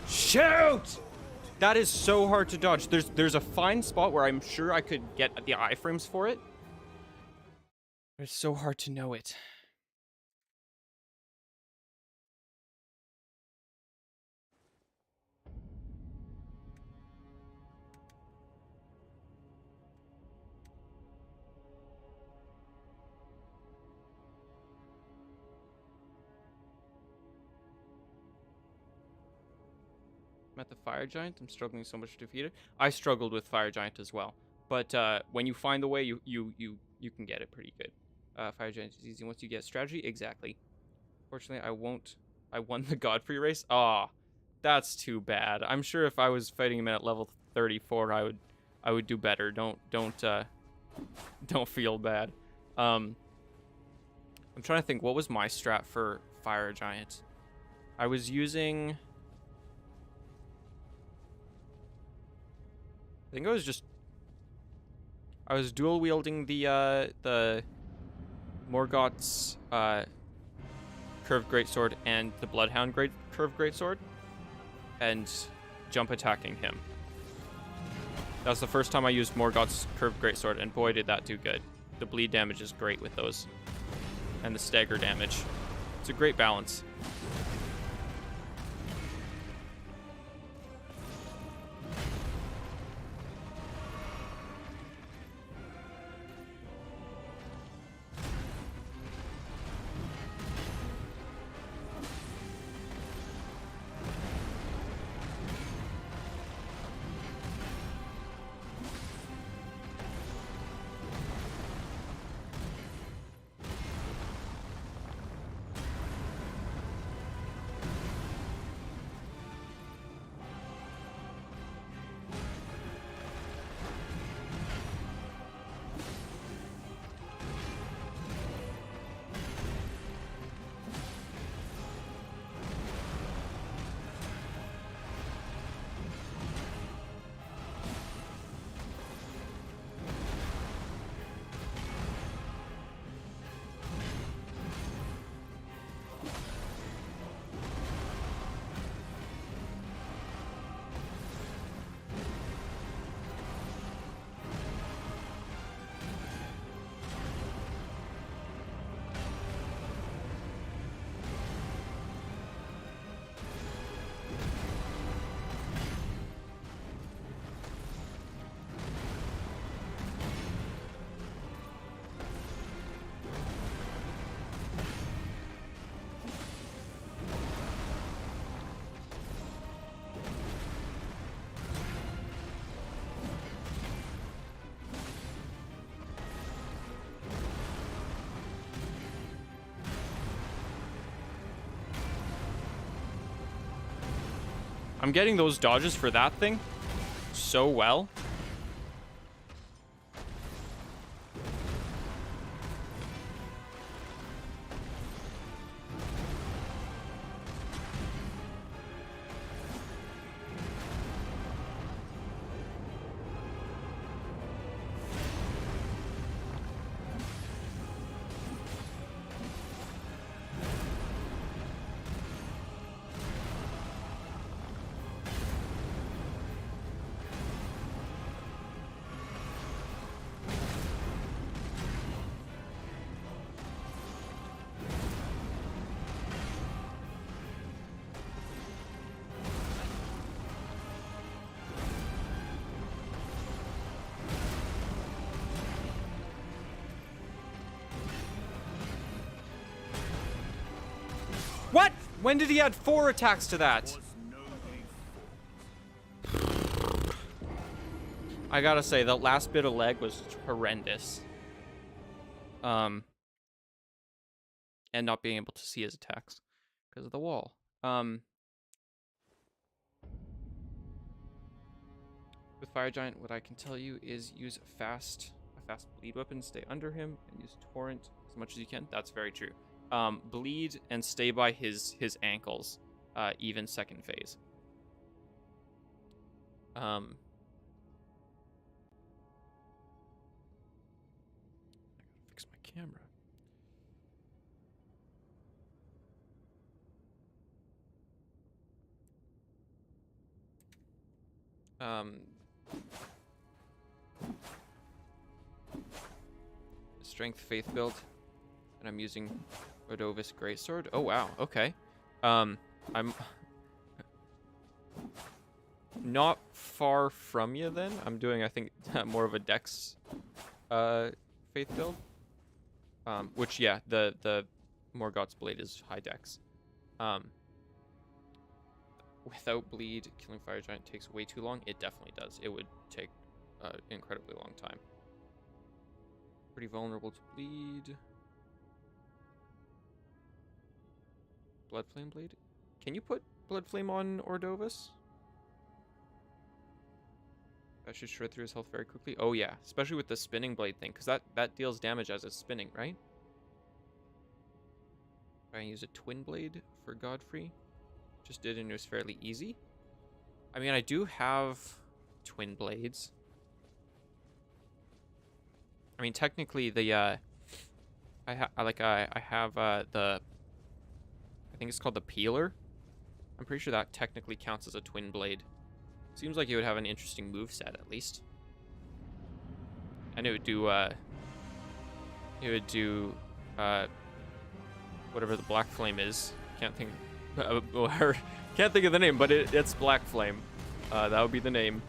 Shoot! That is so hard to dodge. There's a fine spot where I'm sure I could get the iframes for it. It's so hard to know it. I'm at the fire giant. I'm struggling so much to defeat it. I struggled with fire giant as well, but when you find the way, you can get it pretty good. Fire giant is easy once you get strategy. Exactly. Fortunately, I won't. I won the Godfrey race. Ah, that's too bad. I'm sure if I was fighting him at level 34, I would do better. Don't feel bad. I'm trying to think. What was my strat for fire giant? I was using. I think I was dual wielding the Morgoth's curved greatsword and the Bloodhound curved greatsword, and jump attacking him. That was the first time I used Morgoth's curved greatsword, and boy did that do good. The bleed damage is great with those, and the stagger damage. It's a great balance. I'm getting those dodges for that thing so well. What? When did he add 4 attacks to that? I gotta say, the last bit of leg was horrendous. And not being able to see his attacks because of the wall. With Fire Giant, what I can tell you is use a fast bleed weapon, stay under him, and use Torrent as much as you can. That's very true. Bleed and stay by his ankles, even second phase. I gotta fix my camera. Let's strength faith build, and I'm using Rodovis Greatsword. Oh wow, okay. I'm not far from you then. I'm doing, I think, more of a Dex faith build. Which yeah, the Morgoth's Blade is high Dex. Without bleed, killing fire giant takes way too long. It definitely does. It would take an incredibly long time. Pretty vulnerable to bleed. Blood Flame Blade. Can you put Blood Flame on Ordovus? That should shred through his health very quickly. Oh yeah, especially with the spinning blade thing, because that deals damage as it's spinning, right? I use a twin blade for Godfrey. Just did, and it was fairly easy. I mean, I do have twin blades. I mean, technically, the I have the, I think it's called the peeler. I'm pretty sure that technically counts as a twin blade. Seems like it would have an interesting moveset at least. And it would do whatever the black flame is. Can't think can't think of the name, but it's black flame. That would be the name.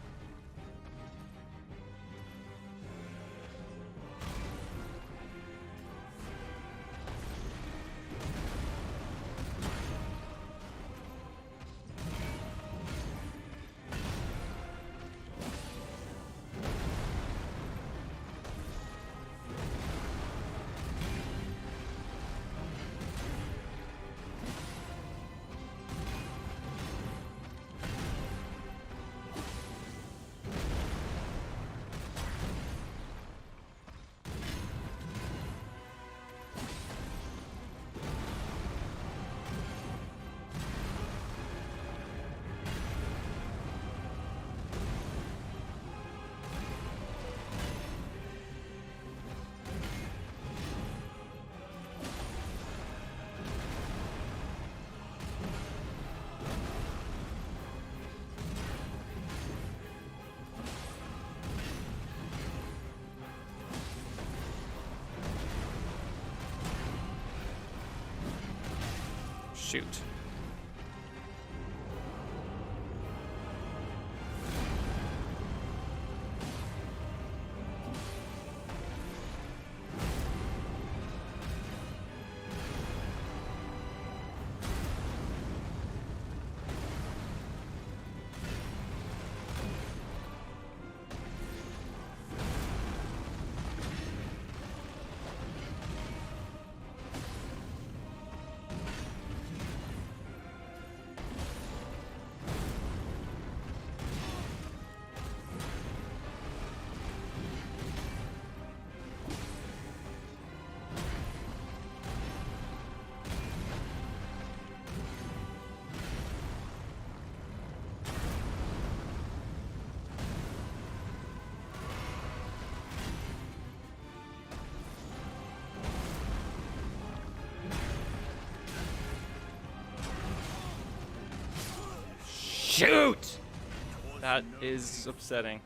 Shoot. Shoot! That is upsetting.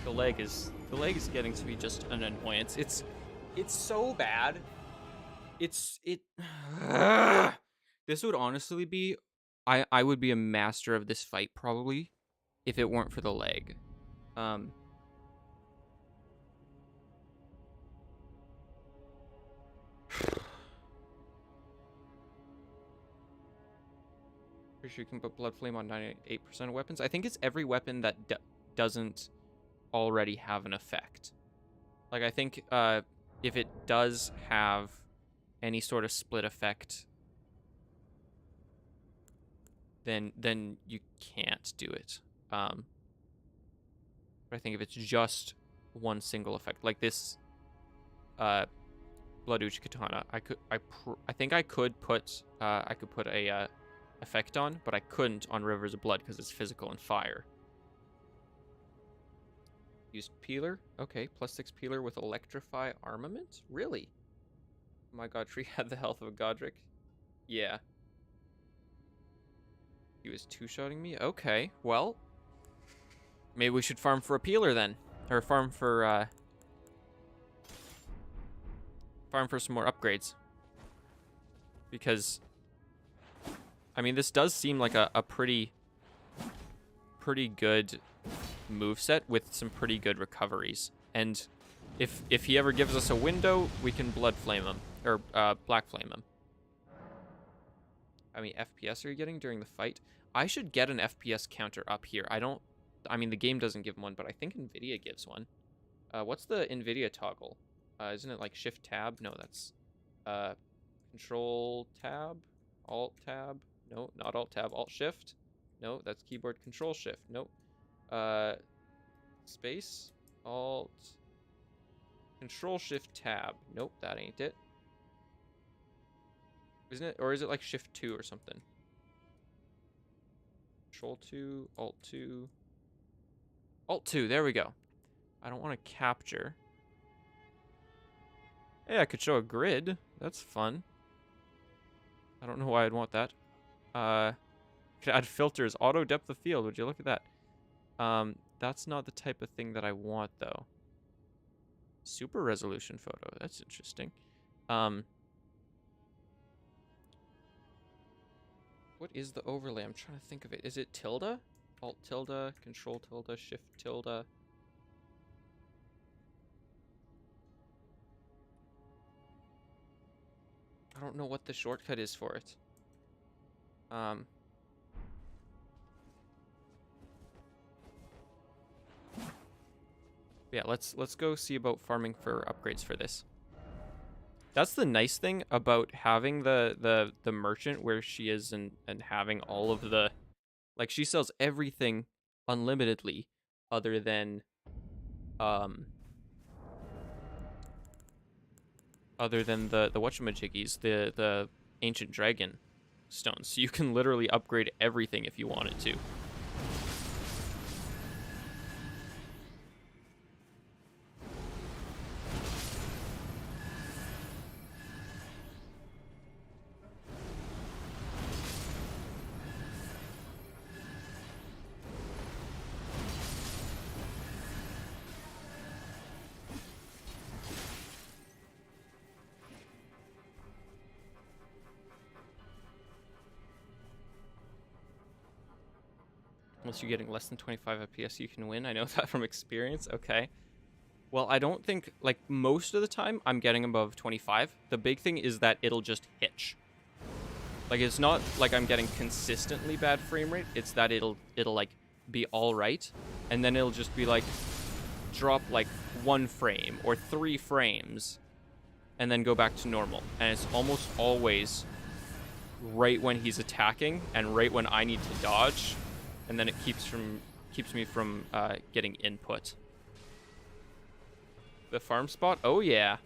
The leg is getting to be just an annoyance. It's so bad. This would honestly be, I would be a master of this fight probably if it weren't for the leg. Pretty sure you can put Blood Flame on 98% of weapons. I think it's every weapon that doesn't already have an effect. Like, I think if it does have any sort of split effect, then you can't do it. But I think if it's just one single effect, like this Blood Uchi Katana, I think I could put a effect on, but I couldn't on Rivers of Blood because it's physical and fire. Used Peeler. Okay, +6 Peeler with Electrify Armament? Really? My Godfrey had the health of a Godric? Yeah. He was two-shotting me? Okay, well. Maybe we should farm for a Peeler then. Or farm for, farm for some more upgrades. Because, I mean, this does seem like a pretty good moveset with some pretty good recoveries. And if he ever gives us a window, we can blood flame him, or black flame him. How many FPS are you getting during the fight? I should get an FPS counter up here. I mean, the game doesn't give one, but I think NVIDIA gives one. What's the NVIDIA toggle? Isn't it like Shift Tab? No, that's Control Tab, Alt Tab. No, not Alt Tab, Alt Shift. No, that's keyboard Control Shift. Nope. Space, Alt, Control Shift Tab. Nope, that ain't it. Isn't it? Or is it like Shift 2 or something? Control 2, Alt 2. Alt 2, there we go. I don't want to capture. Hey, I could show a grid. That's fun. I don't know why I'd want that. Could add filters. Auto depth of field. Would you look at that? That's not the type of thing that I want, though. Super resolution photo. That's interesting. What is the overlay? I'm trying to think of it. Is it tilde? Alt tilde, Control tilde, Shift tilde. I don't know what the shortcut is for it. Yeah, let's go see about farming for upgrades for this. That's the nice thing about having the merchant where she is and having all of the, like, she sells everything unlimitedly other than the whatchamajiggies, the ancient dragon stones. So you can literally upgrade everything if you wanted to. Once you're getting less than 25 FPS, you can win. I know that from experience. Okay. Well, I don't think, like, most of the time I'm getting above 25. The big thing is that it'll just hitch. Like, it's not like I'm getting consistently bad frame rate. It's that it'll like, be all right. And then it'll just be, like, drop, like, 1 frame or 3 frames. And then go back to normal. And it's almost always right when he's attacking and right when I need to dodge. And then it keeps me from getting input. The farm spot? Oh, yeah.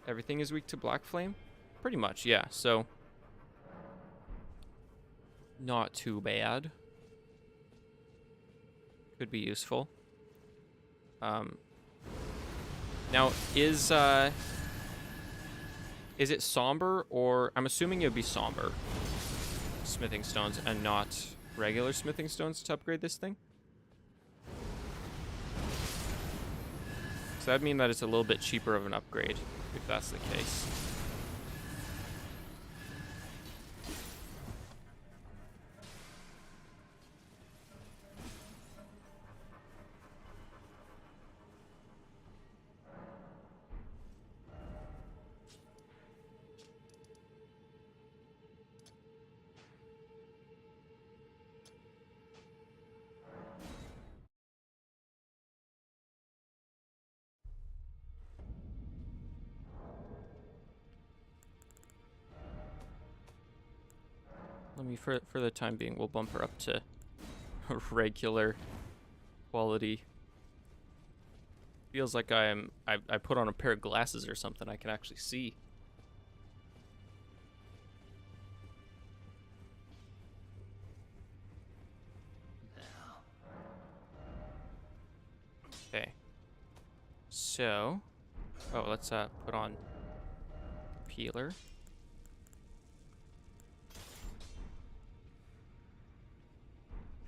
Everything is weak to black flame? Pretty much, yeah. So, not too bad. Could be useful. Now, is it somber, or I'm assuming it would be somber smithing stones and not regular smithing stones to upgrade this thing? So that'd mean that it's a little bit cheaper of an upgrade, if that's the case. Let me, for the time being, we'll bump her up to regular quality. Feels like I put on a pair of glasses or something. I can actually see. Okay. So, let's put on peeler.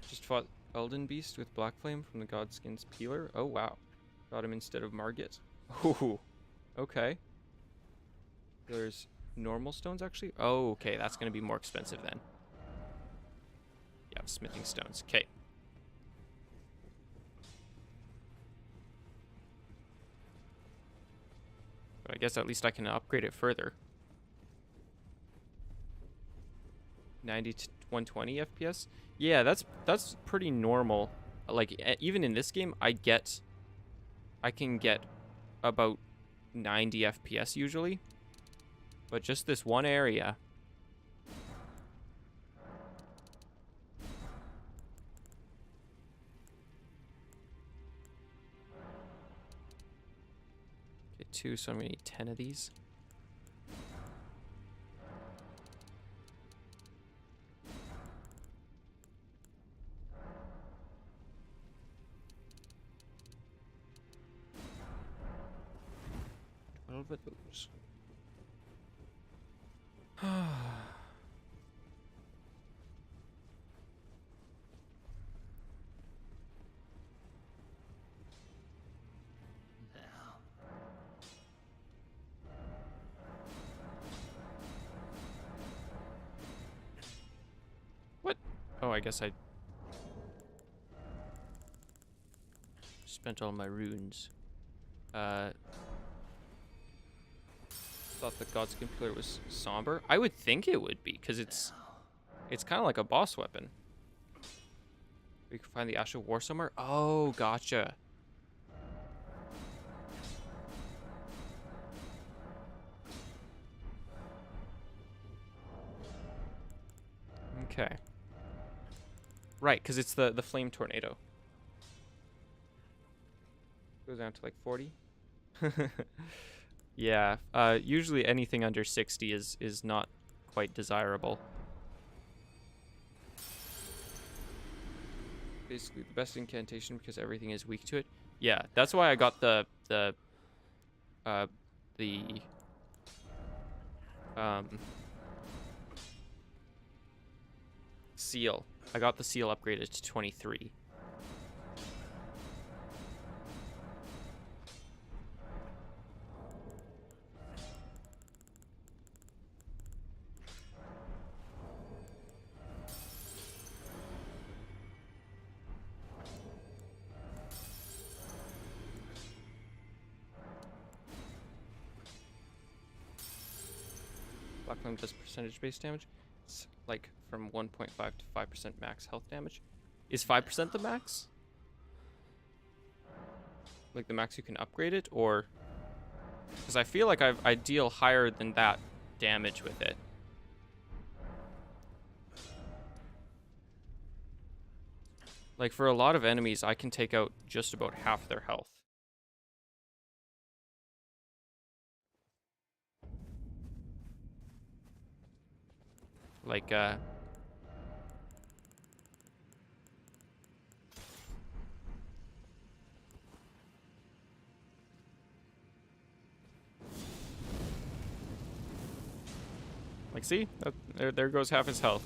Just fought Elden Beast with Black Flame from the Godskin's Peeler. Oh, wow. Got him instead of Margit. Ooh, okay. There's normal stones, actually? Oh, okay. That's going to be more expensive then. Yeah, smithing stones. Okay. But I guess at least I can upgrade it further. 90 to 120 FPS? Yeah, that's pretty normal. Like, even in this game, I can get about 90 FPS usually. But just this one area. Get 2, so I'm gonna need 10 of these. Of those. What? Oh, I guess I spent all my runes. Thought the Godskin Pillar was somber. I would think it would be, because it's kind of like a boss weapon. We can find the Ash of War somewhere. Oh, gotcha. Okay. Right, because it's the flame tornado. Goes down to like 40. Yeah. Usually anything under 60 is not quite desirable. Basically the best incantation because everything is weak to it. Yeah, that's why I got the seal. I got the seal upgraded to 23. Black Flame does percentage-based damage. It's like from 1.5 to 5% max health damage. Is 5% the max? Like the max you can upgrade it, or... Because I feel like I deal higher than that damage with it. Like for a lot of enemies, I can take out just about half their health. Like, see? There goes half his health.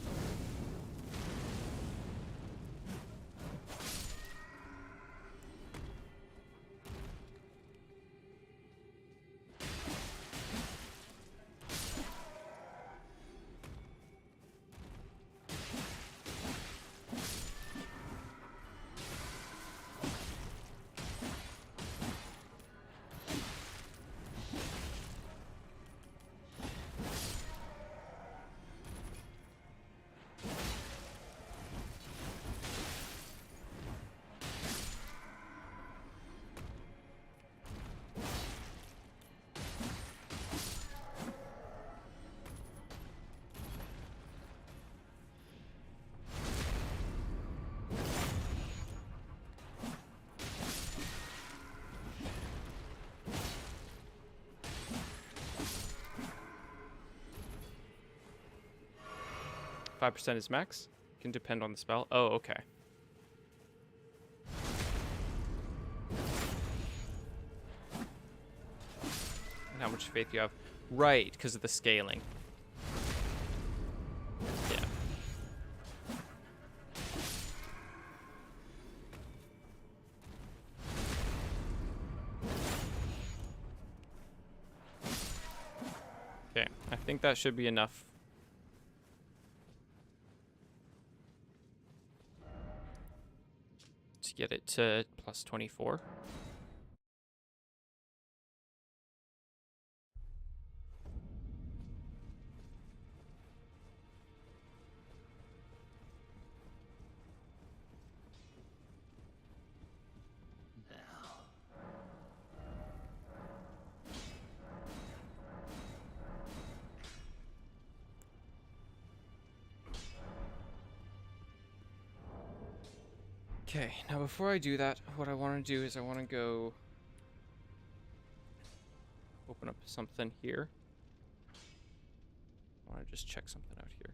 %5 is max. Can depend on the spell. Oh, okay. And how much faith you have. Right, because of the scaling. Yeah. think that should be enough. To get it to plus 24. Okay, now before I do that, what I want to do is I want to go open up something here. I want to just check something out here.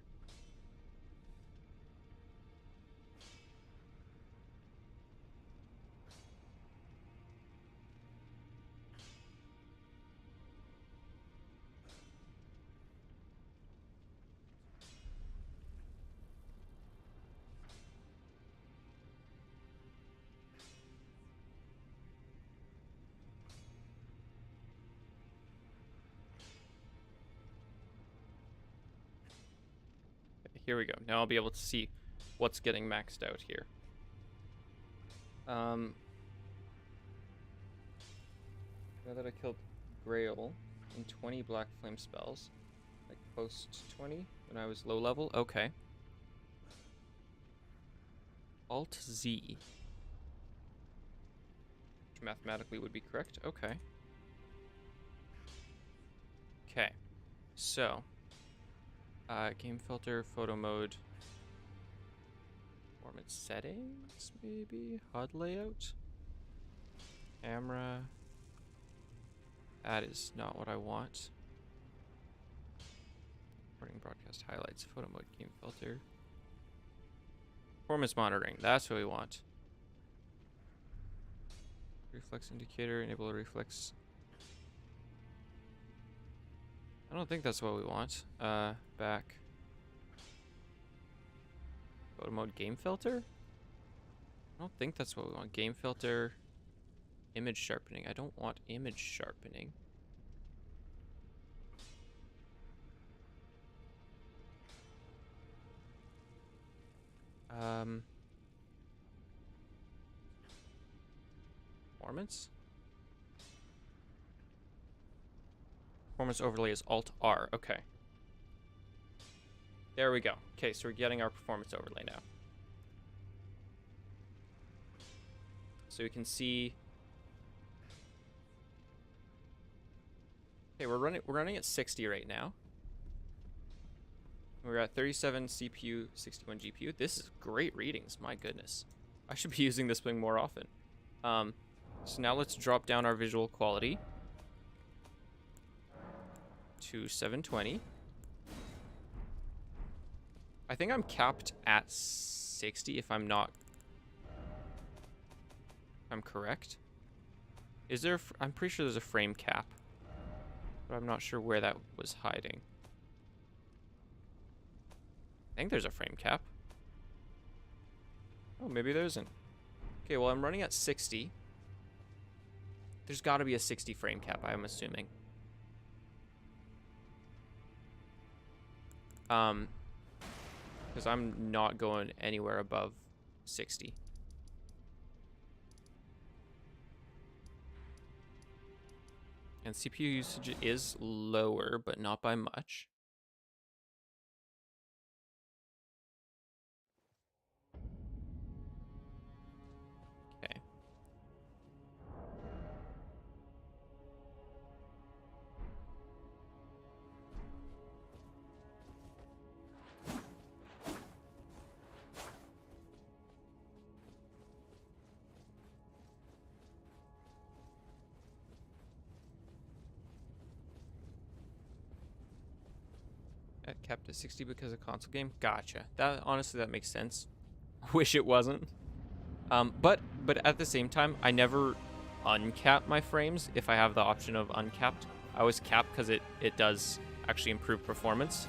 Here we go. Now I'll be able to see what's getting maxed out here. Now that I killed Grail in 20 Black Flame spells, like post 20 when I was low level. Okay. Alt Z. Which mathematically would be correct. Okay. Okay. So. Game filter, photo mode, performance settings, maybe? HUD layout? Camera. That is not what I want. Recording broadcast highlights, photo mode, game filter. Performance monitoring, that's what we want. Reflex indicator, enable reflex. I don't think that's what we want. Back. Photo mode game filter? I don't think that's what we want. Game filter. Image sharpening. I don't want image sharpening. Performance? Performance overlay is Alt-R. Okay. There we go. Okay, so we're getting our performance overlay now. So you can see. Okay, we're running at 60 right now. We're at 37 CPU, 61 GPU. This is great readings. My goodness, I should be using this thing more often. So now let's drop down our visual quality to 720. I think I'm capped at 60 if I'm correct. Is there, I'm pretty sure there's a frame cap, but I'm not sure where that was hiding. I think there's a frame cap. Oh, maybe there isn't. Okay, well, I'm running at 60. There's got to be a 60 frame cap, I'm assuming. Because I'm not going anywhere above 60. And CPU usage is lower, but not by much. Okay. Capped at 60 because of console game. Gotcha. That honestly, that makes sense. Wish it wasn't. But at the same time, I never uncap my frames if I have the option of uncapped. I always cap because it does actually improve performance.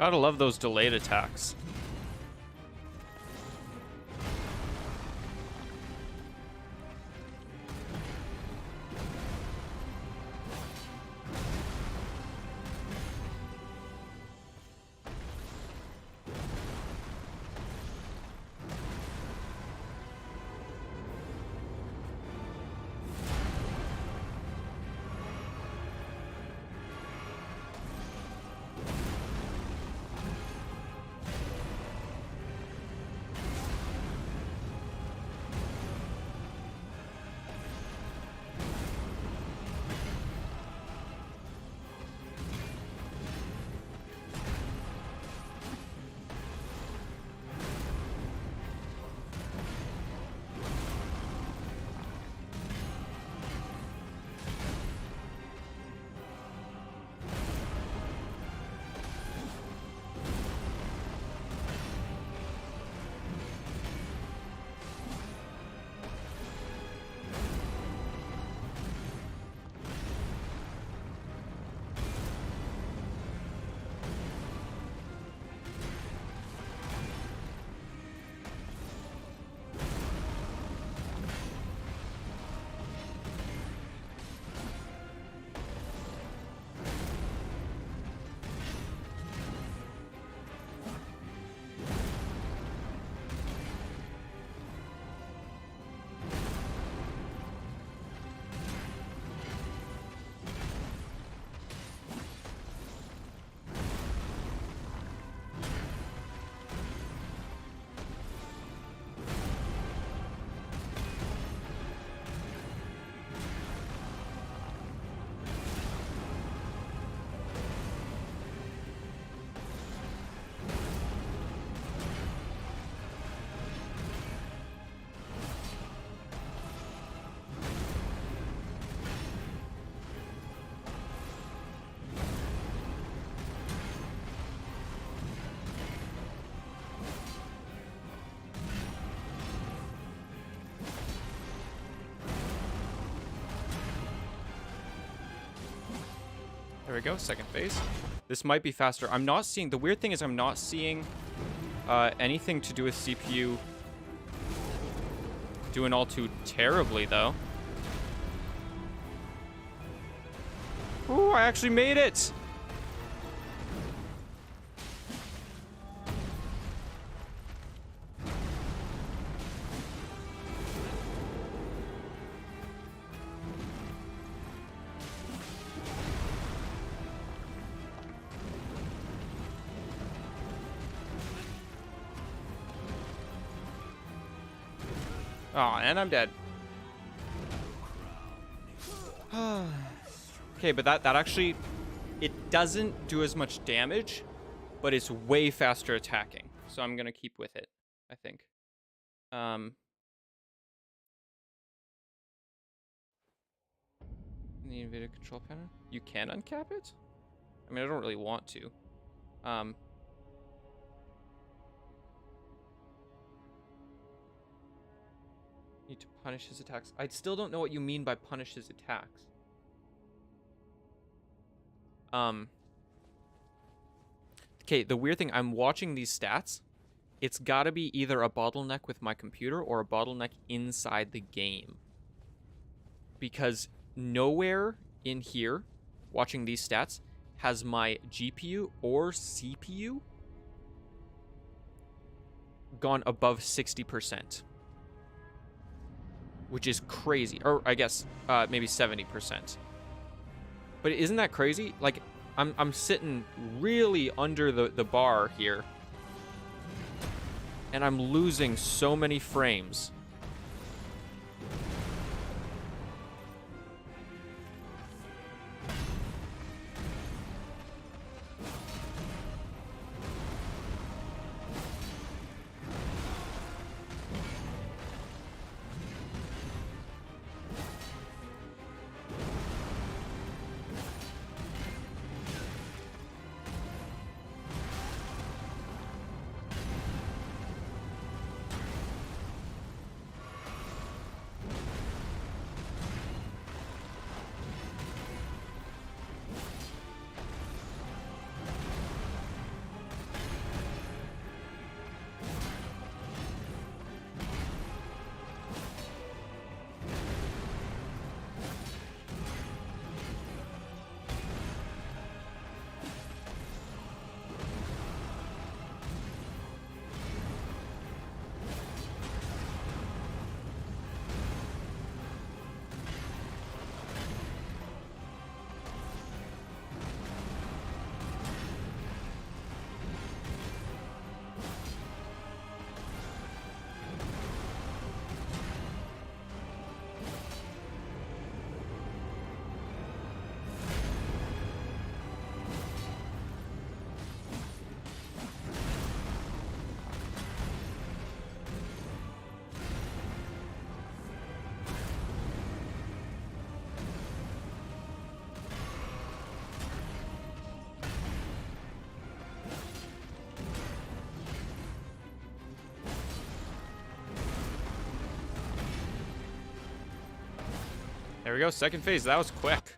Gotta love those delayed attacks. There we go, second phase. This might be faster. I'm not seeing... The weird thing is I'm not seeing anything to do with CPU doing all too terribly, though. Ooh, I actually made it! Oh, and I'm dead. Okay, but that actually, it doesn't do as much damage, but it's way faster attacking. So I'm gonna keep with it, I think. The NVIDIA control panel. You can uncap it? I mean, I don't really want to. Need to punish his attacks. I still don't know what you mean by punish his attacks. Okay, the weird thing, I'm watching these stats. It's gotta be either a bottleneck with my computer or a bottleneck inside the game. Because nowhere in here, watching these stats, has my GPU or CPU gone above 60%. Which is crazy. Or I guess maybe 70%. But isn't that crazy? Like, I'm sitting really under the bar here. And I'm losing so many frames. There we go. Second phase. That was quick.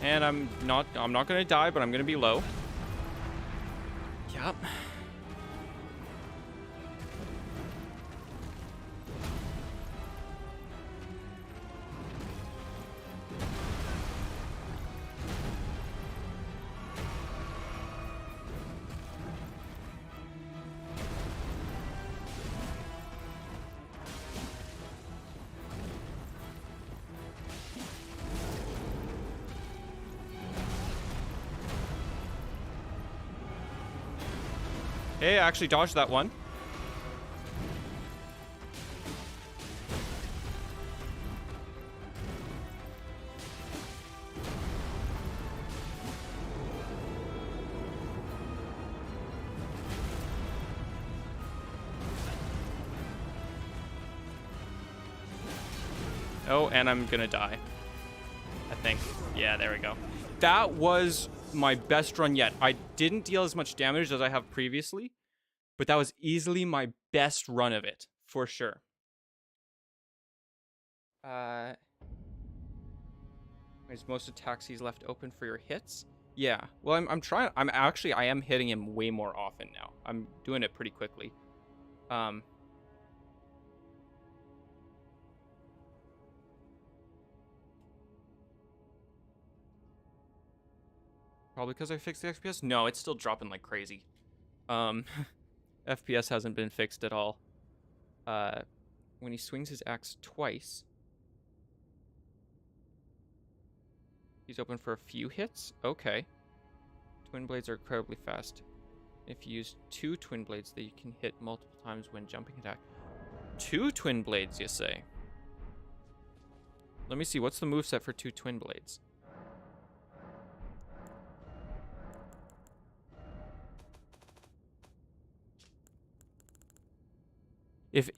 And I'm not gonna die, but I'm gonna be low. Yep. Hey, I actually dodged that one. Oh, and I'm gonna die. I think. Yeah, there we go. That was my best run yet. I didn't deal as much damage as I have previously, but that was easily my best run of it, for sure. There's most of taxis left open for your hits. Yeah. Well, I'm trying. I am hitting him way more often now. I'm doing it pretty quickly. Probably because I fixed the FPS? No, it's still dropping like crazy. FPS hasn't been fixed at all. When he swings his axe twice, he's open for a few hits? Okay. Twin blades are incredibly fast. If you use 2 twin blades, that you can hit multiple times when jumping attack. 2 twin blades, you say? Let me see, what's the moveset for 2 twin blades?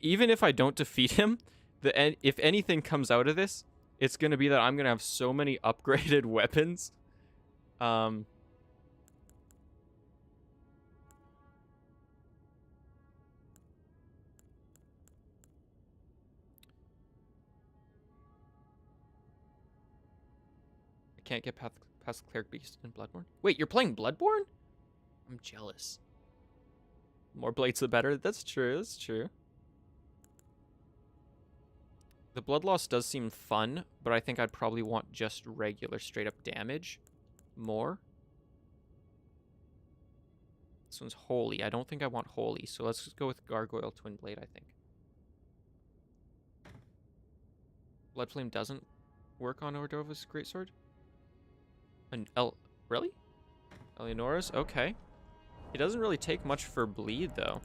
Even if I don't defeat him, if anything comes out of this, it's gonna be that I'm gonna have so many upgraded weapons. I can't get past Cleric Beast and Bloodborne. Wait, you're playing Bloodborne? I'm jealous. More blades the better. That's true. That's true. The blood loss does seem fun, but I think I'd probably want just regular straight up damage more. This one's holy. I don't think I want holy, so let's just go with Gargoyle Twin Blade, I think. Blood Flame doesn't work on Ordova's Greatsword? Really? Eleonora's? Okay. It doesn't really take much for bleed, though.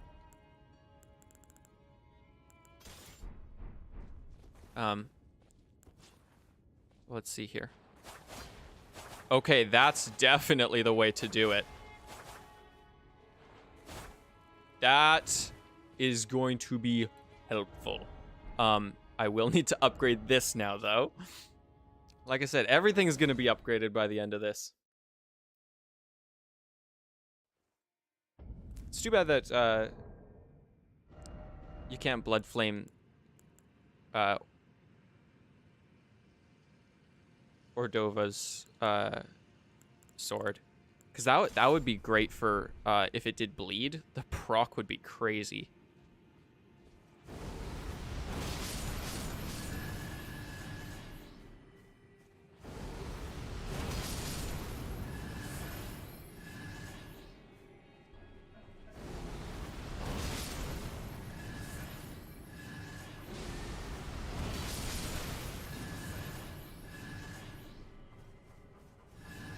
Let's see here. Okay, that's definitely the way to do it. That is going to be helpful. I will need to upgrade this now, though. Like I said, everything is going to be upgraded by the end of this. It's too bad that you can't Blood Flame Ordova's sword, because that would be great for if it did bleed. The proc would be crazy.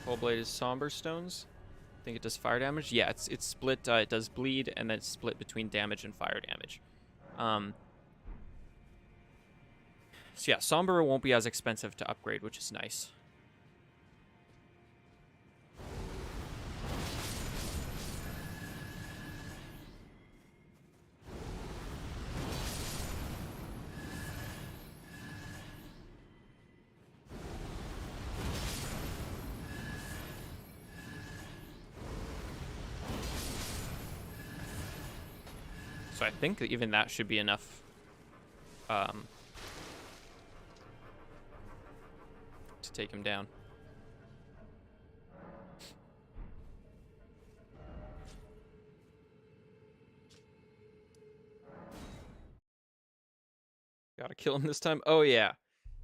Full blade is Somber Stones. I think it does fire damage. Yeah, it's split. It does bleed, and then it's split between damage and fire damage. So yeah, Somber won't be as expensive to upgrade, which is nice. So I think that even that should be enough to take him down. Gotta kill him this time. Oh yeah.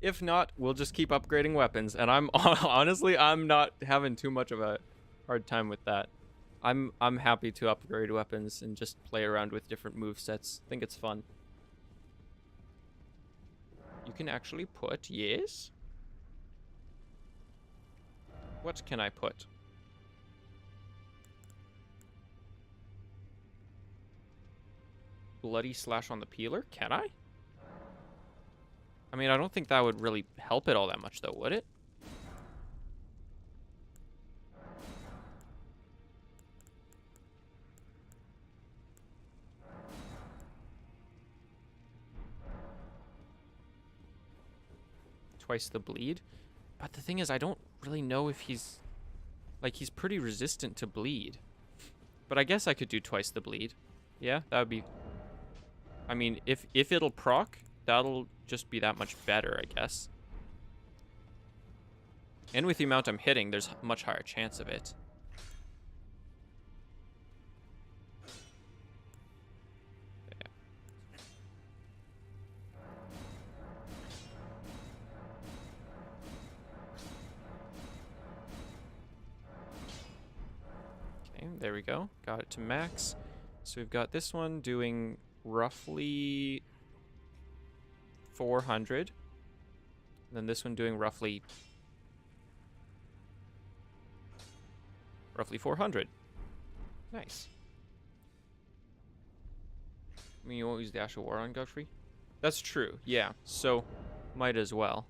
If not, we'll just keep upgrading weapons. And I'm honestly, I'm not having too much of a hard time with that. I'm happy to upgrade weapons and just play around with different movesets. I think it's fun. You can actually put, yes? What can I put? Bloody slash on the peeler? Can I? I mean, I don't think that would really help it all that much, though, would it? Twice the bleed? But the thing is, I don't really know if he's... Like, he's pretty resistant to bleed. But I guess I could do twice the bleed. Yeah, that would be... I mean, if it'll proc, that'll just be that much better, I guess. And with the amount I'm hitting, there's a much higher chance of it. Yeah. Okay, there we go. Got it to max. So we've got this one doing roughly 400. And then this one doing roughly 400. Nice. I mean, you won't use the Ash of War on Godfrey? That's true, yeah. So, might as well.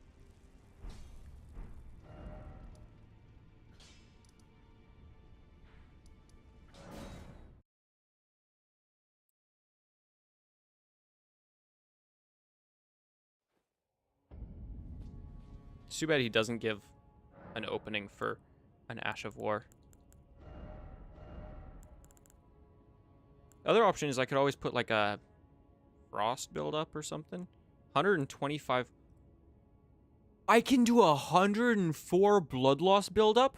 It's too bad he doesn't give an opening for an Ash of War. The other option is I could always put like a Frost build-up or something. 125. I can do 104 Blood Loss build-up?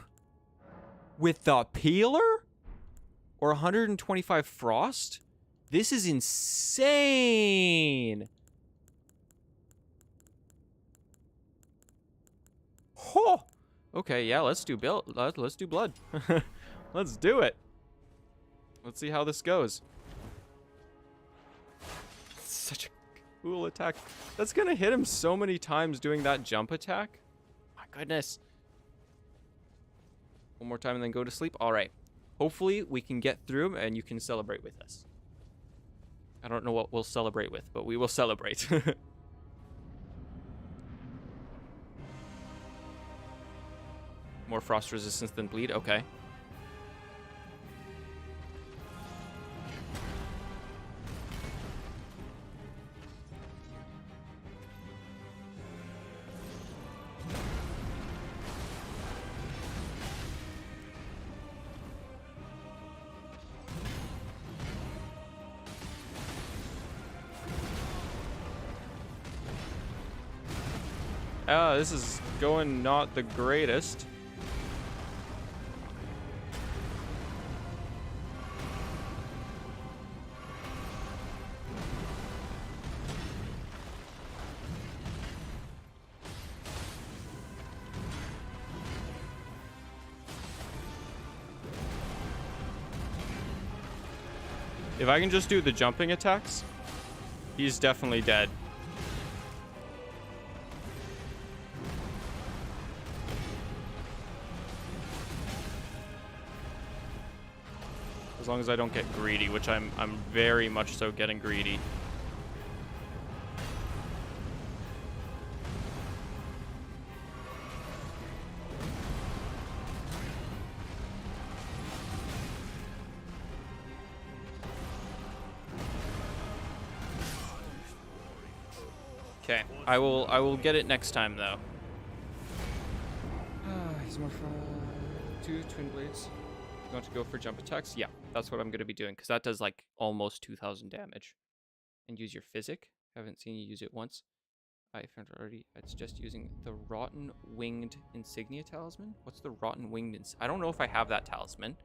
With the Peeler? Or 125 Frost? This is insane! Oh! Okay, yeah, let's do let's do blood. Let's do it. Let's see how this goes. Such a cool attack. That's gonna hit him so many times doing that jump attack. My goodness. One more time and then go to sleep. All right. Hopefully we can get through and you can celebrate with us. I don't know what we'll celebrate with, but we will celebrate. More frost resistance than bleed. Okay. This is going not the greatest. If I can just do the jumping attacks, he's definitely dead. As long as I don't get greedy, which I'm very much so getting greedy. Okay, I will get it next time though. He's more fun. 2 twin blades. You want to go for jump attacks? Yeah, that's what I'm going to be doing, because that does like almost 2,000 damage. And use your physic. Haven't seen you use it once. I found it already. It's just using the Rotten Winged Insignia Talisman. What's the Rotten Winged I don't know if I have that talisman.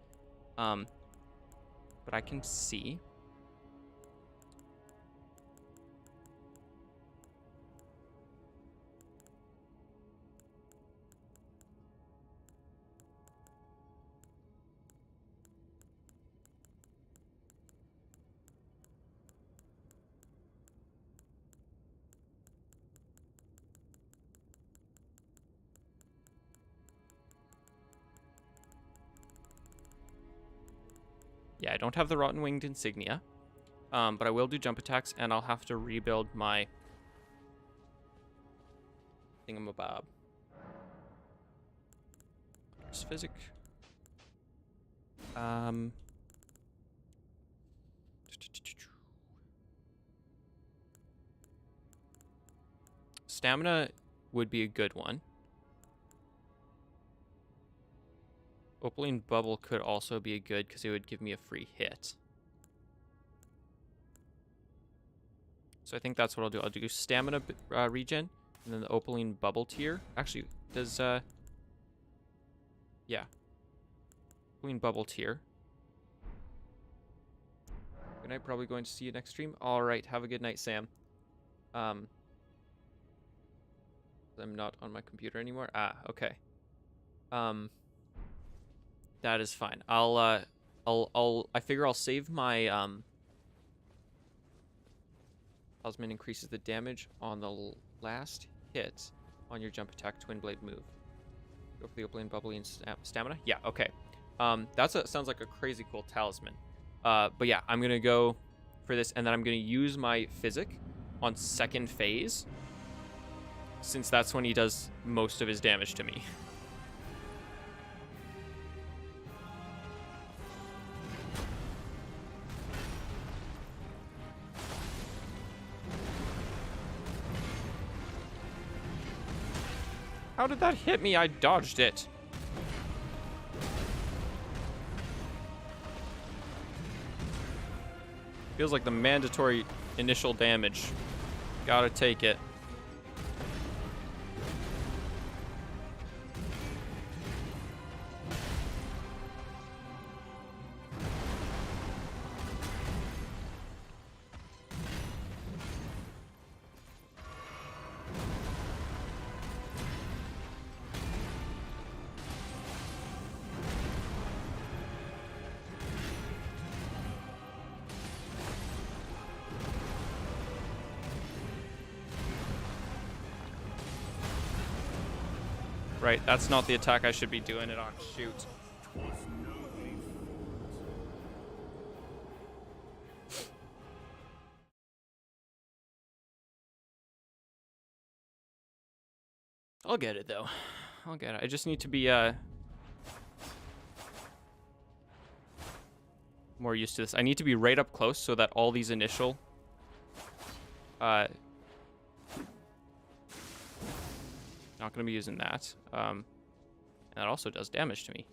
But I can see. Yeah, I don't have the Rotten Winged Insignia. But I will do jump attacks, and I'll have to rebuild my thingamabob. Here's physic. Stamina would be a good one. Opaline Bubble could also be a good, because it would give me a free hit. So I think that's what I'll do. I'll do stamina regen, and then the Opaline Bubble tier. Actually, does, yeah. Opaline Bubble tier. Good night, probably going to see you next stream. Alright, have a good night, Sam. I'm not on my computer anymore. Ah, okay. That is fine. I figure I'll save my, talisman increases the damage on the last hit on your jump attack twin blade move. Go for the Opaline Bubbly and stamina? Yeah, okay. Sounds like a crazy cool talisman. But yeah, I'm gonna go for this, and then I'm gonna use my physic on second phase, since that's when he does most of his damage to me. How did that hit me? I dodged it. Feels like the mandatory initial damage. Gotta take it. Right, that's not the attack I should be doing it on. Shoot. I'll get it, though. I'll get it. I just need to be, more used to this. I need to be right up close so that all these initial, not going to be using that. And that also does damage to me.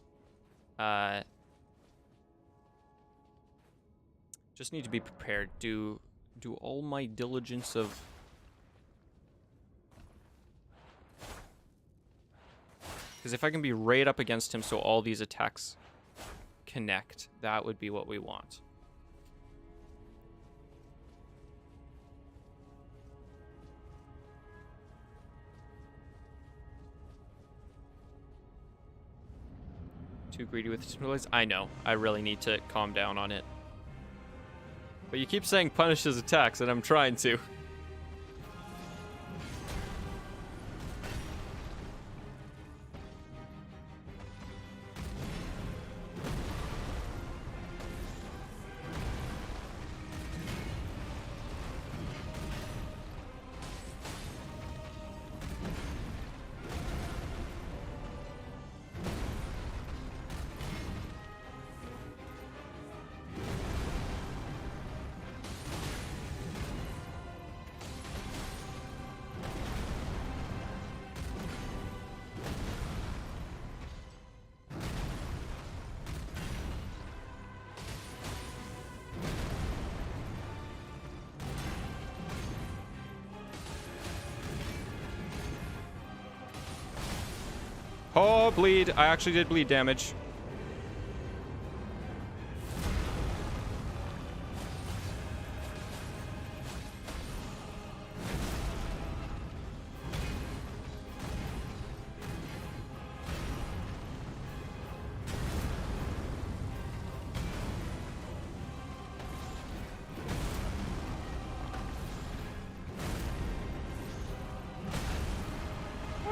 Just need to be prepared. Do all my diligence of... Because if I can be right up against him so all these attacks connect, that would be what we want. Too greedy with displays. I know. I really need to calm down on it. But you keep saying punish his attacks, and I'm trying to. Oh, bleed. I actually did bleed damage.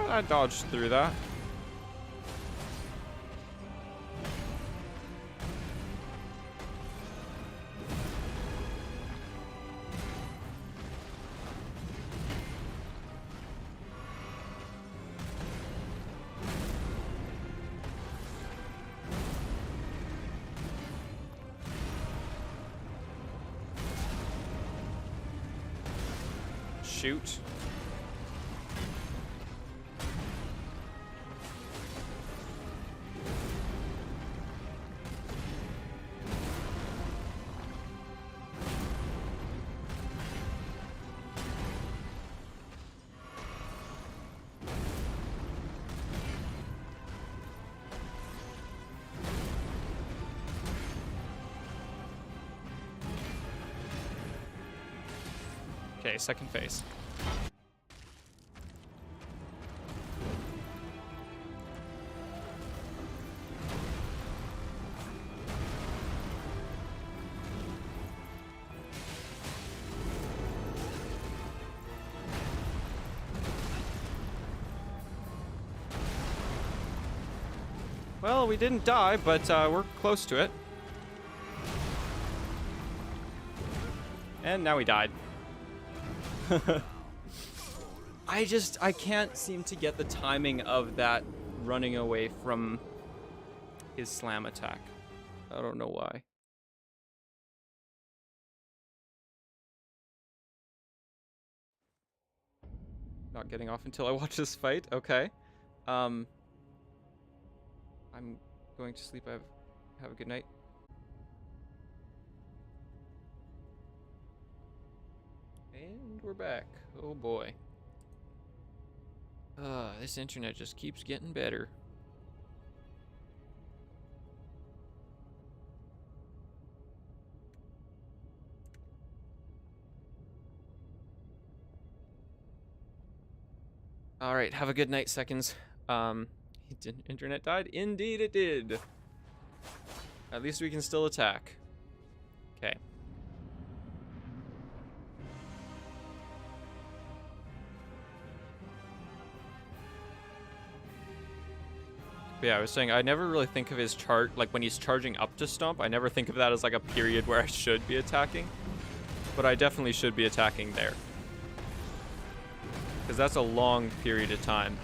I dodged through that. Shoot. Okay, second phase. Well, we didn't die, but we're close to it. And now we died. I can't seem to get the timing of that running away from his slam attack. I don't know why. Not getting off until I watch this fight. Okay. I'm going to sleep. Have a good night. And we're back. Oh boy. This internet just keeps getting better. All right, have a good night, seconds. Internet died? Indeed it did. At least we can still attack. Okay. But yeah, I was saying I never really think of his chart, like when he's charging up to stomp, I never think of that as like a period where I should be attacking. But I definitely should be attacking there. Because that's a long period of time.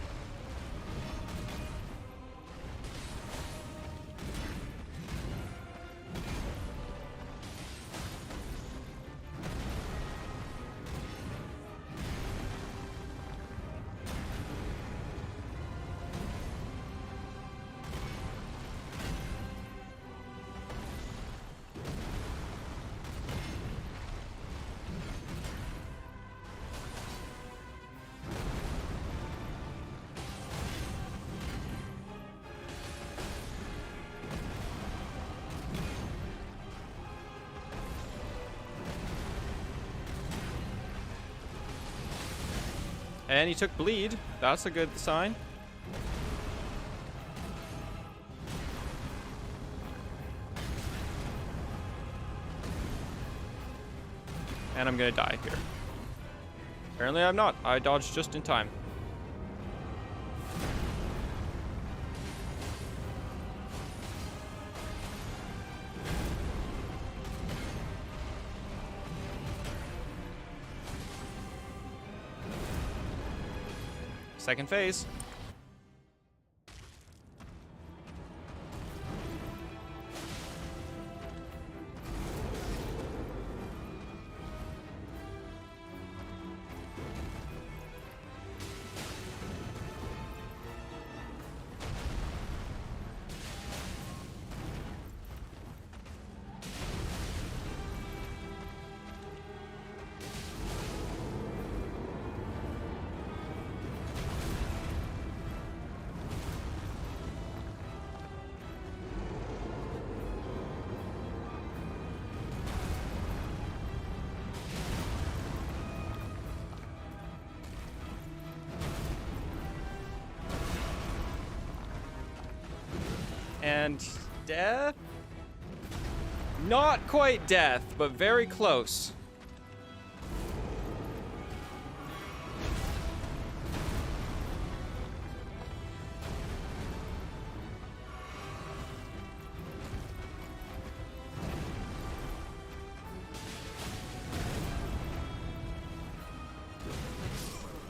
And he took bleed. That's a good sign. And I'm gonna die here. Apparently I'm not. I dodged just in time. Second phase. And death? Not quite death, but very close.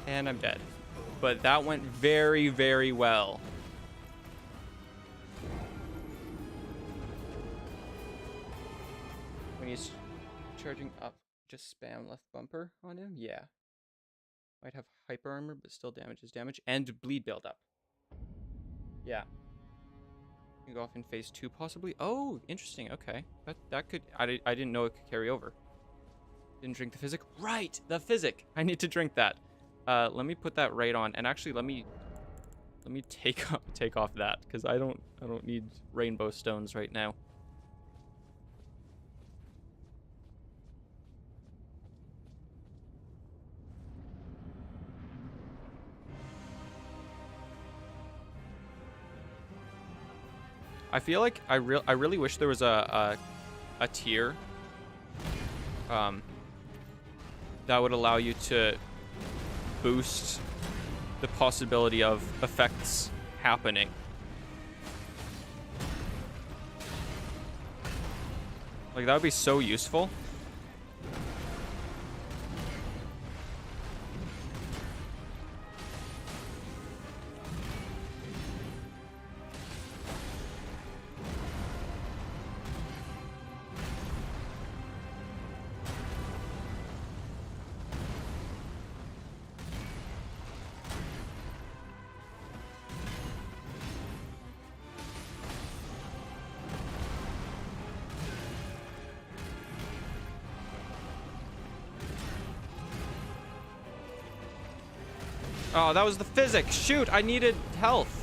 And I'm dead. But that went very, very well. When he's charging up, just spam left bumper on him? Yeah. Might have hyper armor, but still damages damage. And bleed buildup. Yeah. You can go off in phase 2, possibly. Oh, interesting. Okay. That could... I didn't know it could carry over. Didn't drink the physic. Right! The physic! I need to drink that. Let me put that right on. And actually, let me take off that, because I don't need rainbow stones right now. I feel like I really wish there was a tier that would allow you to boost the possibility of effects happening. Like, that would be so useful. Oh, that was the physics. Shoot, I needed health.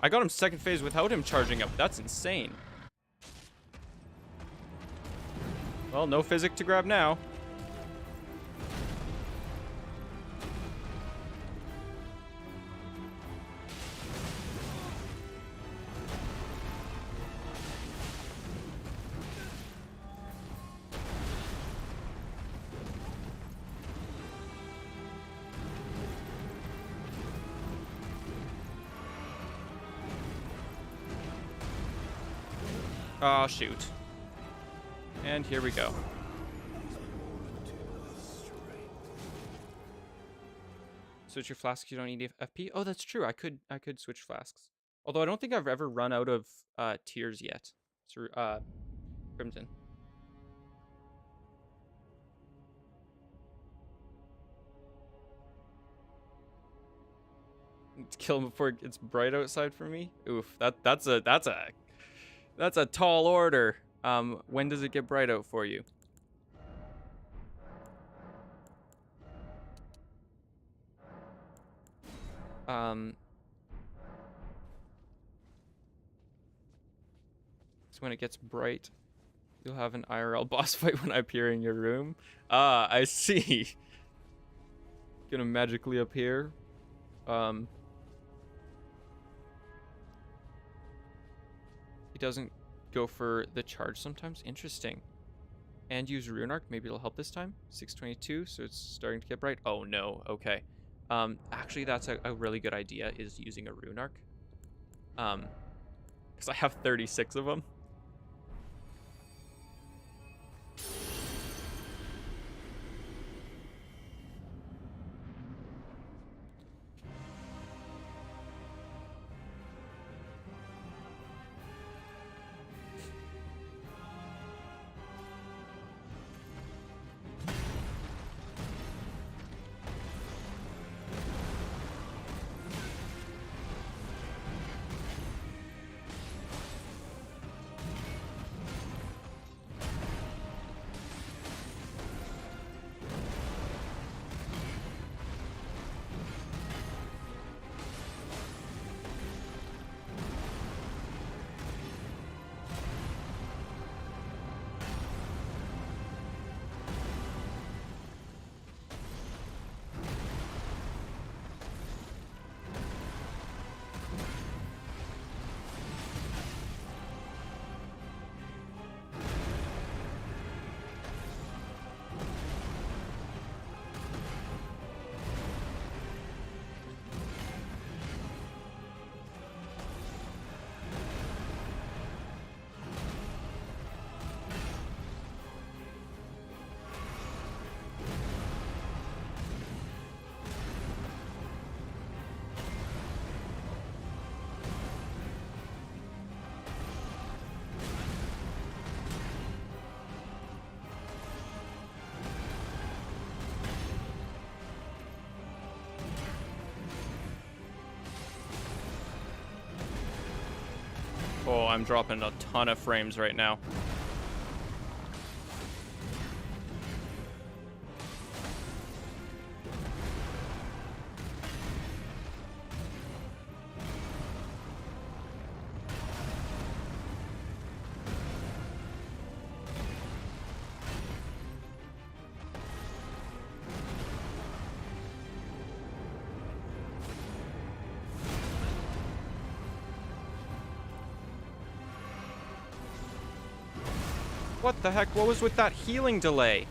I got him second phase without him charging up. That's insane. Well, no physic to grab now. Oh, shoot. And here we go. Switch your flasks, you don't need FP. Oh, that's true. I could switch flasks. Although I don't think I've ever run out of tiers yet. Through Crimson. Kill him before it gets bright outside for me. Oof, that's a tall order. When does it get bright out for you? So when it gets bright, you'll have an IRL boss fight when I appear in your room. Ah, I see. Gonna magically appear. He doesn't go for the charge sometimes. Interesting. And use Rune Arc. Maybe it'll help this time. 622, so it's starting to get bright. Oh no. Okay. Actually, that's a really good idea, is using a rune arc. Because I have 36 of them. Oh, I'm dropping a ton of frames right now. What the heck? What was with that healing delay?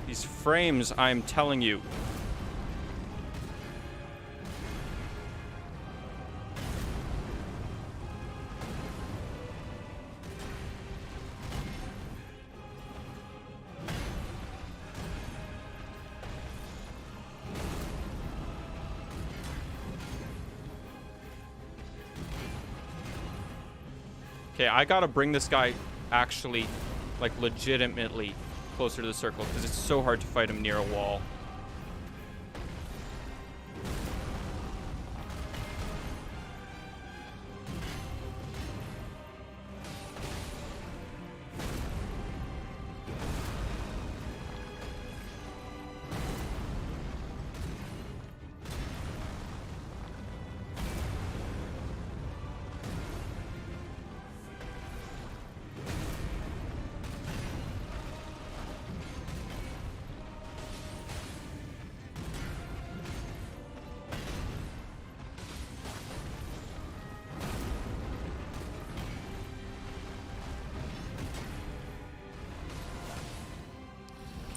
These frames, I'm telling you. Okay, I gotta bring this guy actually, like, legitimately closer to the circle, because it's so hard to fight him near a wall.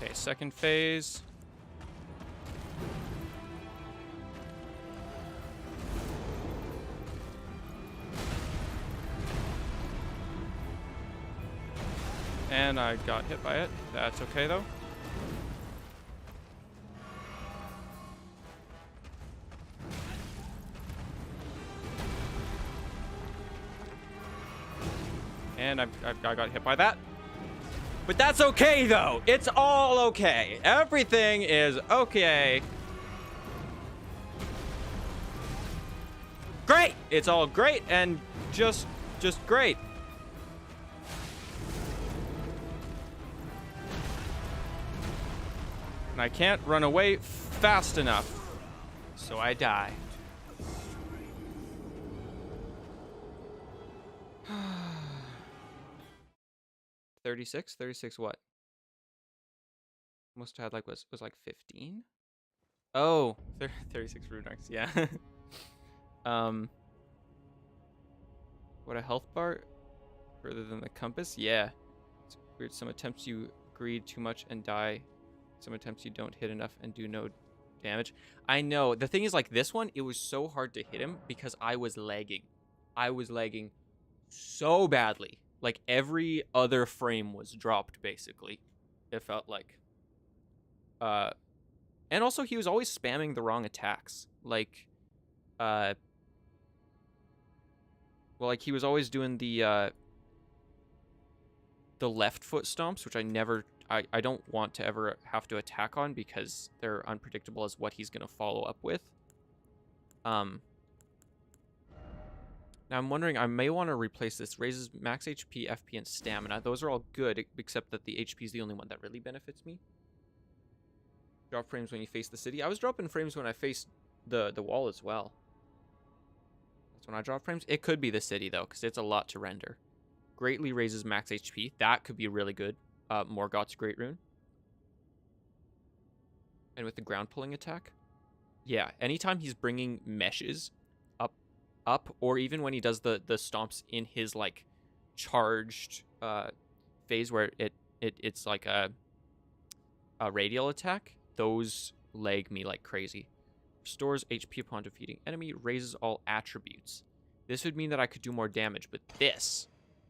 Okay, second phase. And I got hit by it. That's okay, though. And I got hit by that. But that's okay, though. It's all okay. Everything is okay. Great! It's all great and just great. And I can't run away fast enough, so I die. $36 what? Must have had like was like 15. Oh, 36 rune arcs. Yeah. What, a health bar further than the compass? Yeah. It's weird. Some attempts you greed too much and die. Some attempts you don't hit enough and do no damage. I know. The thing is, like, this one, it was so hard to hit him because I was lagging. I was lagging so badly. Like, every other frame was dropped, basically. It felt like. And also, he was always spamming the wrong attacks. Like, well, like, he was always doing the left foot stomps, which I don't want to ever have to attack on because they're unpredictable as what he's going to follow up with. Now I'm wondering, I may want to replace this. Raises max HP, FP, and stamina. Those are all good, except that the HP is the only one that really benefits me. Drop frames when you face the city. I was dropping frames when I faced the wall as well. That's when I drop frames. It could be the city, though, because it's a lot to render. Greatly raises max HP. That could be really good. Morgoth's Great Rune. And with the ground pulling attack. Yeah, anytime he's bringing meshes up, or even when he does the stomps in his, like, charged phase where it's like a radial attack, those lag me like crazy. Restores HP upon defeating enemy, raises all attributes. This would mean that I could do more damage, but this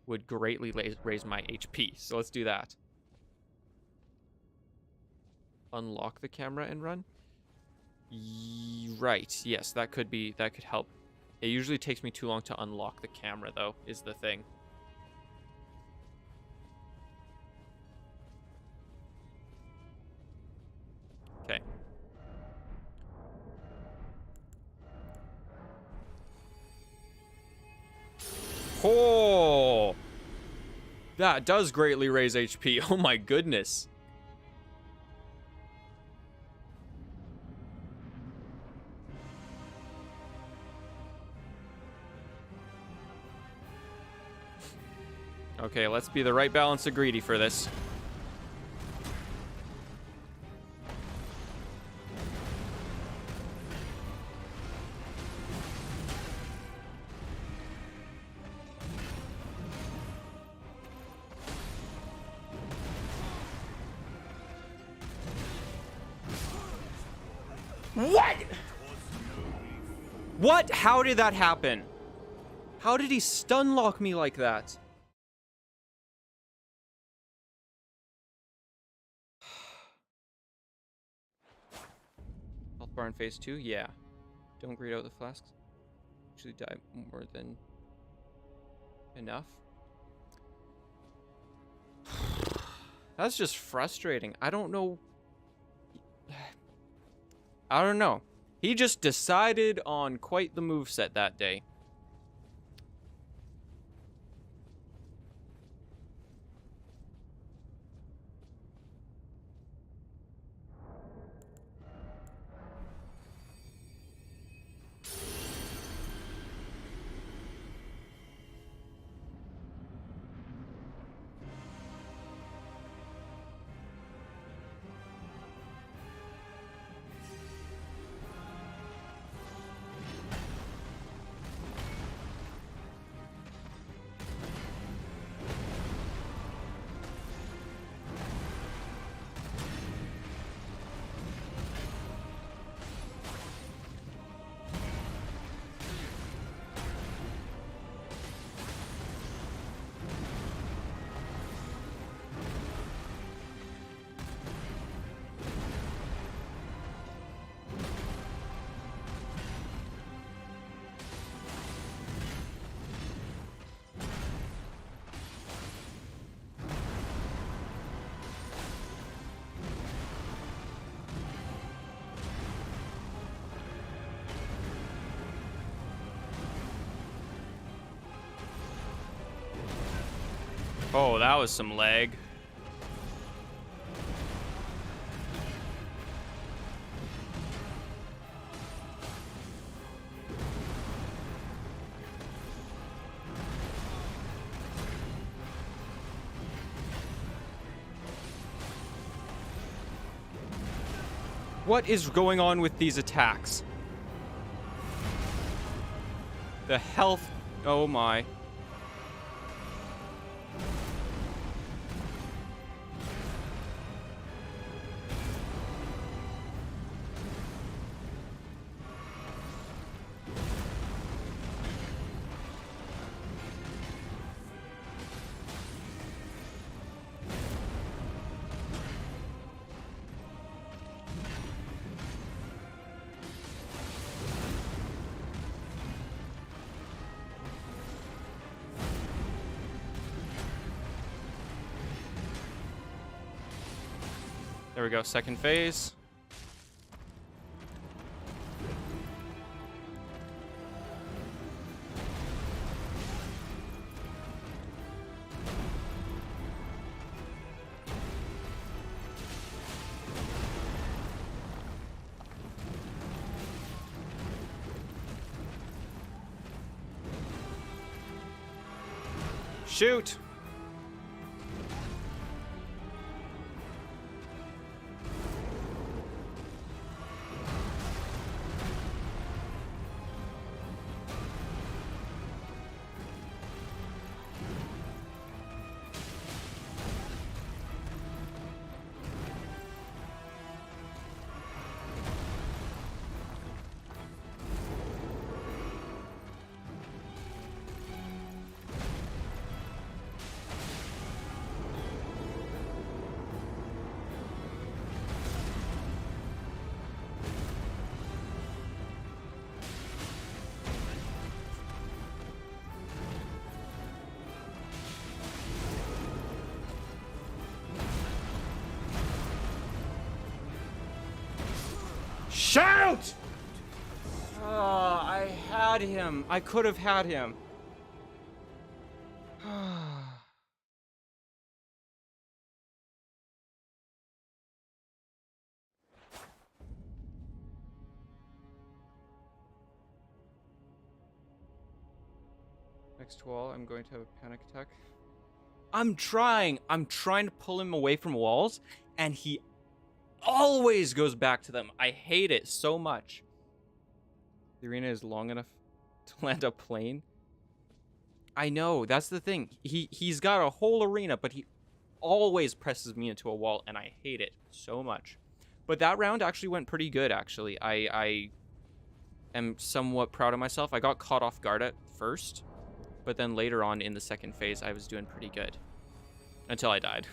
would greatly raise my HP. So let's do that. Unlock the camera and run. Right. Yes, that could help. It usually takes me too long to unlock the camera, though, is the thing. Okay. Oh! That does greatly raise HP. Oh my goodness. Okay, let's be the right balance of greedy for this. What? What? How did that happen? How did he stun lock me like that? Health bar in phase 2? Yeah. Don't greed out the flasks. Usually die more than enough. That's just frustrating. I don't know. I don't know. He just decided on quite the moveset that day. Oh, that was some lag. What is going on with these attacks? The health... Oh my... There we go. Second phase. Shoot! Shout! Oh, I had him. I could have had him. Next wall, I'm going to have a panic attack. I'm trying to pull him away from walls, and he always goes back to them. I hate it so much. The arena is long enough to land a plane. I know, that's the thing. He's got a whole arena, but he always presses me into a wall, and I hate it so much. But that round actually went pretty good, actually. I am somewhat proud of myself. I got caught off guard at first, but then later on in the second phase, I was doing pretty good. Until I died.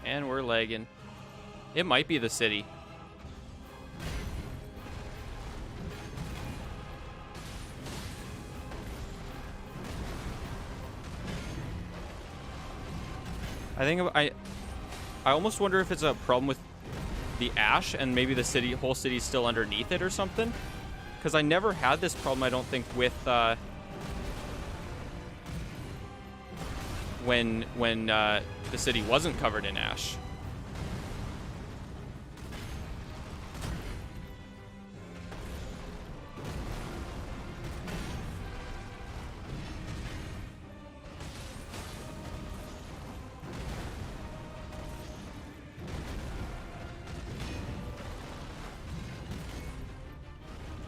And we're lagging. It might be the city. I almost wonder if it's a problem with the ash and maybe the whole city's still underneath it or something. Because I never had this problem, I don't think, with when the city wasn't covered in ash.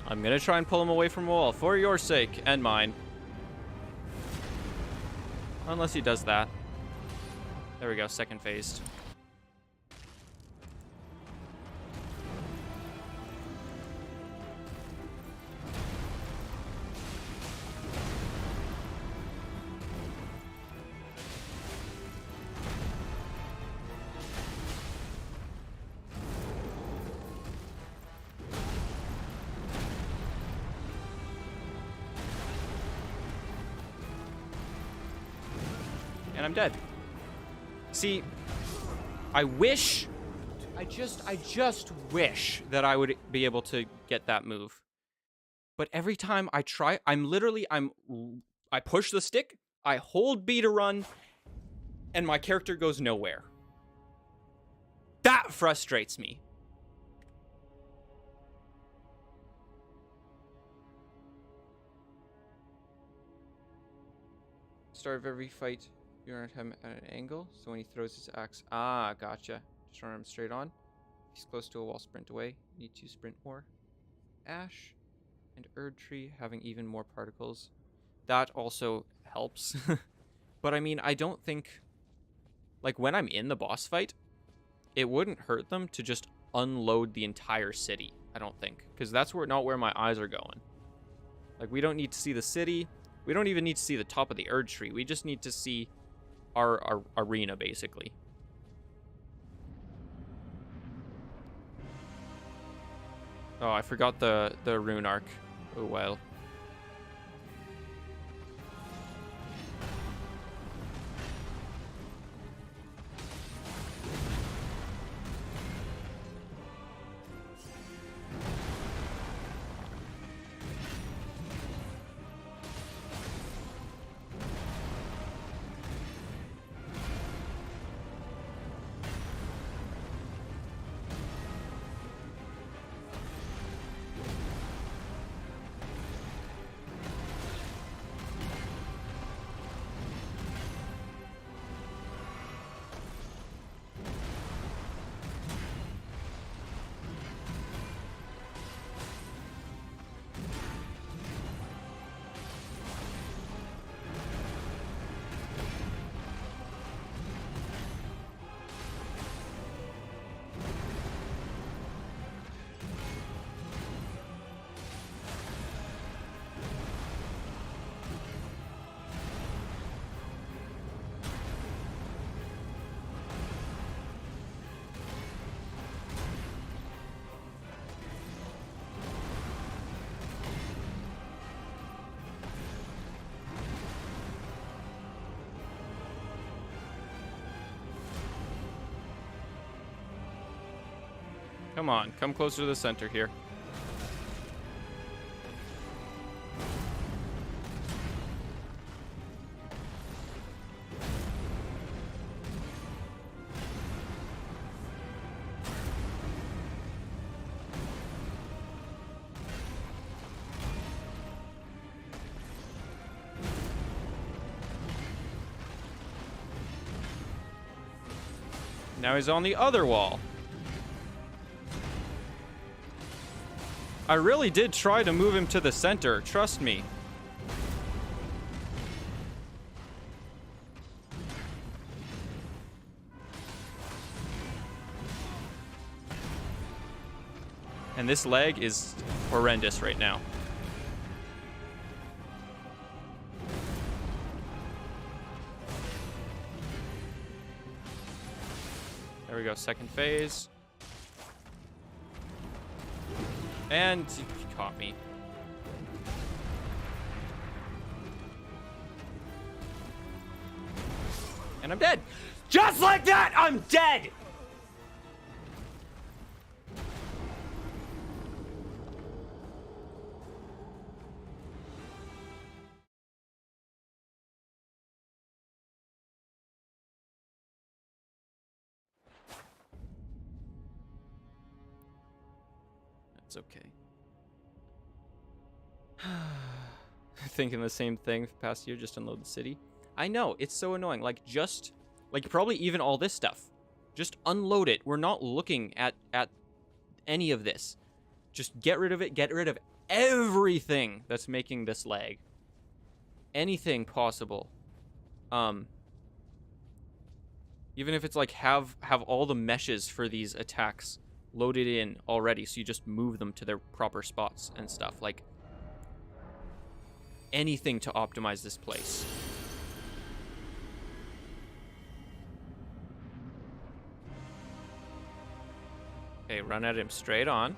I'm gonna try and pull him away from a wall for your sake and mine. Unless he does that. There we go, second phased. And I'm dead. See, I just wish that I would be able to get that move. But every time I try, I push the stick, I hold B to run, and my character goes nowhere. That frustrates me. Start of every fight, you run at him at an angle, so when he throws his axe... Ah, gotcha. Just run him straight on. If he's close to a wall, sprint away. Need to sprint more. Ash and Erd Tree having even more particles. That also helps. But I mean, I don't think... Like, when I'm in the boss fight, it wouldn't hurt them to just unload the entire city, I don't think. Because that's not where my eyes are going. Like, we don't need to see the city. We don't even need to see the top of the Erd Tree. We just need to see our arena, basically. Oh, I forgot the rune arc. Oh, well. Come on, come closer to the center here. Now he's on the other wall. I really did try to move him to the center, trust me. And this leg is horrendous right now. There we go, second phase. And he caught me. And I'm dead. Just like that, I'm dead! That's okay. Thinking the same thing for the past year, just unload the city. I know, it's so annoying. Like, probably even all this stuff. Just unload it. We're not looking at any of this. Just get rid of it. Get rid of everything that's making this lag. Anything possible. Even if it's like have all the meshes for these attacks loaded in already, so you just move them to their proper spots and stuff. Like, anything to optimize this place. Okay, run at him straight on.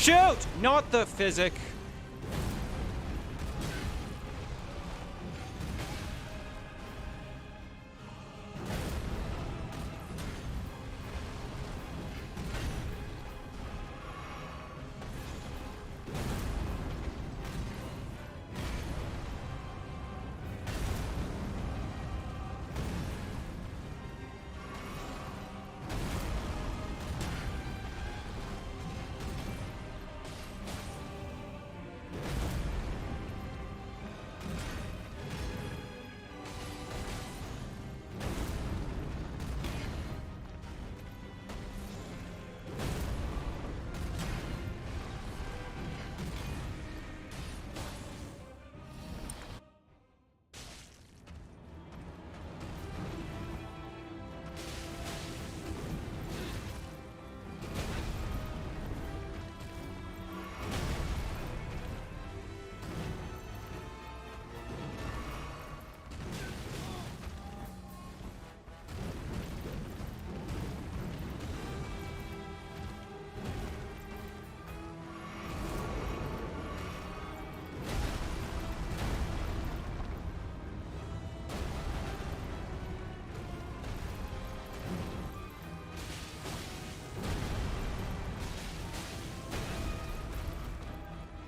Shoot! Not the physic.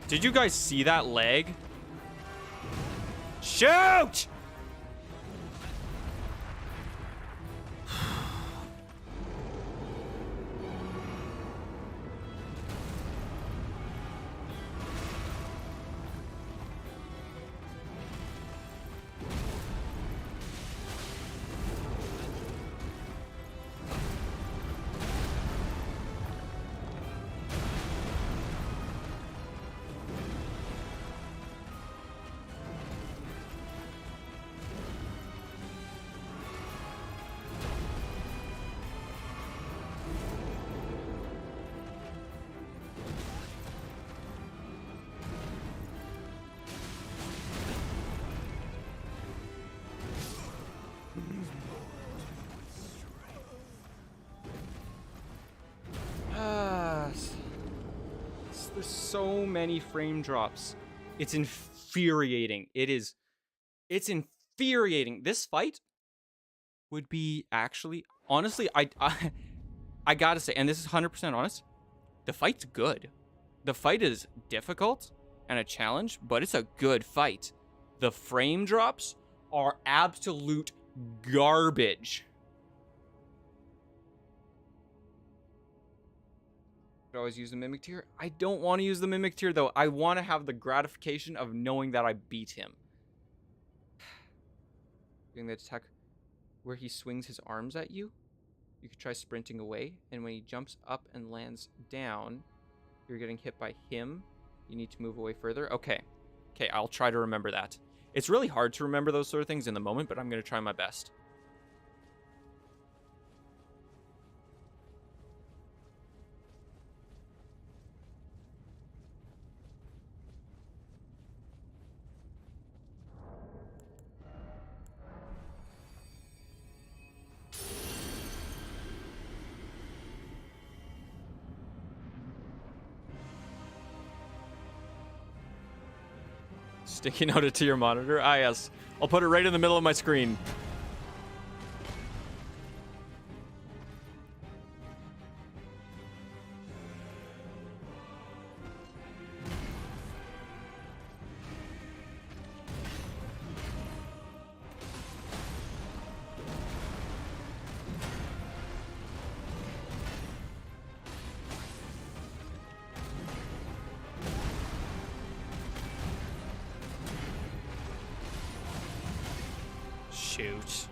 Did you guys see that leg? Shoot! There's so many frame drops. It's infuriating. It's infuriating. This fight would be actually, honestly, I gotta say, and this is 100% honest, the fight's good. The fight is difficult and a challenge, but it's a good fight. The frame drops are absolute garbage. Could always use the mimic tier. I don't want to use the mimic tier though. I want to have the gratification of knowing that I beat him. Doing the attack where he swings his arms at you. You could try sprinting away, and when he jumps up and lands down, you're getting hit by him. You need to move away further. Okay. Okay, I'll try to remember that. It's really hard to remember those sort of things in the moment, but I'm going to try my best. Sticky note it to your monitor? Ah, yes. I'll put it right in the middle of my screen. Shoot.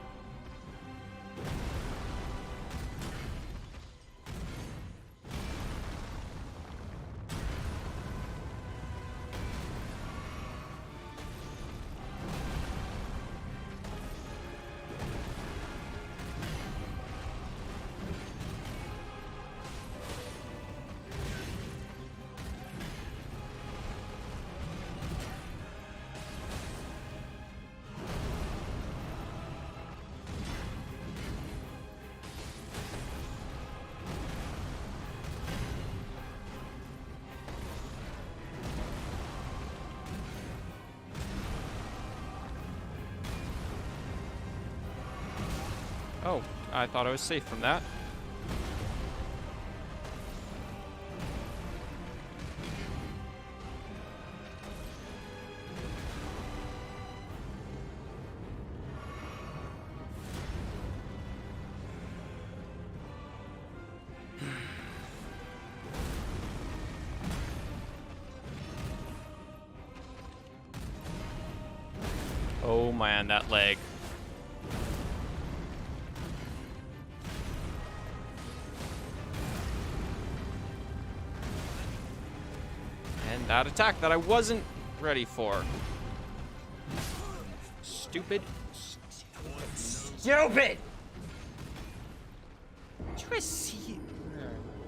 Oh, I thought I was safe from that. Oh man, that leg. And that attack that I wasn't ready for. Stupid. Stupid! Did you guys see it?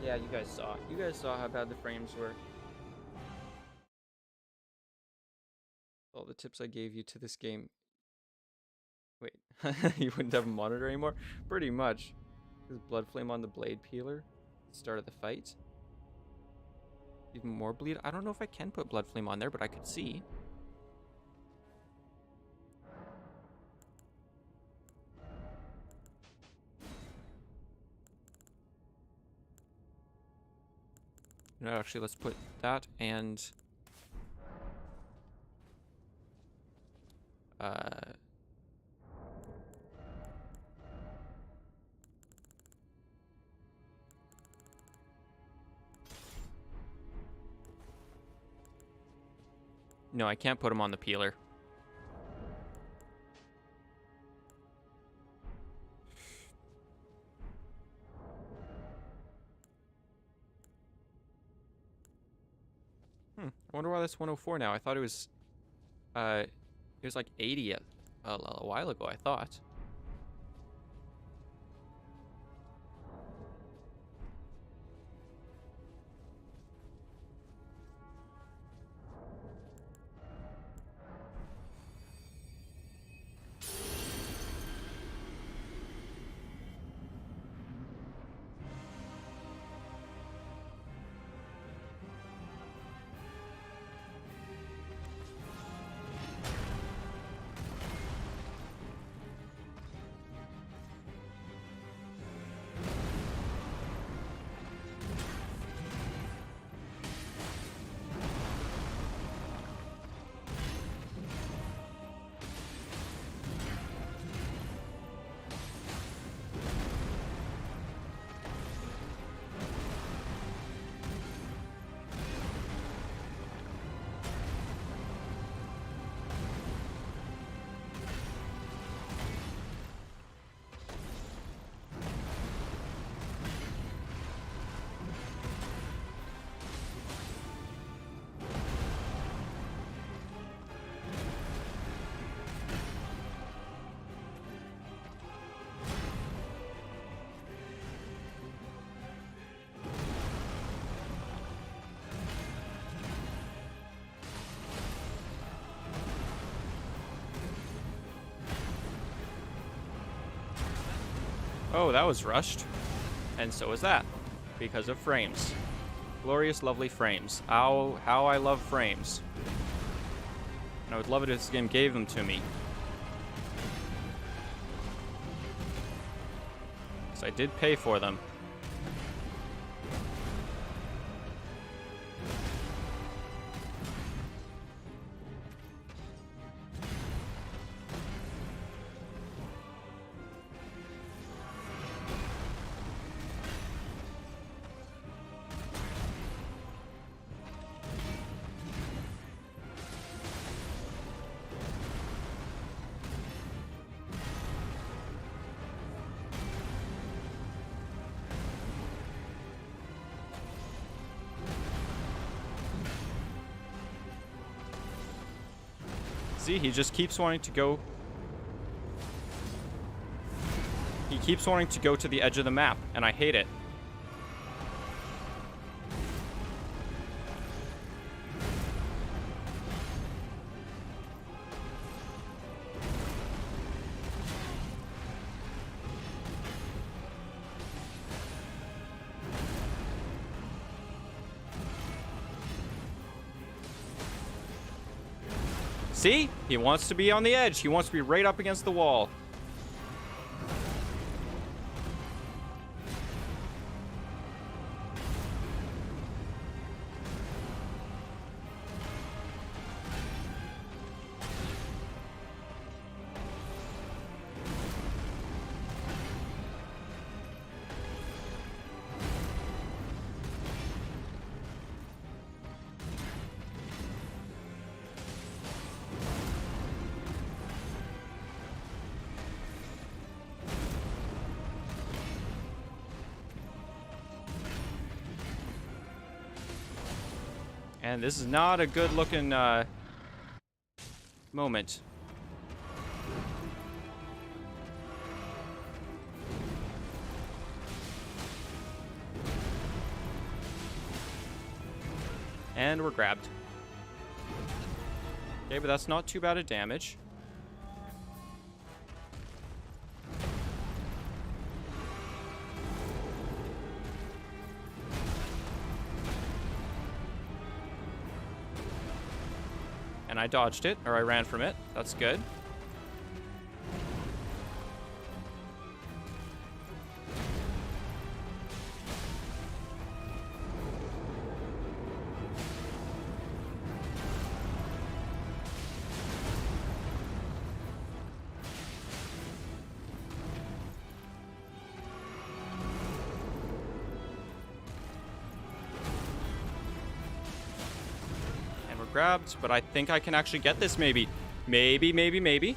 Yeah, you guys saw. You guys saw how bad the frames were. All the tips I gave you to this game. Wait, you wouldn't have a monitor anymore? Pretty much. There's blood flame on the blade peeler. Start of the fight. Even more bleed. I don't know if I can put blood flame on there, but I could see. No, actually, let's put that and no, I can't put them on the peeler. I wonder why that's 104 now. I thought it was like 80 a while ago, I thought. Oh, that was rushed. And so was that. Because of frames. Glorious, lovely frames. How I love frames. And I would love it if this game gave them to me. Because I did pay for them. See, he just keeps wanting to go. He keeps wanting to go to the edge of the map, and I hate it. See? He wants to be on the edge. He wants to be right up against the wall. And this is not a good looking moment. And we're grabbed. Okay, but that's not too bad a damage. And I dodged it, or I ran from it. That's good. Grabbed, but I think I can actually get this, maybe. Maybe.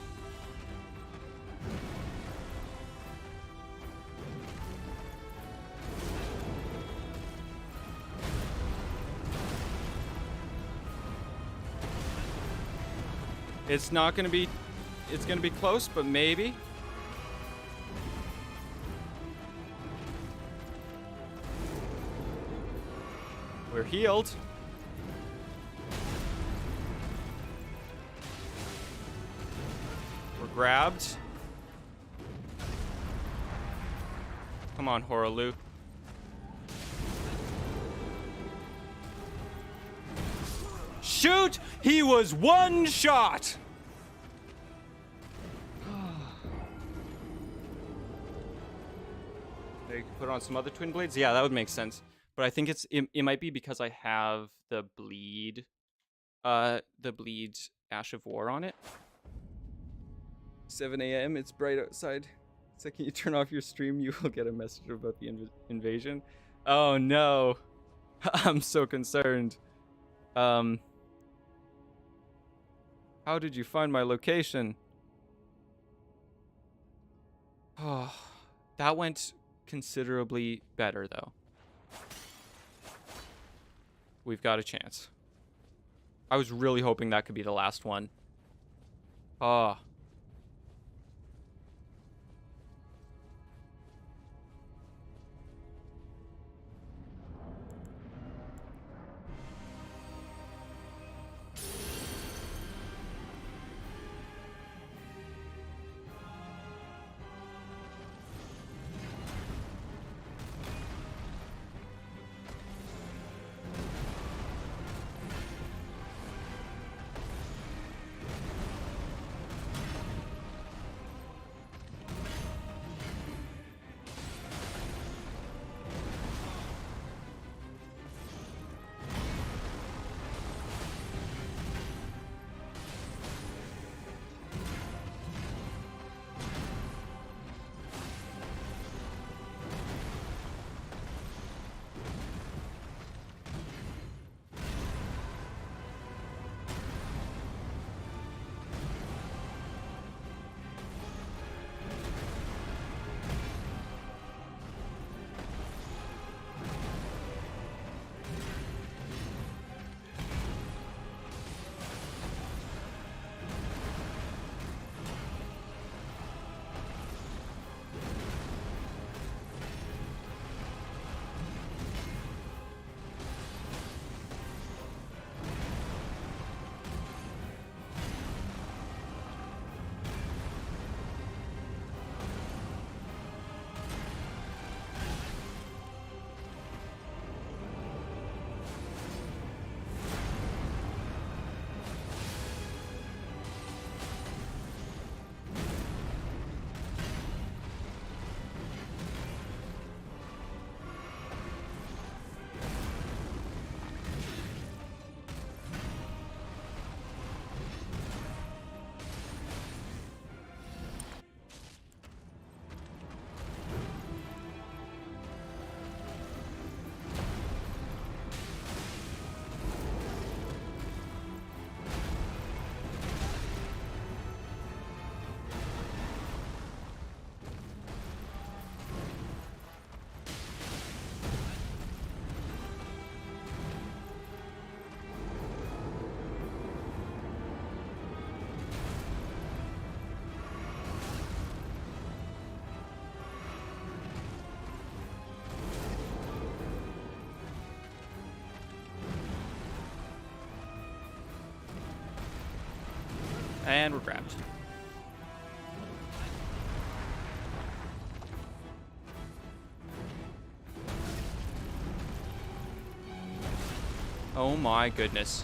It's not gonna be, it's gonna be close, but maybe. We're healed. Grabbed. Come on, Horalu. Shoot! He was one shot! Maybe you could put on some other twin blades? Yeah, that would make sense. But I think it might be because I have the bleed Ash of War on it. 7 a.m. It's bright outside. The second you turn off your stream, you will get a message about the invasion. Oh no. I'm so concerned. How did you find my location? Oh, that went considerably better though. We've got a chance. I was really hoping that could be the last one. Oh. And we're grabbed. Oh my goodness.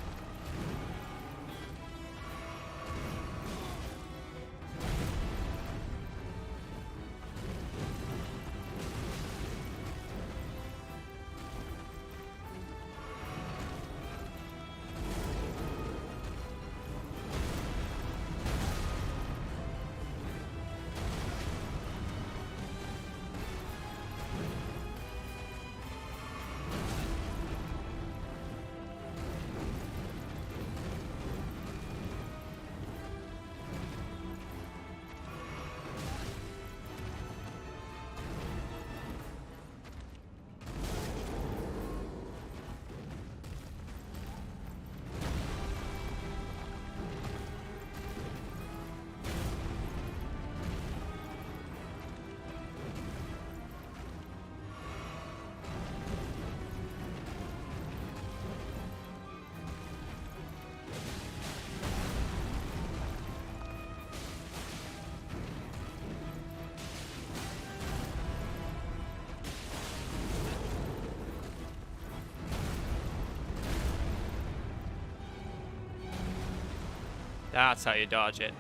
That's how you dodge it.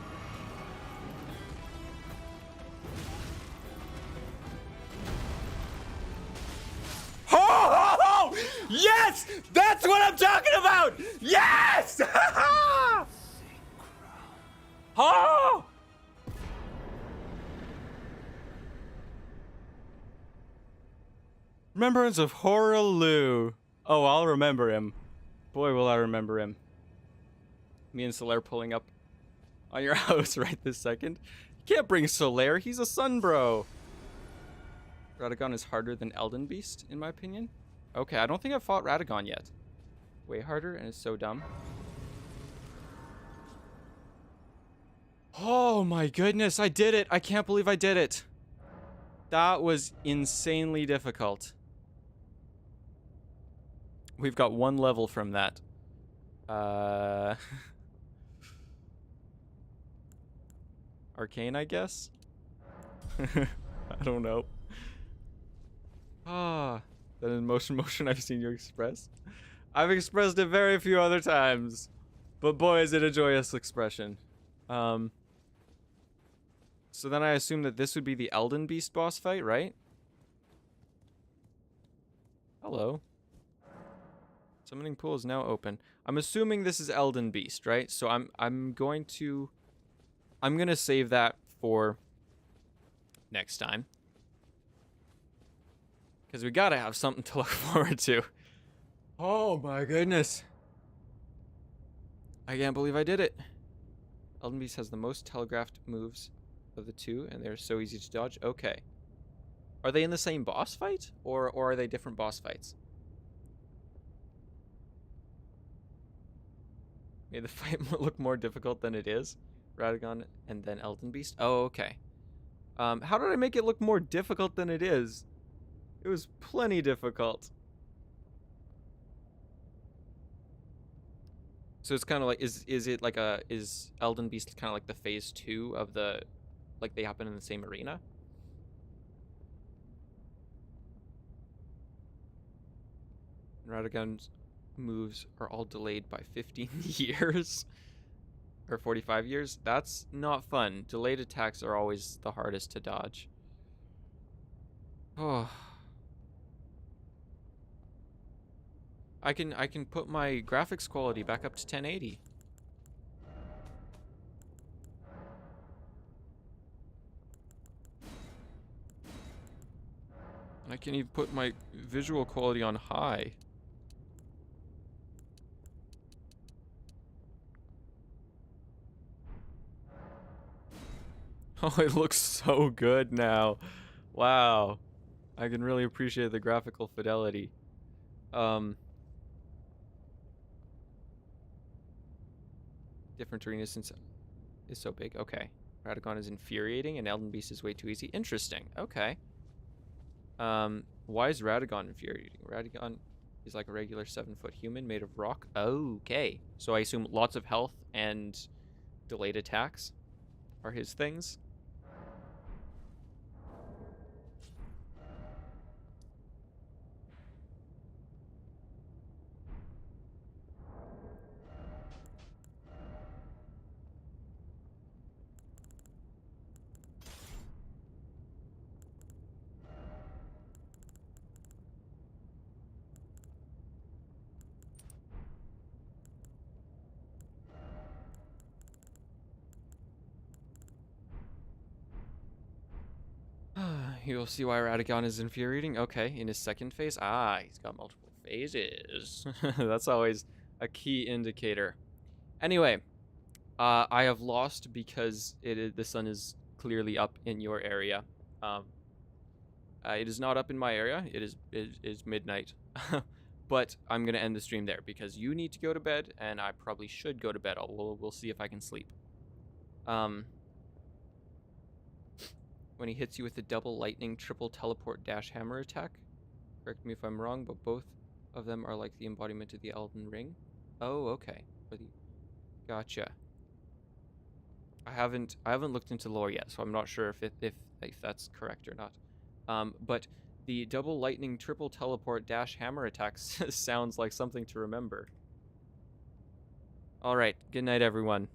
Oh! Yes! That's what I'm talking about! Yes! Oh! Remembrance of Horaloo. Oh, I'll remember him. Boy, will I remember him. Me and Solaire pulling up on your house right this second. You can't bring Solaire. He's a sun bro. Radagon is harder than Elden Beast, in my opinion. Okay, I don't think I've fought Radagon yet. Way harder, and it's so dumb. Oh my goodness, I did it. I can't believe I did it. That was insanely difficult. We've got one level from that. Arcane, I guess? I don't know. Ah, that emotion I've seen you express. I've expressed it very few other times. But boy, is it a joyous expression. So then I assume that this would be the Elden Beast boss fight, right? Hello. Summoning pool is now open. I'm assuming this is Elden Beast, right? So I'm gonna save that for next time. Because we gotta have something to look forward to. Oh my goodness. I can't believe I did it. Elden Beast has the most telegraphed moves of the two, and they're so easy to dodge. Okay. Are they in the same boss fight? Or are they different boss fights? Made the fight look more difficult than it is. Radagon and then Elden Beast. Oh, okay. How did I make it look more difficult than it is? It was plenty difficult. So it's kind of like, is Elden Beast kind of like the phase 2 of the, like they happen in the same arena? Radagon's moves are all delayed by 15 years. Or 45 years. That's not fun. Delayed attacks are always the hardest to dodge. Oh. I can put my graphics quality back up to 1080. I can even put my visual quality on high. Oh, it looks so good now. Wow. I can really appreciate the graphical fidelity. Different arenas since is so big. Okay. Radagon is infuriating and Elden Beast is way too easy. Interesting. Okay. Why is Radagon infuriating? Radagon is like a regular 7-foot human made of rock. Okay. So I assume lots of health and delayed attacks are his things. You'll see why Radagon is infuriating. Okay, in his second phase. Ah, he's got multiple phases. That's always a key indicator. Anyway, I have lost because the sun is clearly up in your area. It is not up in my area. It is midnight. But I'm gonna end the stream there because you need to go to bed, and I probably should go to bed. We'll see if I can sleep. When he hits you with the double lightning, triple teleport, dash hammer attack. Correct me if I'm wrong, but both of them are like the embodiment of the Elden ring. Oh, okay. Gotcha. I haven't looked into lore yet, so I'm not sure if that's correct or not. But the double lightning, triple teleport, dash hammer attacks sounds like something to remember. All right. Good night, everyone.